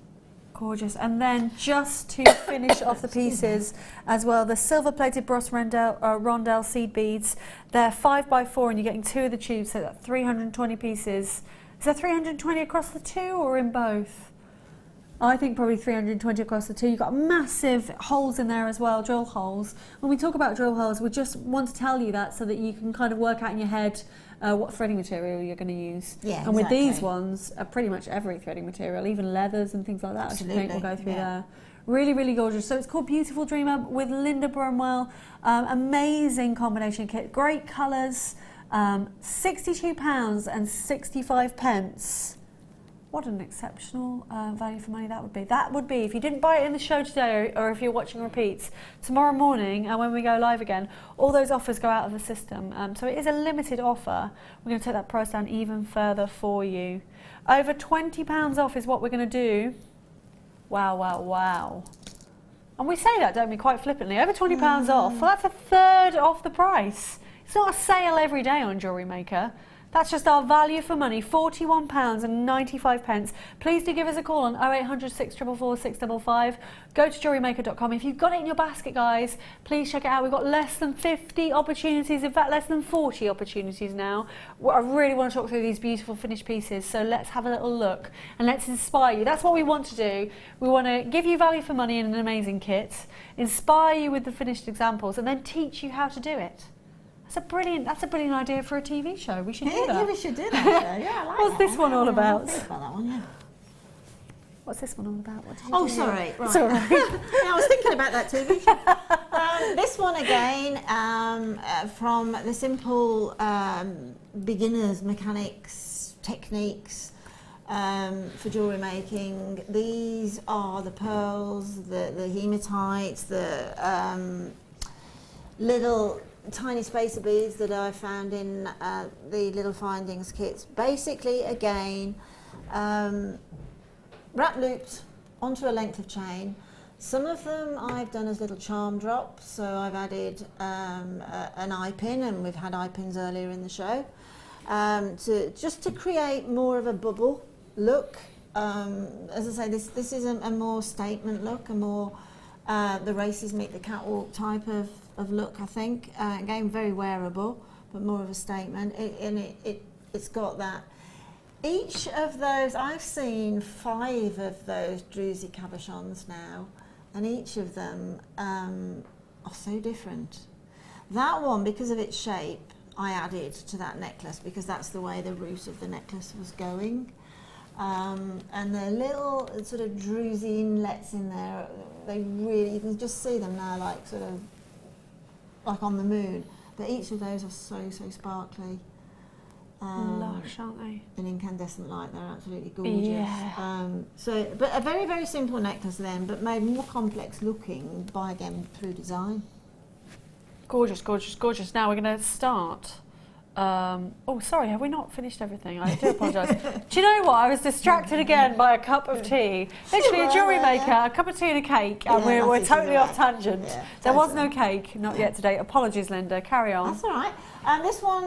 Gorgeous. And then just to finish off the pieces as well, the silver plated Bros Rondelle seed beads. They're 5x4 and you're getting 2 of the tubes, so that's 320 pieces. Is there 320 across the 2 or in both? I think probably 320 across the 2. You've got massive holes in there as well, drill holes. When we talk about drill holes, we just want to tell you that so that you can kind of work out in your head what threading material you're going to use. Yeah, and with these ones, pretty much every threading material, even leathers and things like that, absolutely. I think will go through there. Really, really gorgeous. So it's called Beautiful Dreamer with Linda Brumwell. Amazing combination kit, great colours. £62 and 65 pence. What an exceptional value for money that would be. That would be, if you didn't buy it in the show today or if you're watching repeats, tomorrow morning and when we go live again, all those offers go out of the system. So it is a limited offer. We're going to take that price down even further for you. Over £20 off is what we're going to do. Wow, wow, wow. And we say that, don't we, quite flippantly. Over £20 off. Well, that's a third off the price. It's not a sale every day on Jewellery Maker. That's just our value for money, £41 and 95 pence. Please do give us a call on 0800 644 655. Go to jewellerymaker.com. If you've got it in your basket, guys, please check it out. We've got less than 50 opportunities, in fact, less than 40 opportunities now. I really want to talk through these beautiful finished pieces, so let's have a little look and let's inspire you. That's what we want to do. We want to give you value for money in an amazing kit, inspire you with the finished examples, and then teach you how to do it. That's a brilliant idea for a TV show. We should do that. Yeah, we should do that show. Yeah, I like What's this one all about? I think about that one, yeah. What's this one all about? What did you Oh, do sorry. here? Right. It's all right. Yeah, I was thinking about that TV show. This one again, from the simple beginners mechanics techniques for jewellery making. These are the pearls, the hematites, the little tiny spacer beads that I found in the little findings kits. Basically, again, wrap looped onto a length of chain. Some of them I've done as little charm drops, so I've added an eye pin, and we've had eye pins earlier in the show, to create more of a bubble look. As I say, this is a more statement look, a more the races meet the catwalk type of look, I think. Again, very wearable, but more of a statement. It's got that. Each of those, I've seen 5 of those druzy cabochons now, and each of them are so different. That one, because of its shape, I added to that necklace because that's the way the root of the necklace was going. And the little sort of druzy inlets in there, they really, you can just see them now, like sort of like on the moon. But each of those are so sparkly. Lush, aren't they? And incandescent light, they're absolutely gorgeous. Yeah. But a very, very simple necklace then, but made more complex looking by, again, through design. Gorgeous, gorgeous, gorgeous. Now we're going to start. Oh, sorry, have we not finished everything? I do apologise. Do you know what? I was distracted again by a cup of tea. Literally a jewellery maker, a cup of tea and a cake, and we're totally off tangent. Yeah, there was no cake, not yet today. Apologies, Linda. Carry on. That's all right. This one,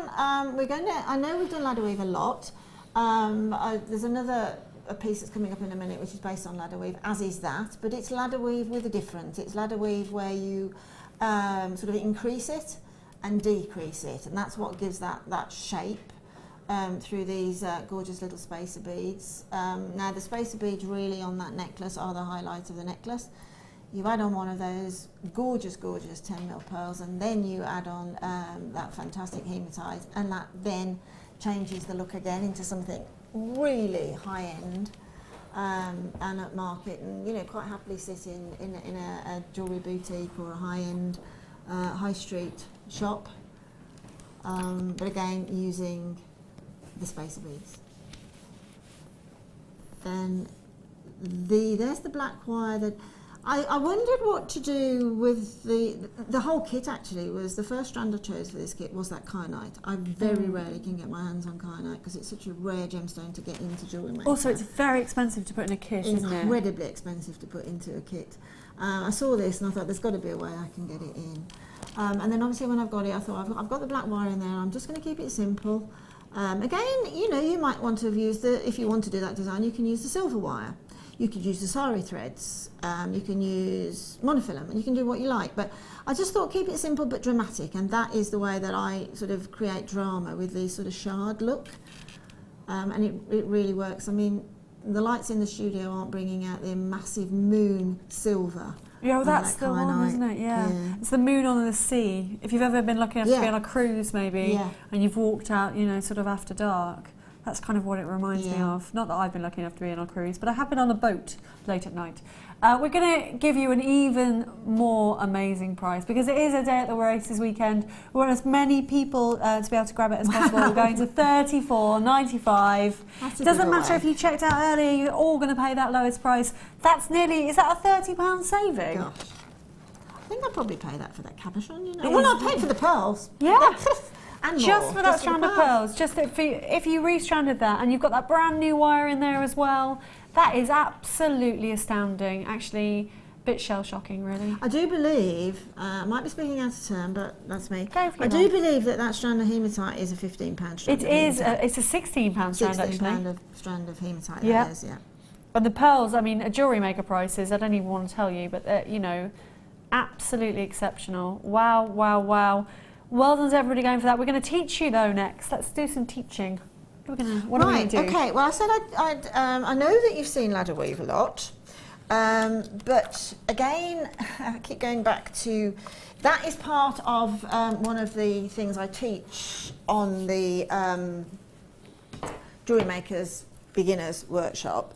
we're going to, I know we've done ladder weave a lot. There's another piece that's coming up in a minute, which is based on ladder weave, as is that, but it's ladder weave with a difference. It's ladder weave where you sort of increase it and decrease it, and that's what gives that shape through these gorgeous little spacer beads. Now the spacer beads really on that necklace are the highlights of the necklace. You add on one of those gorgeous 10mm pearls, and then you add on that fantastic hematite, and that then changes the look again into something really high-end. and at market, and you know, quite happily sit in a jewellery boutique or a high-end high street shop. But again, using the spacer beads. Then there's the black wire that I wondered what to do with the whole kit. Actually, was the first strand I chose for this kit was that kyanite. I very rarely can get my hands on kyanite because it's such a rare gemstone to get into jewellery making. Also, it's very expensive to put in a kit, isn't it? Incredibly expensive to put into a kit. I saw this and I thought there's got to be a way I can get it in. And then obviously when I've got it, I thought I've got the black wire in there. I'm just going to keep it simple. Again, you know, you might want to have used if you want to do that design, you can use the silver wire. You could use the sari threads, you can use monofilament, you can do what you like. But I just thought keep it simple but dramatic, and that is the way that I sort of create drama with the sort of shard look. And it really works. I mean, the lights in the studio aren't bringing out the massive moon silver. Yeah, well, that's the one, isn't it? Yeah. It's the moon on the sea. If you've ever been lucky enough to be on a cruise, maybe, and you've walked out, you know, sort of after dark, that's kind of what it reminds me of. Not that I've been lucky enough to be on a cruise, but I have been on a boat late at night. We're going to give you an even more amazing prize because it is a day at the races weekend. We want as many people to be able to grab it as possible. We're going to $34.95. Doesn't matter if you checked out earlier, you're all going to pay that lowest price. That's nearly, is that a £30 saving? Gosh. I think I'll probably pay that for that cabochon, you know. Well, I'll pay for the pearls. Yeah. And just more, for that strand of pearls. Just if you restranded that and you've got that brand new wire in there as well, that is absolutely astounding. Actually, a bit shell-shocking, really. I do believe, I might be speaking out of turn, but that's me. I do believe that strand of hematite is a £15 strand. It is. It's a £16 strand, actually. £16 strand of hematite. Yeah. That is, yeah. And the pearls, I mean, Jewellery Maker prices, I don't even want to tell you, but you know, absolutely exceptional. Wow, wow, wow. Well done to everybody going for that. We're going to teach you though next. Let's do some teaching. What are we going to do? Okay. Well, I said I know that you've seen ladder weave a lot, but again, I keep going back to that is part of one of the things I teach on the Jewellery Makers Beginners Workshop.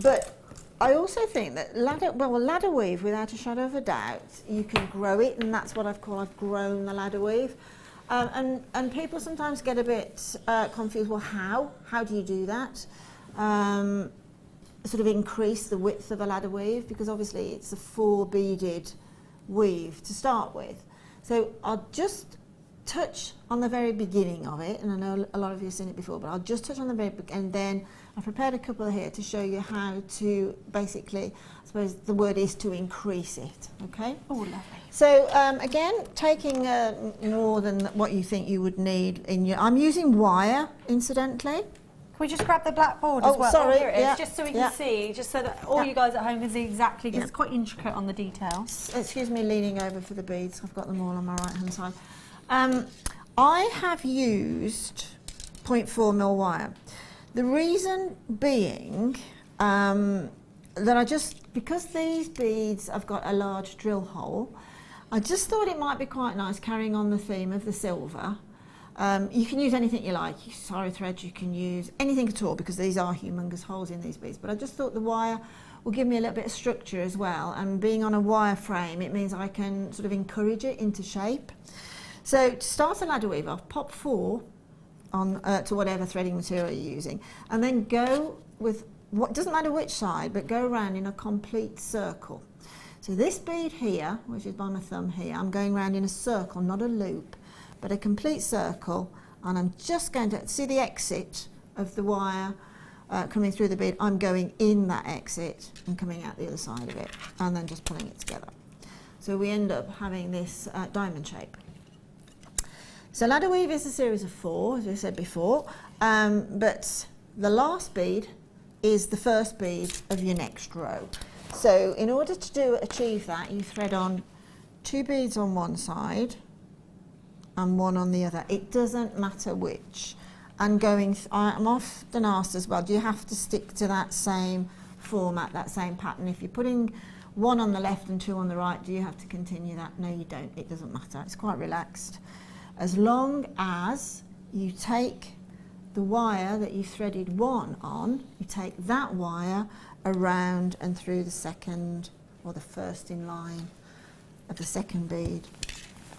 But I also think that ladder weave, without a shadow of a doubt, you can grow it, and that's what I've grown the ladder weave. And people sometimes get a bit confused. Well, how do you do that? Sort of increase the width of a ladder weave, because obviously it's a 4 beaded weave to start with. So I'll just touch on the very beginning of it, and I know a lot of you have seen it before, but I'll just touch on the very beginning, and then I've prepared a couple here to show you how to basically, I suppose the word is to increase it, okay? Oh, lovely. So again, taking more than what you think you would need in your, I'm using wire, incidentally. Can we just grab the blackboard as well? Sorry, here it is, just so we can see, just so that all you guys at home can see exactly, because it's quite intricate on the details. Excuse me leaning over for the beads, I've got them all on my right hand side. I have used 0.4mm wire. The reason being that because these beads have got a large drill hole, I just thought it might be quite nice, carrying on the theme of the silver. You can use anything you like, sari threads, you can use anything at all, because these are humongous holes in these beads, but I just thought the wire will give me a little bit of structure as well, and being on a wire frame, it means I can sort of encourage it into shape. So to start a ladder weave off, pop 4 on to whatever threading material you're using, and then go with, doesn't matter which side, but go around in a complete circle. So this bead here, which is by my thumb here, I'm going around in a circle, not a loop, but a complete circle, and I'm just going to see the exit of the wire coming through the bead. I'm going in that exit and coming out the other side of it, and then just pulling it together. So we end up having this diamond shape. So ladder weave is a series of 4, as we said before, but the last bead is the first bead of your next row. So in order to achieve that, you thread on 2 beads on one side and 1 on the other. It doesn't matter which. And I'm often asked as well, do you have to stick to that same format, that same pattern? If you're putting 1 on the left and 2 on the right, do you have to continue that? No, you don't. It doesn't matter. It's quite relaxed. As long as you take the wire that you threaded one on, you take that wire around and through the second or the first in line of the second bead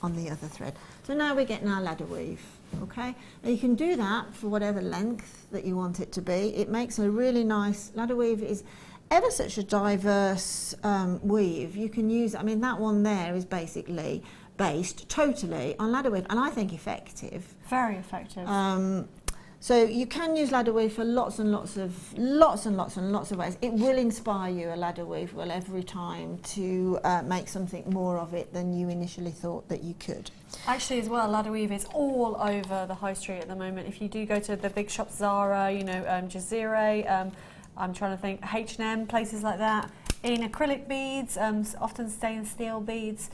on the other thread. So now we're getting our ladder weave, okay? Now you can do that for whatever length that you want it to be. It makes a really nice, ladder weave is ever such a diverse weave. You can use, I mean, that one there is basically based totally on ladder weave, and I think effective. Very effective. So you can use ladder weave for lots and lots of ways. It will inspire you, a ladder weave will, every time to make something more of it than you initially thought that you could. Actually, as well, ladder weave is all over the high street at the moment. If you do go to the big shops, Zara, you know, Jazeera, I'm trying to think, H&M, places like that, in acrylic beads, often stainless steel beads.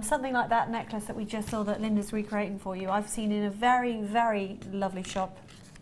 Something like that necklace that we just saw that Linda's recreating for you, I've seen in a very, very lovely shop,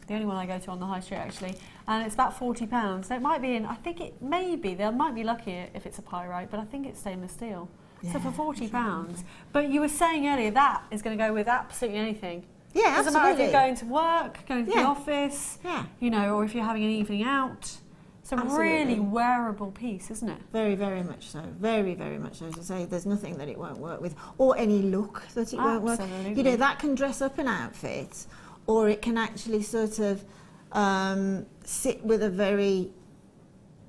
the only one I go to on the high street actually, and it's about £40. So it might be in, I think it may be, they might be lucky if it's a pyrite, but I think it's stainless steel. Yeah, so for £40. But you were saying earlier that is going to go with absolutely anything. Yeah, doesn't matter if you're going to work, going to the office, you know, or if you're having an evening out. It's a really wearable piece, isn't it? Very, very much so. Very, very much so. As I say, there's nothing that it won't work with, or any look that it won't work. You know, that can dress up an outfit, or it can actually sort of sit with a very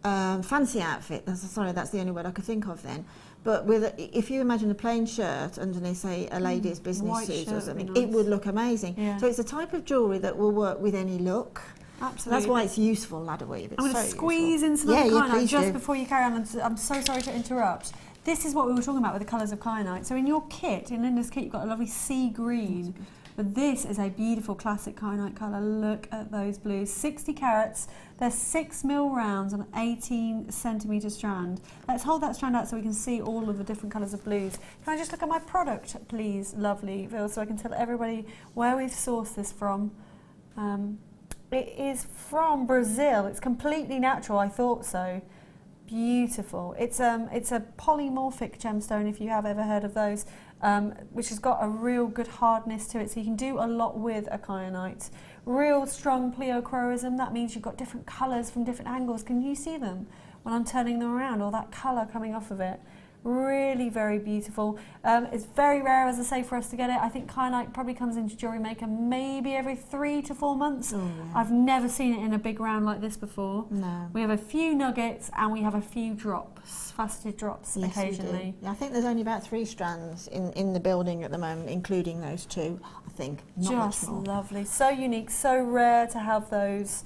fancy outfit. Sorry, that's the only word I could think of then. But with if you imagine a plain shirt underneath, say, a lady's business suit or something, it would look amazing. Yeah. So it's a type of jewellery that will work with any look. Absolutely. That's why it's useful, ladder weave. It's I'm going to squeeze in some kyanite just before you carry on. I'm so sorry to interrupt. This is what we were talking about with the colours of kyanite. So in your kit, in Linda's kit, you've got a lovely sea green. But this is a beautiful classic kyanite colour. Look at those blues. 60 carats. They're 6mm rounds on an 18cm strand. Let's hold that strand out so we can see all of the different colours of blues. Can I just look at my product, please, lovely Phil, so I can tell everybody where we've sourced this from. It is from Brazil. It's completely natural. I thought so. Beautiful. It's a polymorphic gemstone, if you have ever heard of those, which has got a real good hardness to it. So you can do a lot with a kyanite. Real strong pleochroism. That means you've got different colours from different angles. Can you see them when I'm turning them around? All that colour coming off of it. Really very beautiful. It's very rare, as I say, for us to get it. I think kyanite probably comes into Jewellery Maker maybe every 3 to 4 months. Oh, yeah. I've never seen it in a big round like this before. No. We have a few nuggets and we have a few drops, faceted drops occasionally. Yeah, I think there's only about 3 strands in the building at the moment, including those 2, I think. Not just much more. Lovely. So unique, so rare to have those.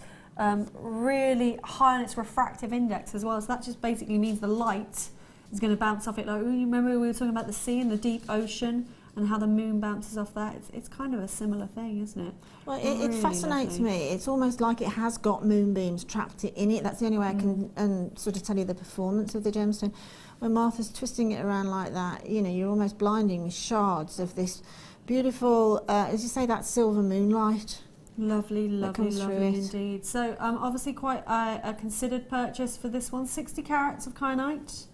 Really high on its refractive index as well. So that just basically means the light is going to bounce off it. Like, you remember we were talking about the sea and the deep ocean and how the moon bounces off that? It's kind of a similar thing, isn't it? Well, it fascinates me. It's almost like it has got moonbeams trapped in it. That's the only way I can sort of tell you the performance of the gemstone. When Martha's twisting it around like that, you know, you're almost blinding with shards of this beautiful, as you say, that silver moonlight. Lovely, lovely, lovely indeed. So obviously quite a considered purchase for this one. 60 carats of kyanite.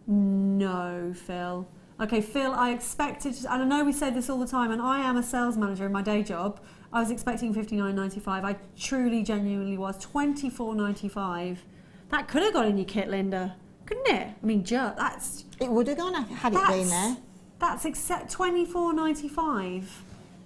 No, Phil. Okay, Phil, I expected, and I know we say this all the time, and I am a sales manager in my day job. I was expecting $59.95. I truly, genuinely was. $24.95. That could have got in your kit, Linda, couldn't it? I mean, that's... It would have gone had it been there. That's $24.95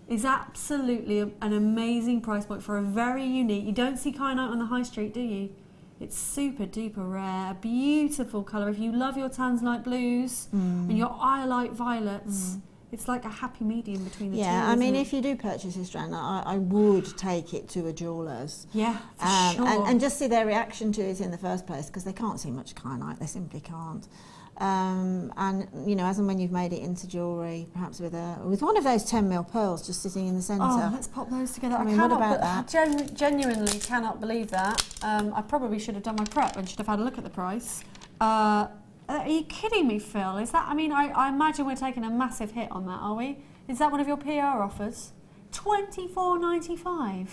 is absolutely an amazing price point for a very unique... You don't see kyanite on the high street, do you? It's super duper rare, beautiful colour. If you love your tanzanite blues and your iolite violets, it's like a happy medium between the two. Yeah, I mean, if you do purchase this strand, I would take it to a jeweller's. Yeah, for sure. And just see their reaction to it in the first place, because they can't see much kyanite, they simply can't. And you know, as and when you've made it into jewellery, perhaps with one of those 10mm pearls just sitting in the centre. Oh, let's pop those together. I mean, what about that? Genuinely cannot believe that. I probably should have done my prep and should have had a look at the price. Are you kidding me, Phil? Is that? I mean, I imagine we're taking a massive hit on that, are we? Is that one of your PR offers? $24.95.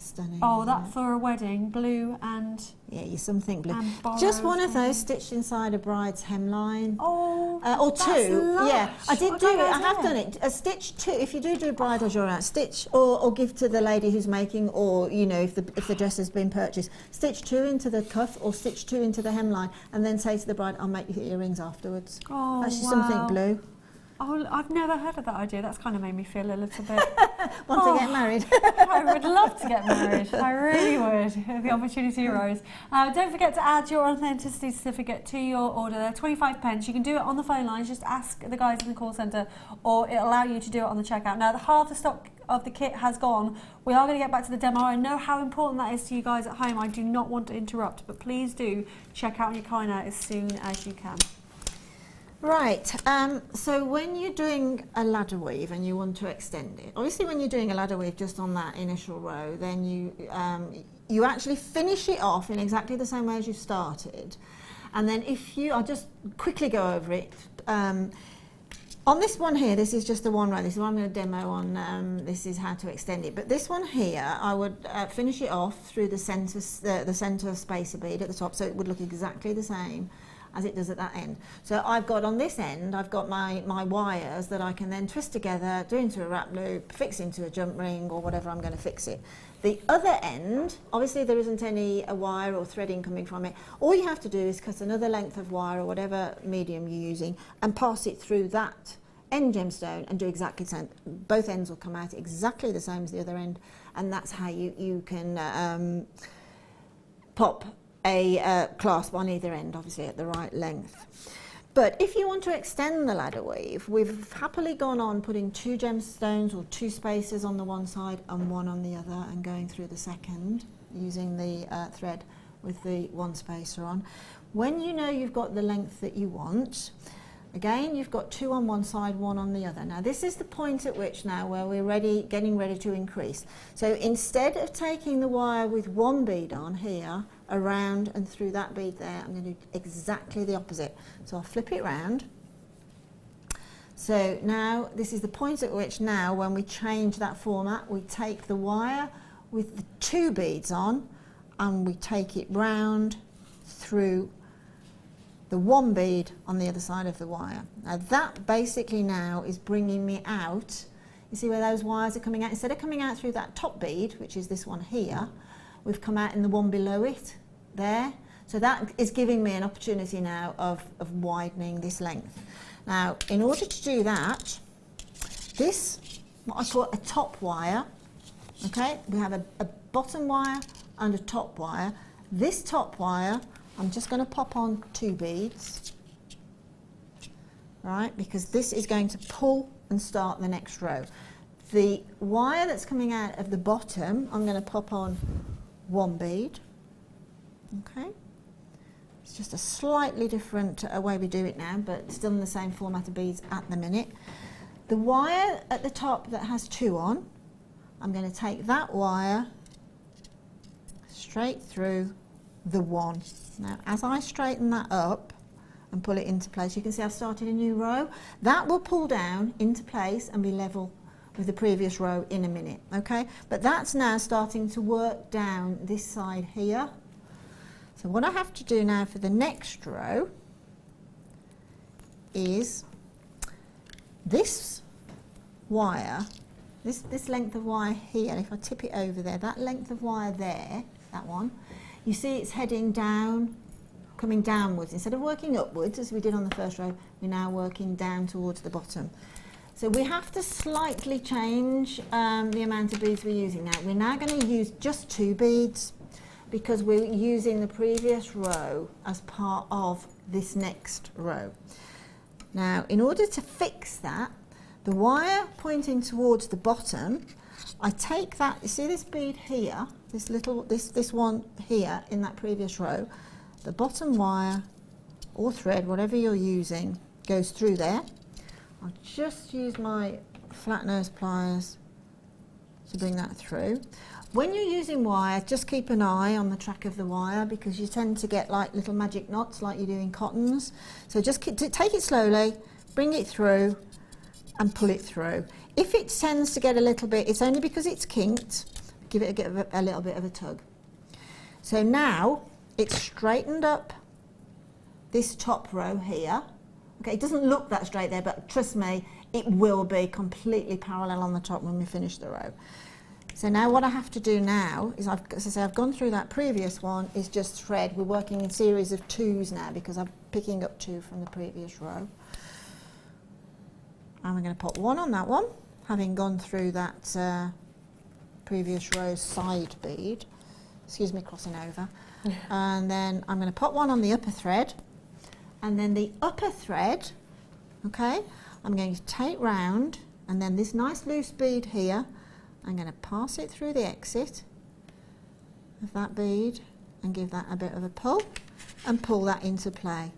Stunning. Oh, that for a wedding, blue and... Yeah, you something blue. And Just one borrowed of those stitched inside a bride's hemline. Oh, or that's two. lush. Yeah, I did What do a it. great I have idea. done it. A stitch two. If you do bridal jewelry, stitch or give to the lady who's making, or you know, if the dress has been purchased, stitch two into the cuff or stitch two into the hemline, and then say to the bride, "I'll make you earrings afterwards." Oh, That's just wow. something blue. Oh, I've never heard of that idea. That's kind of made me feel a little bit... Want to get married? I would love to get married. I really would, if the opportunity arose. Don't forget to add your authenticity certificate to your order. They're 25 pence. You can do it on the phone lines. Just ask the guys in the call centre, or it'll allow you to do it on the checkout. Now, half the stock of the kit has gone. We are going to get back to the demo. I know how important that is to you guys at home. I do not want to interrupt, but please do check out your Kina as soon as you can. Right, so when you're doing a ladder weave and you want to extend it, obviously when you're doing a ladder weave just on that initial row, then you actually finish it off in exactly the same way as you started. And then I'll just quickly go over it. On this one here, this is just the one row. This is what I'm going to demo on. This is how to extend it. But this one here, I would finish it off through the centre spacer bead at the top, so it would look exactly the same as it does at that end. So I've got on this end, I've got my wires that I can then twist together, do into a wrap loop, fix into a jump ring or whatever I'm going to fix it. The other end, obviously there isn't any wire or threading coming from it. All you have to do is cut another length of wire or whatever medium you're using and pass it through that end gemstone and do exactly the same. Both ends will come out exactly the same as the other end, and that's how you can pop a clasp on either end, obviously at the right length. But if you want to extend the ladder weave, we've happily gone on putting 2 gemstones or 2 spacers on the one side and 1 on the other, and going through the second using the thread with the 1 spacer on. When you know you've got the length that you want, again you've got 2 on one side, 1 on the other. Now this is the point at which now where we're getting ready to increase. So instead of taking the wire with 1 bead on here, around and through that bead there, I'm going to do exactly the opposite. So I'll flip it round. So now this is the point at which now when we change that format, we take the wire with the 2 beads on and we take it round through the 1 bead on the other side of the wire. Now that basically now is bringing me out. You see where those wires are coming out? Instead of coming out through that top bead, which is this one here, we've come out in the one below it there. So that is giving me an opportunity now of widening this length. Now, in order to do that, this, what I call a top wire, okay, we have a bottom wire and a top wire. This top wire, I'm just going to pop on 2 beads, right, because this is going to pull and start the next row. The wire that's coming out of the bottom, I'm going to pop on 1 bead, okay. It's just a slightly different way we do it now, but still in the same format of beads at the minute. The wire at the top that has 2 on, I'm going to take that wire straight through the 1. Now, as I straighten that up and pull it into place, you can see I've started a new row. That will pull down into place and be level with the previous row in a minute, okay? But that's now starting to work down this side here. So what I have to do now for the next row is this wire, this length of wire here, if I tip it over there, that length of wire there, that one, you see it's heading down, coming downwards. Instead of working upwards, as we did on the first row, we're now working down towards the bottom. So we have to slightly change the amount of beads we're using now. We're now going to use just 2 beads because we're using the previous row as part of this next row. Now, in order to fix that, the wire pointing towards the bottom, I take that, you see this bead here, this one here in that previous row, the bottom wire or thread, whatever you're using, goes through there. I'll just use my flat nose pliers to bring that through. When you're using wire, just keep an eye on the track of the wire because you tend to get like little magic knots like you do in cottons. So just take it slowly, bring it through and pull it through. If it tends to get a little bit, it's only because it's kinked. give it a little bit of a tug. So now it's straightened up this top row here. Okay, it doesn't look that straight there, but trust me, it will be completely parallel on the top when we finish the row. So now what I have to do now is, as I say, I've gone through that previous one, is just thread. We're working in series of 2s now because I'm picking up 2 from the previous row. And we're going to put 1 on that one, having gone through that previous row's side bead. Excuse me, crossing over. And then I'm going to put 1 on the upper thread, and then the upper thread, okay, I'm going to take round, and then this nice loose bead here, I'm going to pass it through the exit of that bead and give that a bit of a pull and pull that into play.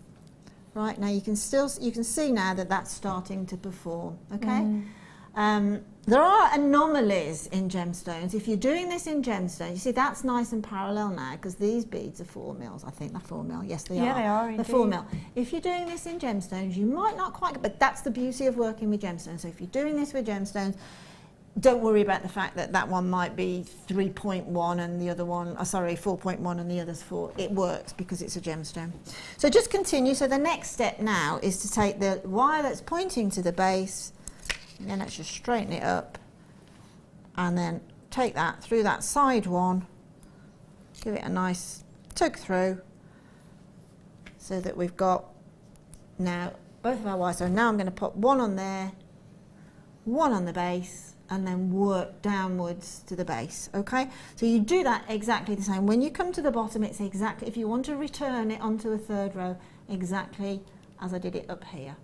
Right, now you can see now that that's starting to perform, okay? There are anomalies in gemstones. If you're doing this in gemstones, you see that's nice and parallel now because these beads are 4 mils. I think they're 4 mil. Yes, they are. Yeah, they are indeed. They're 4 mil. If you're doing this in gemstones, you might not quite, but that's the beauty of working with gemstones. So if you're doing this with gemstones, don't worry about the fact that that one might be 3.1 and the other one, 4.1 and the other's 4. It works because it's a gemstone. So just continue. So the next step now is to take the wire that's pointing to the base, and then let's just straighten it up, and then take that through that side one, give it a nice tug through, so that we've got now both of our wires. So now I'm going to put 1 on there, 1 on the base, and then work downwards to the base, okay? So you do that exactly the same. When you come to the bottom, it's exactly, if you want to return it onto a 3rd row, exactly as I did it up here.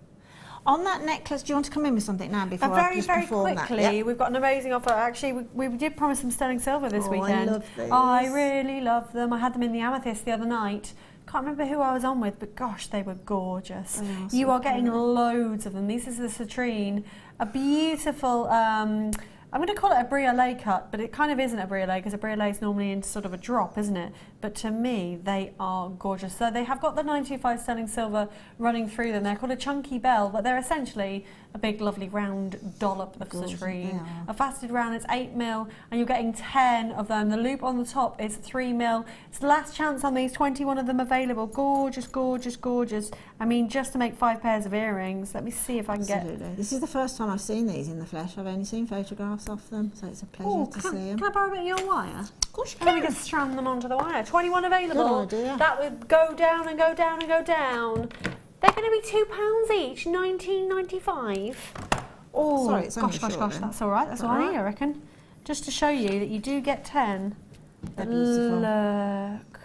On that necklace, do you want to come in with something now before I just perform that? Very quickly, we've got an amazing offer. Actually, we did promise some sterling silver this weekend. I love these. I really love them. I had them in the amethyst the other night. Can't remember who I was on with, but gosh, they were gorgeous. Oh, you so are getting cool. loads of them. This is the citrine, a beautiful, I'm going to call it a briolet cut, but it kind of isn't a briolet because a briolet is normally in sort of a drop, isn't it? But to me, they are gorgeous. So they have got the 925 sterling silver running through them. They're called a chunky bell, but they're essentially a big, lovely round dollop of citrine. A faceted round is 8 mil, and you're getting 10 of them. The loop on the top is 3 mil. It's the last chance on these, 21 of them available. Gorgeous, gorgeous, gorgeous. I mean, just to make 5 pairs of earrings. Let me see if I can get... This is the first time I've seen these in the flesh. I've only seen photographs of them, so it's a pleasure to see them. Can I borrow a bit of your wire? Of course you And then we just strand them onto the wire. 21 available. Good idea. That would go down and go down and go down. They're going to be £2 each, $19.95. Oh, sorry, it's only gosh, short gosh, then. that's all right. That's all All right, right. I reckon. Just to show you that you do get 10. They're beautiful. Look.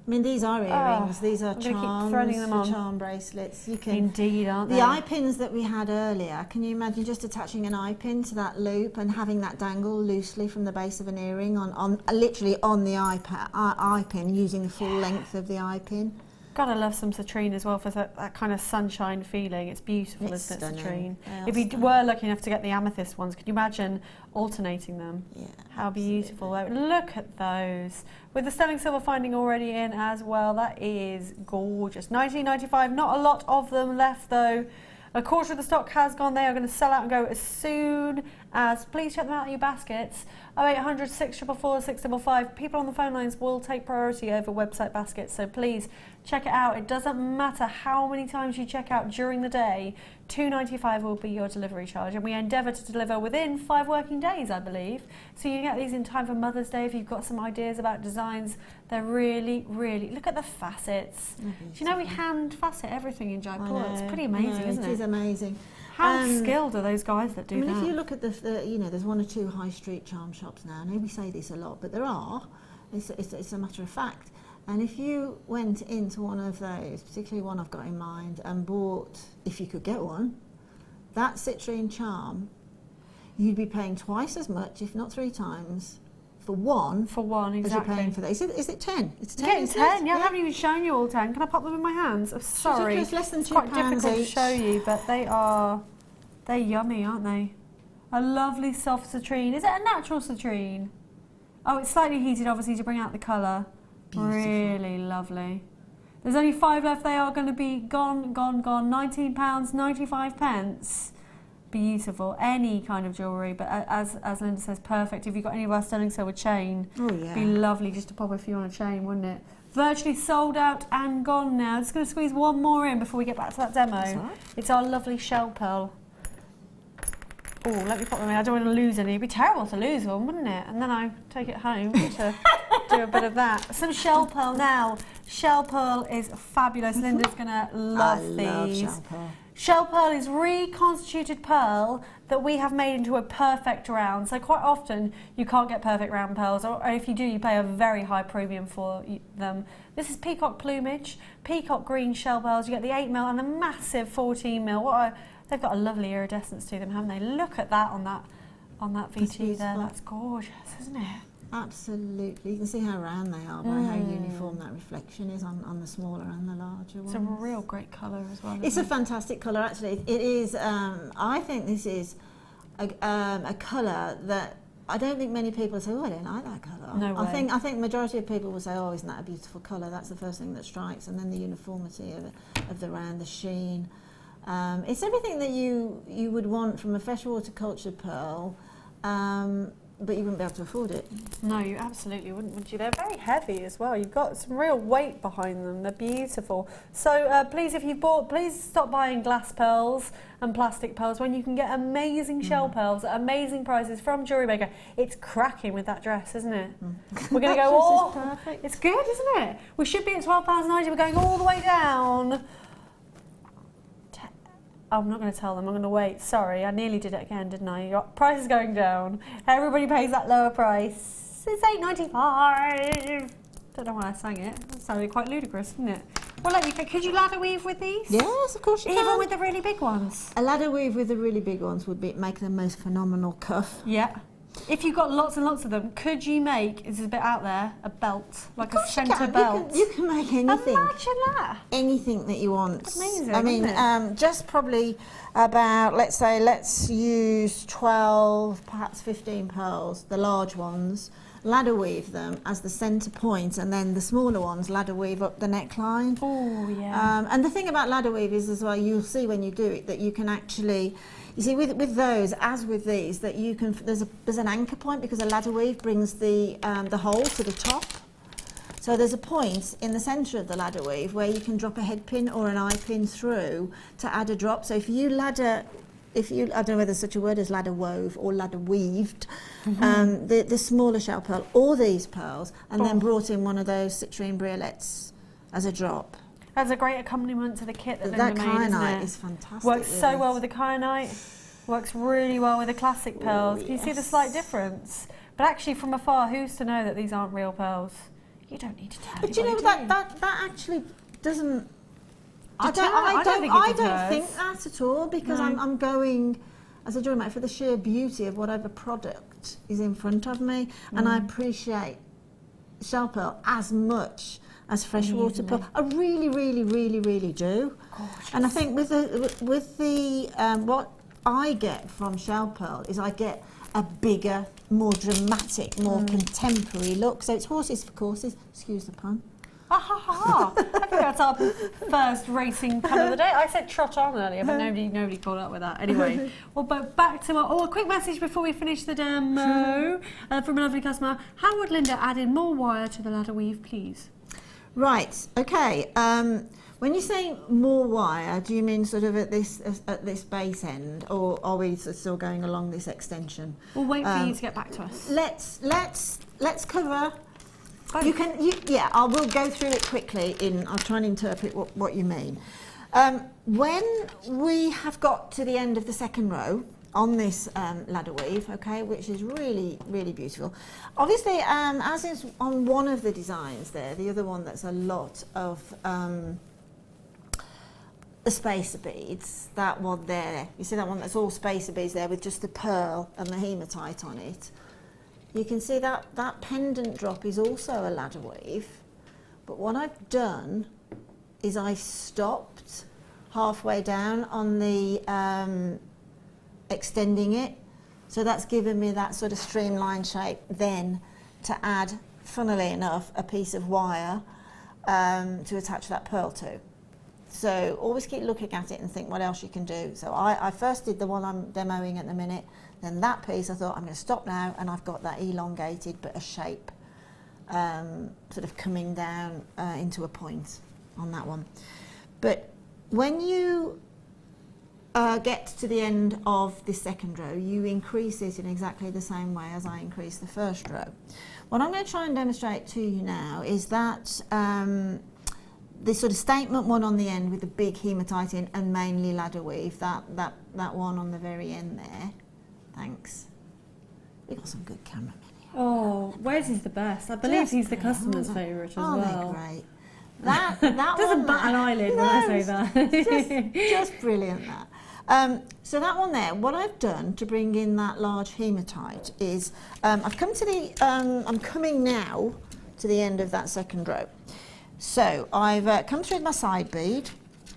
I mean, these are earrings. These are I'm gonna keep charms, threading them on. charm bracelets. You can. Indeed, aren't they? The eye pins that we had earlier, can you imagine just attaching an eye pin to that loop and having that dangle loosely from the base of an earring on literally on the eye pin, using the full length of the eye pin? Gotta love some citrine as well for that kind of sunshine feeling. It's beautiful, It's isn't it, citrine? stunning. They If are you stunning. were lucky enough to get the amethyst ones, could you imagine alternating them? Yeah. How beautiful. Look at those. With the sterling silver finding already in as well, that is gorgeous. $19.95, not a lot of them left though. A quarter of the stock has gone. They are going to sell out and go as soon as. Please check them out in your baskets. 0800 644 655. People on the phone lines will take priority over website baskets, so please check it out. It doesn't matter how many times you check out during the day. $2.95 will be your delivery charge, and we endeavour to deliver within 5 working days, I believe. So you get these in time for Mother's Day if you've got some ideas about designs. They're really, really... Look at the facets. Do you know we hand facet everything in Jaipur? It's pretty amazing, isn't it? It is amazing. How skilled are those guys that do that? If you look at there's 1 or 2 high street charm shops now. I know we say this a lot, but there are. It's a matter of fact. And if you went into one of those, particularly one I've got in mind, and bought, if you could get one, that citrine charm, you'd be paying twice as much, if not 3 times, for one. For one, as exactly. you're paying for that. Is it 10? It's 10. Getting isn't 10, it? yeah, I haven't even shown you all 10. Can I pop them in my hands? I'm sorry. It's less than It's quite £2 difficult to each. show you, but they're yummy, aren't they? A lovely soft citrine. Is it a natural citrine? Oh, it's slightly heated, obviously, to bring out the colour. Beautiful. Really lovely. There's only 5 left. They are going to be gone, gone, gone. £19.95. beautiful. Any kind of jewellery, but as Linda says, perfect. If you've got any of our sterling silver chain, be lovely just to pop a few on a chain, wouldn't it? Virtually sold out and gone now. Just going to squeeze one more in before we get back to that demo. Right. It's our lovely shell pearl. Oh, let me pop them in. I don't want to lose any. It'd be terrible to lose one, wouldn't it? And then I take it home to do a bit of that. Some shell pearl now. Shell pearl is fabulous. Linda's going to love these. I love shell pearl. Shell pearl is reconstituted pearl that we have made into a perfect round. So quite often you can't get perfect round pearls, or if you do, you pay a very high premium for them. This is peacock plumage, peacock green shell pearls. You get the 8mm and the massive 14mm. They've got a lovely iridescence to them, haven't they? Look at that on that VT there. That's gorgeous, isn't it? Absolutely. You can see how round they are by how uniform that reflection is on the smaller and the larger ones. It's a real great colour as well. It's a fantastic colour, actually. It is. I think this is a colour that I don't think many people say, "Oh, I don't like that colour." No way. I think the majority of people will say, "Oh, isn't that a beautiful colour?" That's the first thing that strikes, and then the uniformity of the round, the sheen. It's everything that you would want from a freshwater cultured pearl. But you wouldn't be able to afford it. No, you absolutely wouldn't, would you? They're very heavy as well. You've got some real weight behind them. They're beautiful. So please, if you've bought, please stop buying glass pearls and plastic pearls when you can get amazing shell pearls at amazing prices from Jewellery Maker. It's cracking with that dress, isn't it? We're going to go all... Perfect. It's good, isn't it? We should be at £12.90. We're going all the way down. I'm not going to tell them, I'm going to wait. Sorry, I nearly did it again, didn't I? Your price is going down. Everybody pays that lower price. It's £8.95. Don't know why I sang it. That sounded quite ludicrous, didn't it? Well, could you ladder weave with these? Yes, of course you can. Even with the really big ones? A ladder weave with the really big ones would make the most phenomenal cuff. Yeah. If you've got lots and lots of them, could you make, this is a bit out there, a belt? Like a centre belt? You can make anything. Imagine that. Anything that you want. Amazing, I mean, just probably about, let's use 12, perhaps 15 pearls, the large ones, ladder weave them as the centre point, and then the smaller ones ladder weave up the neckline. Oh, yeah. And the thing about ladder weave is as well, you'll see when you do it that you can actually, you see with those, as with these, that you can, there's an anchor point because a ladder weave brings the hole to the top. So there's a point in the centre of the ladder weave where you can drop a head pin or an eye pin through to add a drop. So if you I don't know whether there's such a word as ladder wove or ladder weaved, the smaller shell pearl or these pearls, and then brought in one of those citrine briolets as a drop. That's a great accompaniment to the kit that That Linda made, isn't kyanite it? is fantastic. Works so well with the kyanite. Works really well with the classic pearls. Can you see the slight difference? But actually, from afar, who's to know that these aren't real pearls? You don't need to tell. But you know that actually doesn't. I don't think that at all, because I'm going as a jewellery maker for the sheer beauty of whatever product is in front of me, and I appreciate shell pearl as much as freshwater pearl. I really, really, really, really do. Gorgeous. And I think with the what I get from shell pearl is I get a bigger, more dramatic, more contemporary look. So it's horses for courses. Excuse the pun. Ha ha ha! I think that's our first racing colour of the day. I said trot on earlier, but nobody caught up with that. Anyway, well, but back to a quick message before we finish the demo from a lovely customer. How would Linda add in more wire to the ladder weave, please? Right. Okay. When you say more wire, do you mean sort of at this base end, or are we still going along this extension? We'll wait for you to get back to us. Let's cover. I will go through it quickly. I'll try and interpret what you mean. When we have got to the end of the second row on this ladder weave, okay, which is really, really beautiful. Obviously, as is on one of the designs there, the other one that's a lot of the spacer beads, that one there, you see that one that's all spacer beads there with just the pearl and the hematite on it. You can see that pendant drop is also a ladder weave, but what I've done is I've stopped halfway down on the extending it, so that's given me that sort of streamlined shape then to add, funnily enough, a piece of wire to attach that pearl to. So always keep looking at it and think what else you can do. So I first did the one I'm demoing at the minute, then that piece I thought I'm going to stop now, and I've got that elongated but a shape sort of coming down into a point on that one. But when you get to the end of the second row, you increase it in exactly the same way as I increased the first row. What I'm going to try and demonstrate to you now is that this sort of statement one on the end with the big hematite in and mainly ladder weave, that one on the very end there. Thanks. We've got some good cameramen here. Oh, Wes is the best. I believe he's the customer's favourite as well. They're great. That doesn't bat an eyelid when I say that. just brilliant, that. So that one there, what I've done to bring in that large hematite is I've come to the, I'm coming now to the end of that second row. So I've come through my side bead,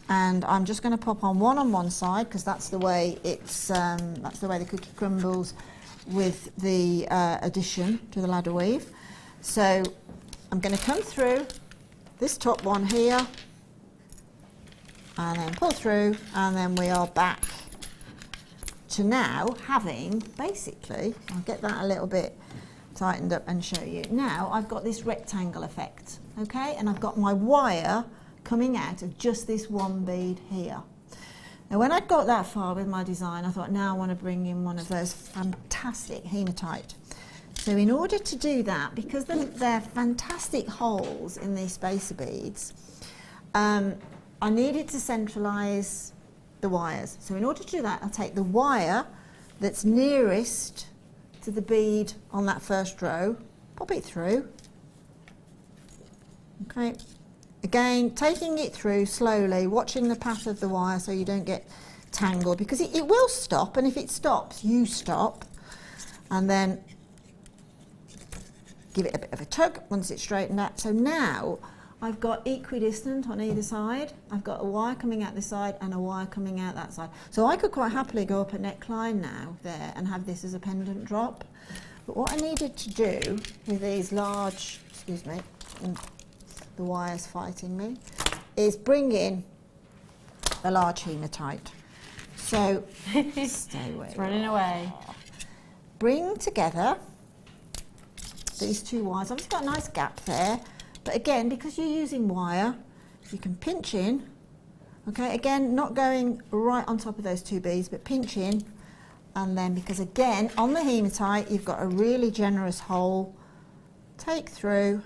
and I'm just going to pop on one side because that's the way it's that's the way the cookie crumbles with the addition to the ladder weave. So I'm going to come through this top one here and then pull through, and then we are back to now having basically, I'll get that a little bit tightened up and show you. Now I've got this rectangle effect, okay, and I've got my wire coming out of just this one bead here. Now when I got that far with my design, I thought now I want to bring in one of those fantastic hematite. So in order to do that, because they're fantastic holes in these spacer beads, I needed to centralise the wires. So in order to do that, I'll take the wire that's nearest to the bead on that first row, pop it through. Okay, again, taking it through slowly, watching the path of the wire so you don't get tangled, because it will stop, and if it stops, you stop. And then give it a bit of a tug once it's straightened out. So now I've got equidistant on either side. I've got a wire coming out this side and a wire coming out that side. So I could quite happily go up a neckline now there and have this as a pendant drop. But what I needed to do with these large, excuse me, the wire's fighting me, is bring in the large hematite. So stay away. It's running away. Bring together these two wires. Obviously got a nice gap there. But again, because you're using wire, you can pinch in, okay, again, not going right on top of those two beads, but pinch in, and then, because again, on the hematite, you've got a really generous hole, take through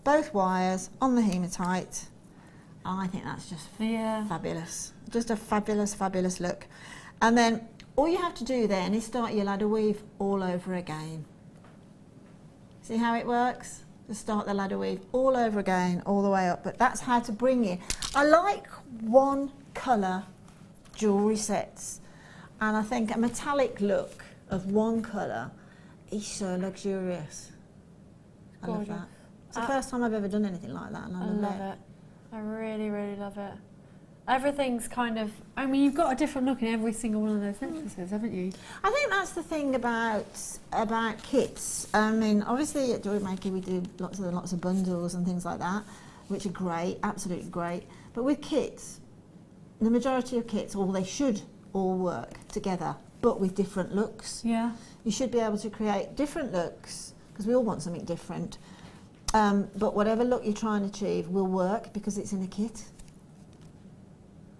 both wires on the hematite, and I think that's just fabulous. Just a fabulous, fabulous look. And then, all you have to do then is start your ladder weave all over again. See how it works? Just start the ladder weave all over again, all the way up. But that's how to bring in. I like one colour jewellery sets, and I think a metallic look of one colour is so luxurious. I love that. It's the first time I've ever done anything like that, and I love it. I really, really love it. Everything's kind of, I mean, you've got a different look in every single one of those necklaces, haven't you? I think that's the thing about kits. I mean, obviously at Jewellery Maker we do lots of bundles and things like that, which are great, absolutely great. But with kits, the majority of kits, or they should all work together, but with different looks. Yeah. You should be able to create different looks, because we all want something different. But whatever look you're trying to achieve will work because it's in a kit.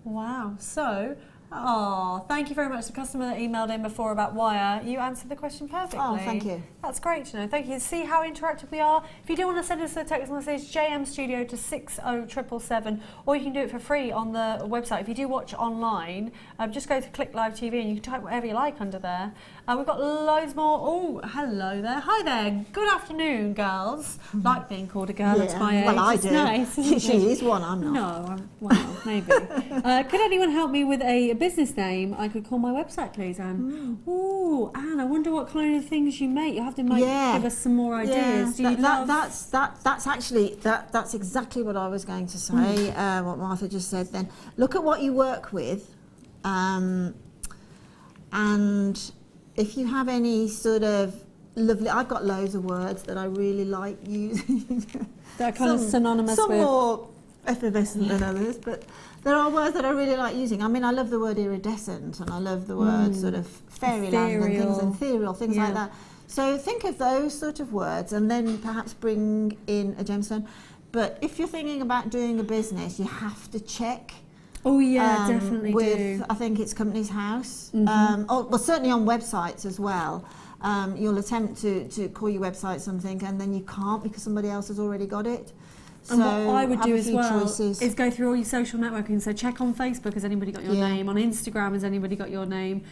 Wow. So, thank you very much. The customer that emailed in before about wire, you answered the question perfectly. Oh, thank you. That's great to know. Thank you. See how interactive we are? If you do want to send us a text message, JM Studio to 60777, or you can do it for free on the website. If you do watch online, just go to Click Live TV and you can type whatever you like under there. We've got loads more. Oh, hello there. Hi there. Good afternoon, girls. Like being called a girl at my age. Well, I it's do. Nice. She is one, I'm not. No, well, maybe. Could anyone help me with a business name I could call my website, please, Anne? Ooh, Anne, I wonder what kind of things you make. You have to give us some more ideas. Yeah, that's exactly what I was going to say. What Martha just said. Then look at what you work with, and if you have any sort of lovely, I've got loads of words that I really like using. That kind of synonymous some with. More effervescent than others, but there are words that I really like using. I mean, I love the word iridescent, and I love the word sort of fairyland and ethereal, things like that. So think of those sort of words, and then perhaps bring in a gemstone. But if you're thinking about doing a business, you have to check. Oh yeah, definitely with, I think it's Company's House. Well, certainly on websites as well. You'll attempt to call your website something, and then you can't because somebody else has already got it. And what I would do as well is go through all your social networking. So check on Facebook, has anybody got your name? On Instagram, has anybody got your name?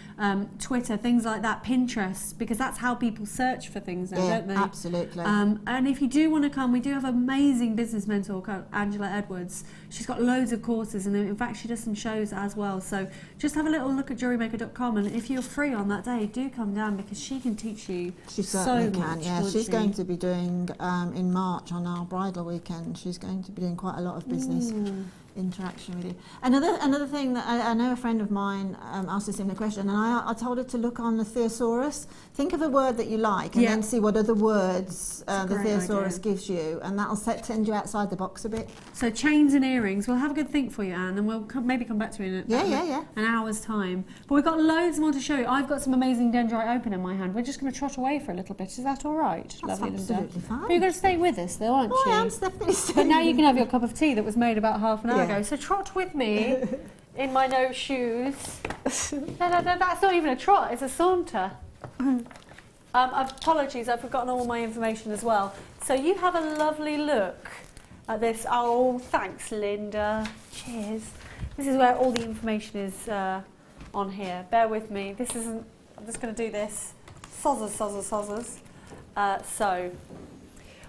Twitter, things like that. Pinterest, because that's how people search for things now, don't they? Absolutely. And if you do want to come, we do have an amazing business mentor called Angela Edwards. She's got loads of courses, and in fact she does some shows as well. So just have a little look at JewelleryMaker.com, and if you're free on that day, do come down because she can teach you so much. Yeah, she's going to be doing in March on our bridal weekend. She's going to be doing quite a lot of business interaction with you. Another thing that I know a friend of mine asked a similar question, and I told her to look on the thesaurus. Think of a word that you like, and then see what other words the thesaurus gives you, and that'll send you outside the box a bit. So chains and earrings, we'll have a good think for you, Anne, and we'll maybe come back to you in an hour's time. But we've got loads more to show you. I've got some amazing dendrite opal in my hand. We're just going to trot away for a little bit. Is that all right? That's absolutely fine. But you're going to stay with us though, aren't you? I am definitely staying. But now you can have your cup of tea that was made about half an hour ago. So trot with me in my no shoes. No, that's not even a trot, it's a saunter. Apologies, I've forgotten all my information as well. So you have a lovely look at this. Oh, thanks, Linda. Cheers. This is where all the information is on here. Bear with me. This isn't. I'm just going to do this. Sozzers. So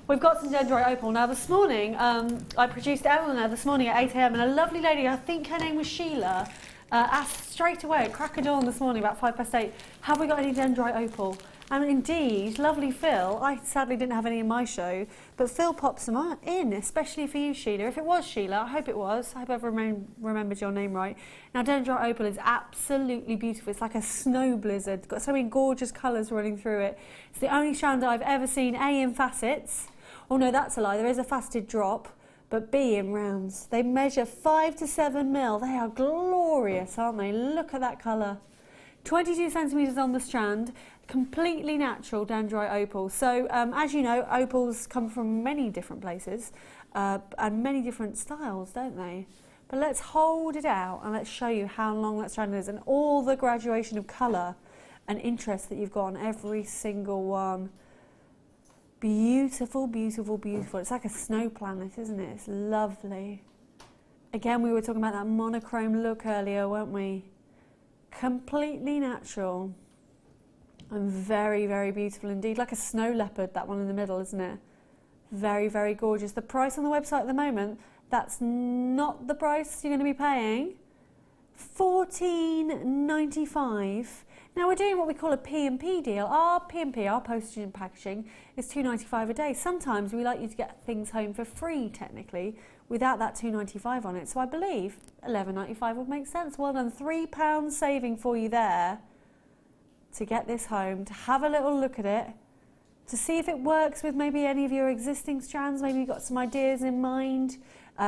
we've got some dendrite opal. Now this morning, I produced Eleanor this morning at 8 AM, and a lovely lady, I think her name was Sheila, asked straight away at crack of dawn this morning, about 8:05, have we got any dendrite opal? And indeed, lovely Phil, I sadly didn't have any in my show, but Phil pops them in, especially for you, Sheila. If it was Sheila, I hope it was. I hope I've remembered your name right. Now, dendrite opal is absolutely beautiful. It's like a snow blizzard. It's got so many gorgeous colours running through it. It's the only strand that I've ever seen, A, in facets. Oh no, that's a lie. There is a faceted drop, but B, in rounds. They measure 5 to 7 mil. They are glorious, aren't they? Look at that colour. 22 centimetres on the strand, completely natural dendrite opal. So as you know, opals come from many different places and many different styles, don't they? But let's hold it out and let's show you how long that strand is and all the graduation of colour and interest that you've got on every single one. Beautiful, beautiful, beautiful. It's like a snow planet, isn't it? It's lovely. Again, we were talking about that monochrome look earlier, weren't we? Completely natural and very, very beautiful indeed. Like a snow leopard, that one in the middle, isn't it? Very, very gorgeous. The price on the website at the moment, that's not the price you're going to be paying. $14.95. Now we're doing what we call a P&P deal. Our P&P, our postage and packaging, is $2.95 a day. Sometimes we like you to get things home for free, technically, without that $2.95 on it. So I believe $11.95 would make sense. Well done, £3 saving for you there to get this home, to have a little look at it, to see if it works with maybe any of your existing strands. Maybe you've got some ideas in mind.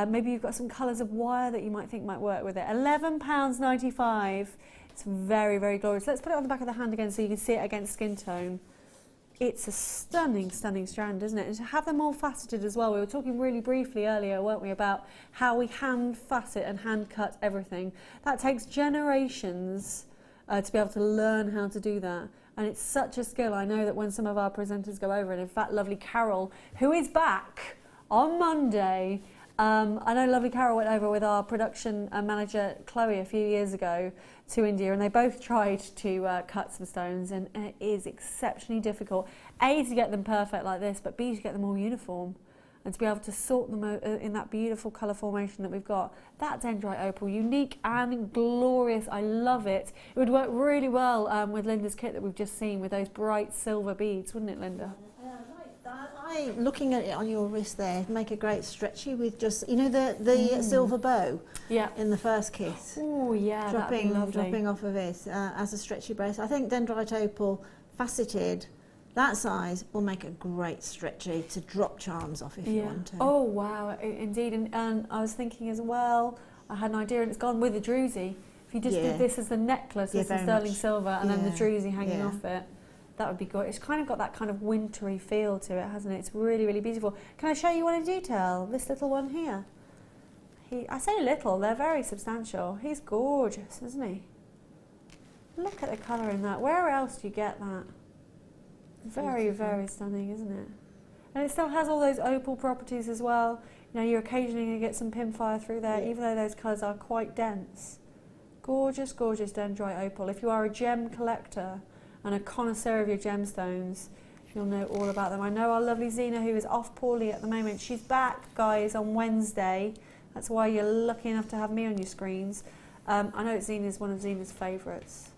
Maybe you've got some colours of wire that you might think might work with it. £11.95. It's very, very glorious. Let's put it on the back of the hand again so you can see it against skin tone. It's a stunning, stunning strand, isn't it? And to have them all faceted as well. We were talking really briefly earlier, weren't we, about how we hand facet and hand cut everything. That takes generations to be able to learn how to do that. And it's such a skill. I know that when some of our presenters go over, and in fact, lovely Carol, who is back on Monday, I know lovely Carol went over with our production manager Chloe a few years ago to India, and they both tried to cut some stones, and it is exceptionally difficult. A, to get them perfect like this, but B, to get them all uniform and to be able to sort them in that beautiful colour formation that we've got. That dendrite opal, unique and glorious. I love it. It would work really well with Linda's kit that we've just seen with those bright silver beads, wouldn't it, Linda? Looking at it on your wrist there, it'd make a great stretchy with just, you know, the silver bow in the first kit. Oh yeah, dropping off of it as a stretchy brace. I think dendrite opal faceted That size will make a great stretchy to drop charms off if you want to. Oh wow, indeed. And I was thinking as well, I had an idea, and it's gone with the druzy. If you just did this as the necklace, this is sterling silver, and then the druzy hanging off it, that would be good. It's kind of got that kind of wintry feel to it, hasn't it? It's really, really beautiful. Can I show you one in detail? This little one here. I say little, they're very substantial. He's gorgeous, isn't he? Look at the colour in that. Where else do you get that? Very, very stunning, isn't it? And it still has all those opal properties as well. You know, you're occasionally going to get some pinfire through there, even though those colours are quite dense. Gorgeous, gorgeous dendrite opal. If you are a gem collector and a connoisseur of your gemstones, you'll know all about them. I know our lovely Zena, who is off poorly at the moment. She's back, guys, on Wednesday. That's why you're lucky enough to have me on your screens. I know Zena's one of Zena's favourites.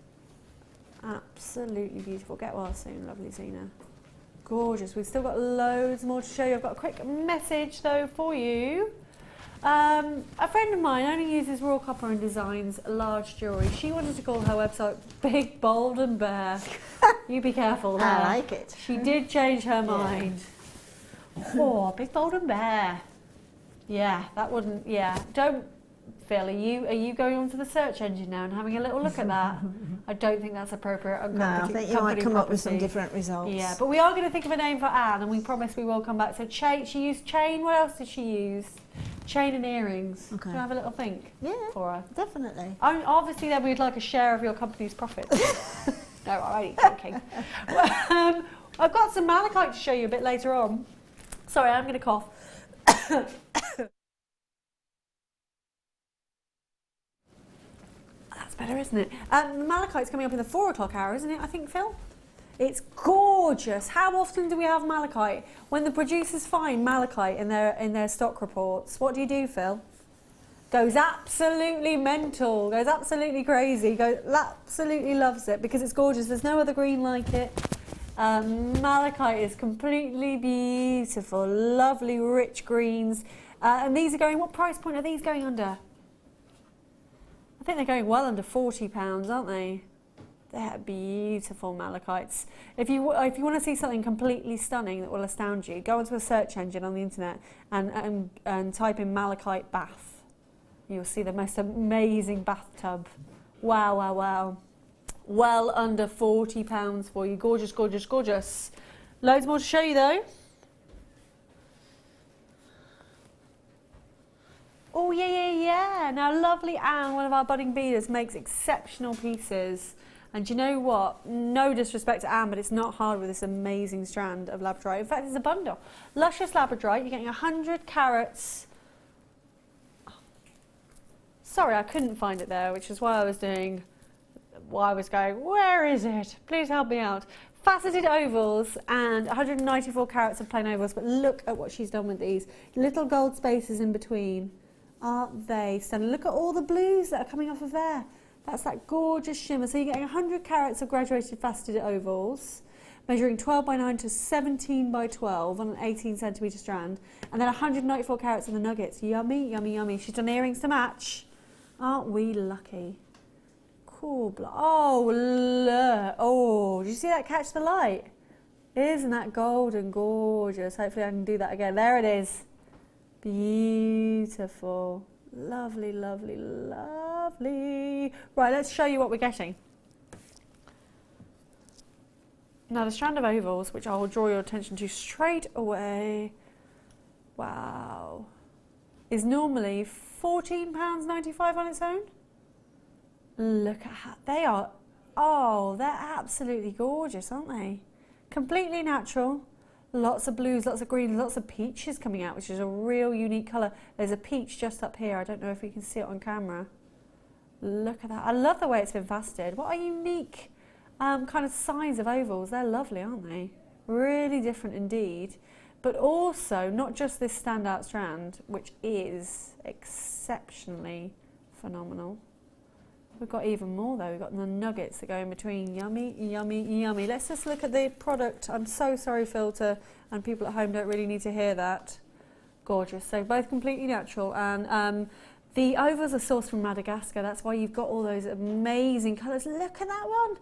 Absolutely beautiful. Get well soon, lovely Zena. Gorgeous. We've still got loads more to show you. I've got a quick message though for you. A friend of mine only uses raw copper and designs large jewellery. She wanted to call her website Big, Bold and Bare. You be careful there. I like it. She did change her mind. Oh, Big, Bold and Bare. Yeah, that wouldn't, Don't, Phil, are you going onto the search engine now and having a little look at that? I don't think that's appropriate. No, I think you might come up with some different results. Yeah, but we are going to think of a name for Anne, and we promise we will come back. So she used chain. What else did she use? Chain and earrings. Okay. Can I have a little think for her? Definitely. Obviously, then we'd like a share of your company's profits. No, alright, okay. I've got some malachite to show you a bit later on. Sorry, I'm going to cough. That's better, isn't it? Malachite's coming up in the 4 o'clock hour, isn't it, I think, Phil? It's gorgeous. How often do we have malachite? When the producers find malachite in their stock reports, what do, Phil? Goes absolutely mental, goes absolutely crazy, absolutely loves it because it's gorgeous. There's no other green like it. Malachite is completely beautiful, lovely, rich greens. And these are going, what price point are these going under? I think they're going well under £40, aren't they? They're beautiful malachites. If you want to see something completely stunning that will astound you, go onto a search engine on the internet and type in malachite bath. You'll see the most amazing bathtub. Wow, wow, wow. Well under £40 for you. Gorgeous, gorgeous, gorgeous. Loads more to show you though. Oh yeah. Now lovely Anne, one of our budding beaders, makes exceptional pieces. And you know what? No disrespect to Anne, but it's not hard with this amazing strand of labradorite. In fact, it's a bundle. Luscious labradorite, you're getting 100 carats. Sorry, I couldn't find it there, which is why I was going, where is it? Please help me out. Faceted ovals and 194 carats of plain ovals, but look at what she's done with these. Little gold spaces in between. Aren't they stunning? Look at all the blues that are coming off of there. That's that gorgeous shimmer. So you're getting 100 carats of graduated faceted ovals, measuring 12 by 9 to 17 by 12 on an 18 centimetre strand, and then 194 carats of the nuggets. Yummy, yummy, yummy. She's done earrings to match. Aren't we lucky? Cool. Oh, look. Oh, did you see that catch the light? Isn't that golden gorgeous? Hopefully I can do that again. There it is. Beautiful. Lovely, lovely, lovely. Right, let's show you what we're getting. Now the strand of ovals, which I will draw your attention to straight away, wow, is normally £14.95 on its own. Look at how they are. Oh, they're absolutely gorgeous, aren't they? Completely natural. Lots of blues, lots of greens, lots of peaches coming out, which is a real unique colour. There's a peach just up here. I don't know if you can see it on camera. Look at that. I love the way it's been faceted. What a unique kind of size of ovals. They're lovely, aren't they? Really different indeed. But also, not just this standout strand, which is exceptionally phenomenal. We've got even more though. We've got the nuggets that go in between. Yummy, yummy, yummy. Let's just look at the product. I'm so sorry, Filter, and people at home don't really need to hear that. Gorgeous. So both completely natural, and the ovals are sourced from Madagascar. That's why you've got all those amazing colours. Look at that one.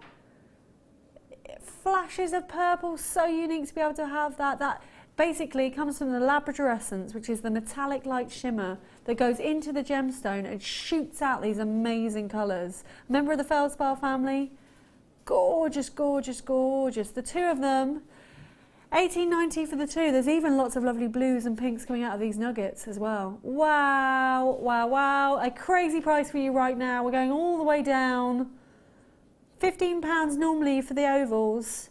flashes of purple, so unique to be able to have that. That basically comes from the labradorescence, which is the metallic light shimmer that goes into the gemstone and shoots out these amazing colours. Member of the feldspar family? Gorgeous, gorgeous, gorgeous. The two of them, $18.90 for the two. There's even lots of lovely blues and pinks coming out of these nuggets as well. Wow, wow, wow. A crazy price for you right now. We're going all the way down. £15 normally for the ovals,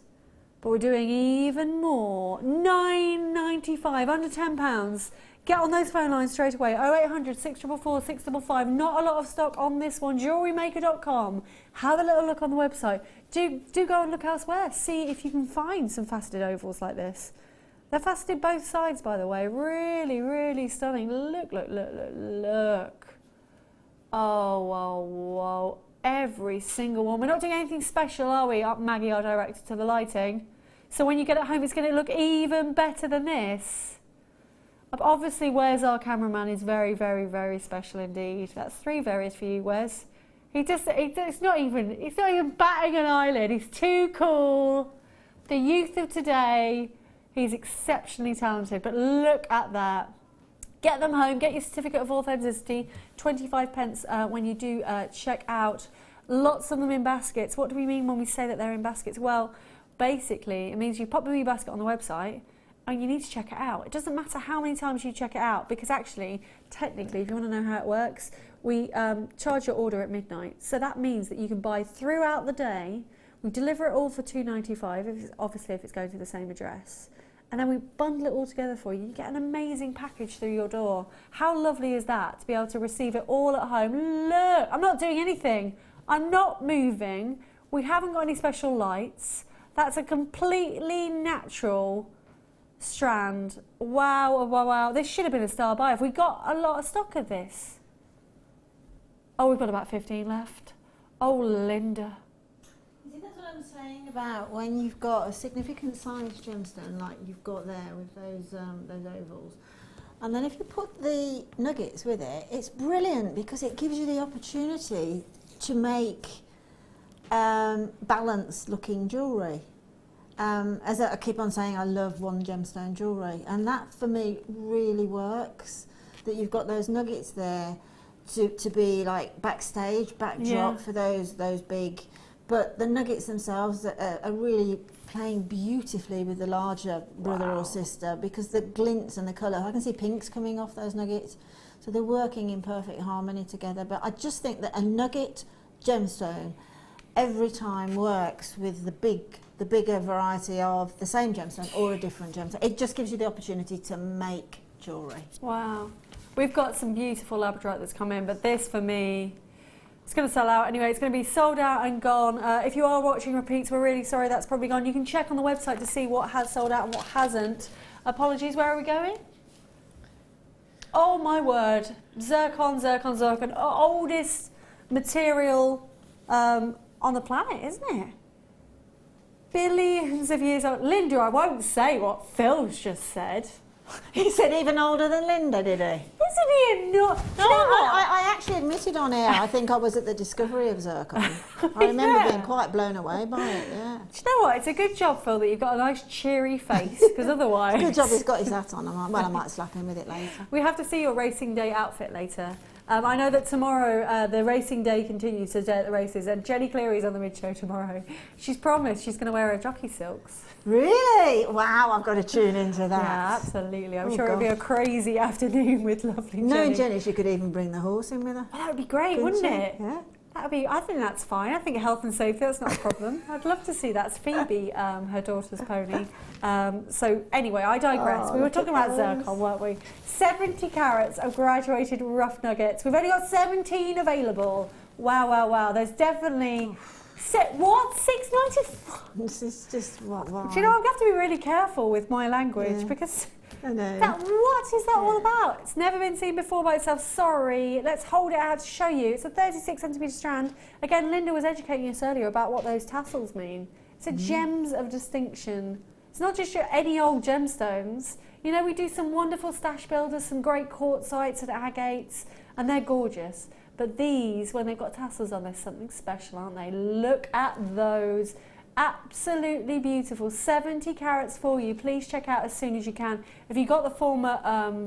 but we're doing even more. $9.95, under £10. Get on those phone lines straight away. 0800 644 655. Not a lot of stock on this one. JewelleryMaker.com. Have a little look on the website. Do go and look elsewhere. See if you can find some faceted ovals like this. They're faceted both sides, by the way. Really, really stunning. Look, look, look, look, look. Oh, whoa, whoa. Every single one. We're not doing anything special, are we? Maggie, our director, to the lighting. So when you get it home, it's going to look even better than this. Obviously, Wes, our cameraman, is very, very, very special indeed. That's 3 varies for you, Wes. It's not even batting an eyelid. He's too cool. The youth of today, he's exceptionally talented. But look at that. Get them home. Get your certificate of authenticity. 25 pence when you do check out. Lots of them in baskets. What do we mean when we say that they're in baskets? Well, basically, it means you pop them in your basket on the website, and you need to check it out. It doesn't matter how many times you check it out, because actually, technically, if you want to know how it works, we charge your order at midnight. So that means that you can buy throughout the day. We deliver it all for $2.95, obviously if it's going to the same address. And then we bundle it all together for you. You get an amazing package through your door. How lovely is that, to be able to receive it all at home? Look, I'm not doing anything. I'm not moving. We haven't got any special lights. That's a completely natural strand. Wow, wow, wow. This should have been a star buy. Have we got a lot of stock of this? Oh, we've got about 15 left. Oh, Linda. You see, that's what I'm saying about when you've got a significant size gemstone like you've got there with those ovals. And then if you put the nuggets with it, it's brilliant because it gives you the opportunity to make balanced looking jewellery. As I keep on saying, I love one gemstone jewellery, and that for me really works, that you've got those nuggets there to be like backstage, backdrop for those big, but the nuggets themselves are really playing beautifully with the larger brother or sister, because the glints and the colour, I can see pinks coming off those nuggets, so they're working in perfect harmony together. But I just think that a nugget gemstone every time works with the bigger variety of the same gemstone or a different gemstone. It just gives you the opportunity to make jewellery. Wow. We've got some beautiful labradorite that's come in, but this for me, it's going to sell out anyway. It's going to be sold out and gone. If you are watching repeats, we're really sorry that's probably gone. You can check on the website to see what has sold out and what hasn't. Apologies, where are we going? Oh my word. Zircon, zircon, zircon. Oldest material on the planet, isn't it? Billions of years old. Linda, I won't say what Phil's just said. He said even older than Linda, did he? Isn't he not? No, I actually admitted on air, I think I was at the discovery of zircon. I remember being quite blown away by it, yeah. Do you know what? It's a good job, Phil, that you've got a nice cheery face, because otherwise... It's a good job he's got his hat on. I might slap him with it later. We have to see your racing day outfit later. I know that tomorrow the racing day continues, the day at the races, and Jenny Cleary's on the mid-show tomorrow. She's promised she's going to wear her jockey silks. Really? Wow, I've got to tune into that. Yeah, absolutely. I'm sure it'll be a crazy afternoon with lovely Jenny. Knowing Jenny, she could even bring the horse in with her. Well, that would be great, wouldn't it? Yeah. I think that's fine. I think health and safety, that's not a problem. I'd love to see that. It's Phoebe, her daughter's pony. So anyway, I digress. We were talking about zircon, weren't we? 70 carats of graduated rough nuggets. We've only got 17 available. Wow, wow, wow. There's definitely... What? $6.95? This is just what? Do you know, I'm going to have to be really careful with my language because... I know. What is that all about? It's never been seen before by itself. Sorry. Let's hold it out to show you. It's a 36 centimetre strand. Again, Linda was educating us earlier about what those tassels mean. It's a gems of distinction. It's not just your any old gemstones. You know, we do some wonderful stash builders, some great quartzites and agates, and they're gorgeous. But these, when they've got tassels on, there's something special, aren't they? Look at those Absolutely beautiful. 70 carats for you. Please check out as soon as you can. If you got the former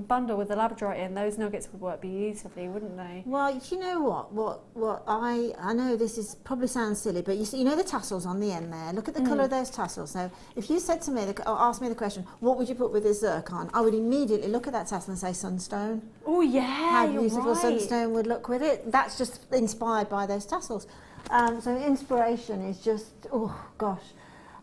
bundle with the labradorite in, those nuggets would work beautifully, wouldn't they? Well, you know what I know this is probably sounds silly, but you see, you know the tassels on the end there. Look at the colour of those tassels. Now, if you said to me or asked me the question, what would you put with this zircon? I would immediately look at that tassel and say sunstone. Oh yeah, How beautiful right. sunstone would look with it. That's just inspired by those tassels. So inspiration is just, oh gosh.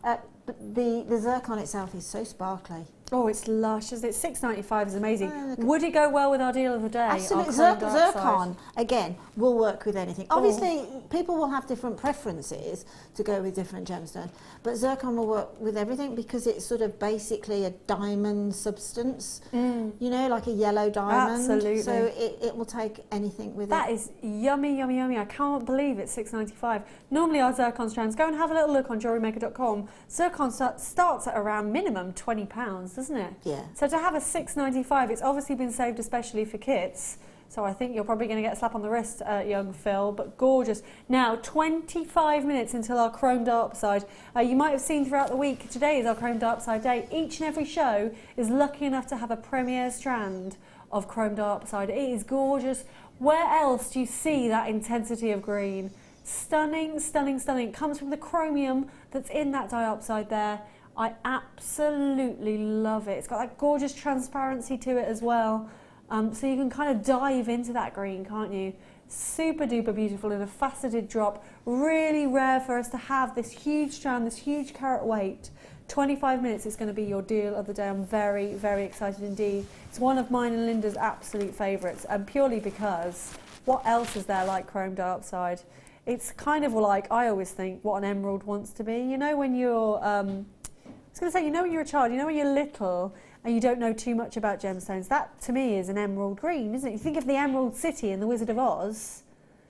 But the zircon itself is so sparkly. Oh, it's lush, isn't it? $6.95 is amazing. Would it go well with our deal of the day? Absolutely. Zircon, again, will work with anything. Obviously, people will have different preferences to go with different gemstones, but zircon will work with everything because it's sort of basically a diamond substance, you know, like a yellow diamond. Absolutely. So it will take anything with it. That is yummy, yummy, yummy. I can't believe it's $6.95. Normally our zircon strands, go and have a little look on JewelleryMaker.com. Zircon starts at around minimum £20, doesn't it? Yeah. So to have a $6.95, it's obviously been saved especially for kits. So I think you're probably going to get a slap on the wrist, young Phil, but gorgeous. Now, 25 minutes until our chrome dioxide. You might have seen throughout the week, today is our chrome dioxide day. Each and every show is lucky enough to have a premiere strand of chrome dioxide. It is gorgeous. Where else do you see that intensity of green? Stunning, stunning, stunning. It comes from the chromium that's in that diopside there. I absolutely love it. It's got that gorgeous transparency to it as well. So you can kind of dive into that green, can't you? Super duper beautiful in a faceted drop. Really rare for us to have this huge strand, this huge carat weight. 25 minutes is going to be your deal of the day. I'm very, very excited indeed. It's one of mine and Linda's absolute favourites, and purely because what else is there like chrome dioxide? It's kind of like, I always think, what an emerald wants to be. You know when you're, I was going to say, you know when you're a child, you know when you're little and you don't know too much about gemstones, that to me is an emerald green, isn't it? You think of the Emerald City in The Wizard of Oz,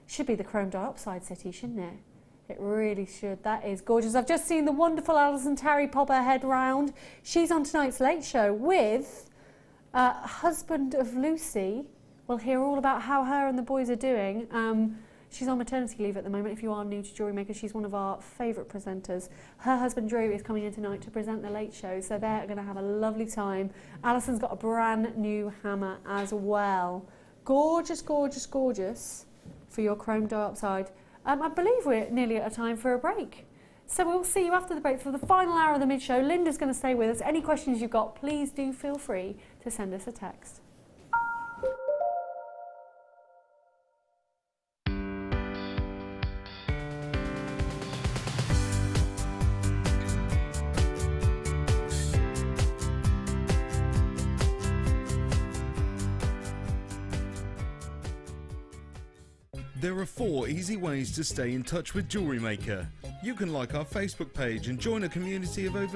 should be the chrome dioxide city, shouldn't it? It really should. That is gorgeous. I've just seen the wonderful Alison Terry pop her head round. She's on tonight's Late Show with husband of Lucy. We'll hear all about how her and the boys are doing. She's on maternity leave at the moment. If you are new to Jewellery Maker, she's one of our favourite presenters. Her husband Drew is coming in tonight to present the Late Show, so they're going to have a lovely time. Alison's got a brand new hammer as well. Gorgeous, gorgeous, gorgeous for your chrome dioxide. I believe we're nearly at a time for a break. So we'll see you after the break for the final hour of the mid-show. Linda's going to stay with us. Any questions you've got, please do feel free to send us a text. There are 4 easy ways to stay in touch with Jewellery Maker. You can like our Facebook page and join a community of over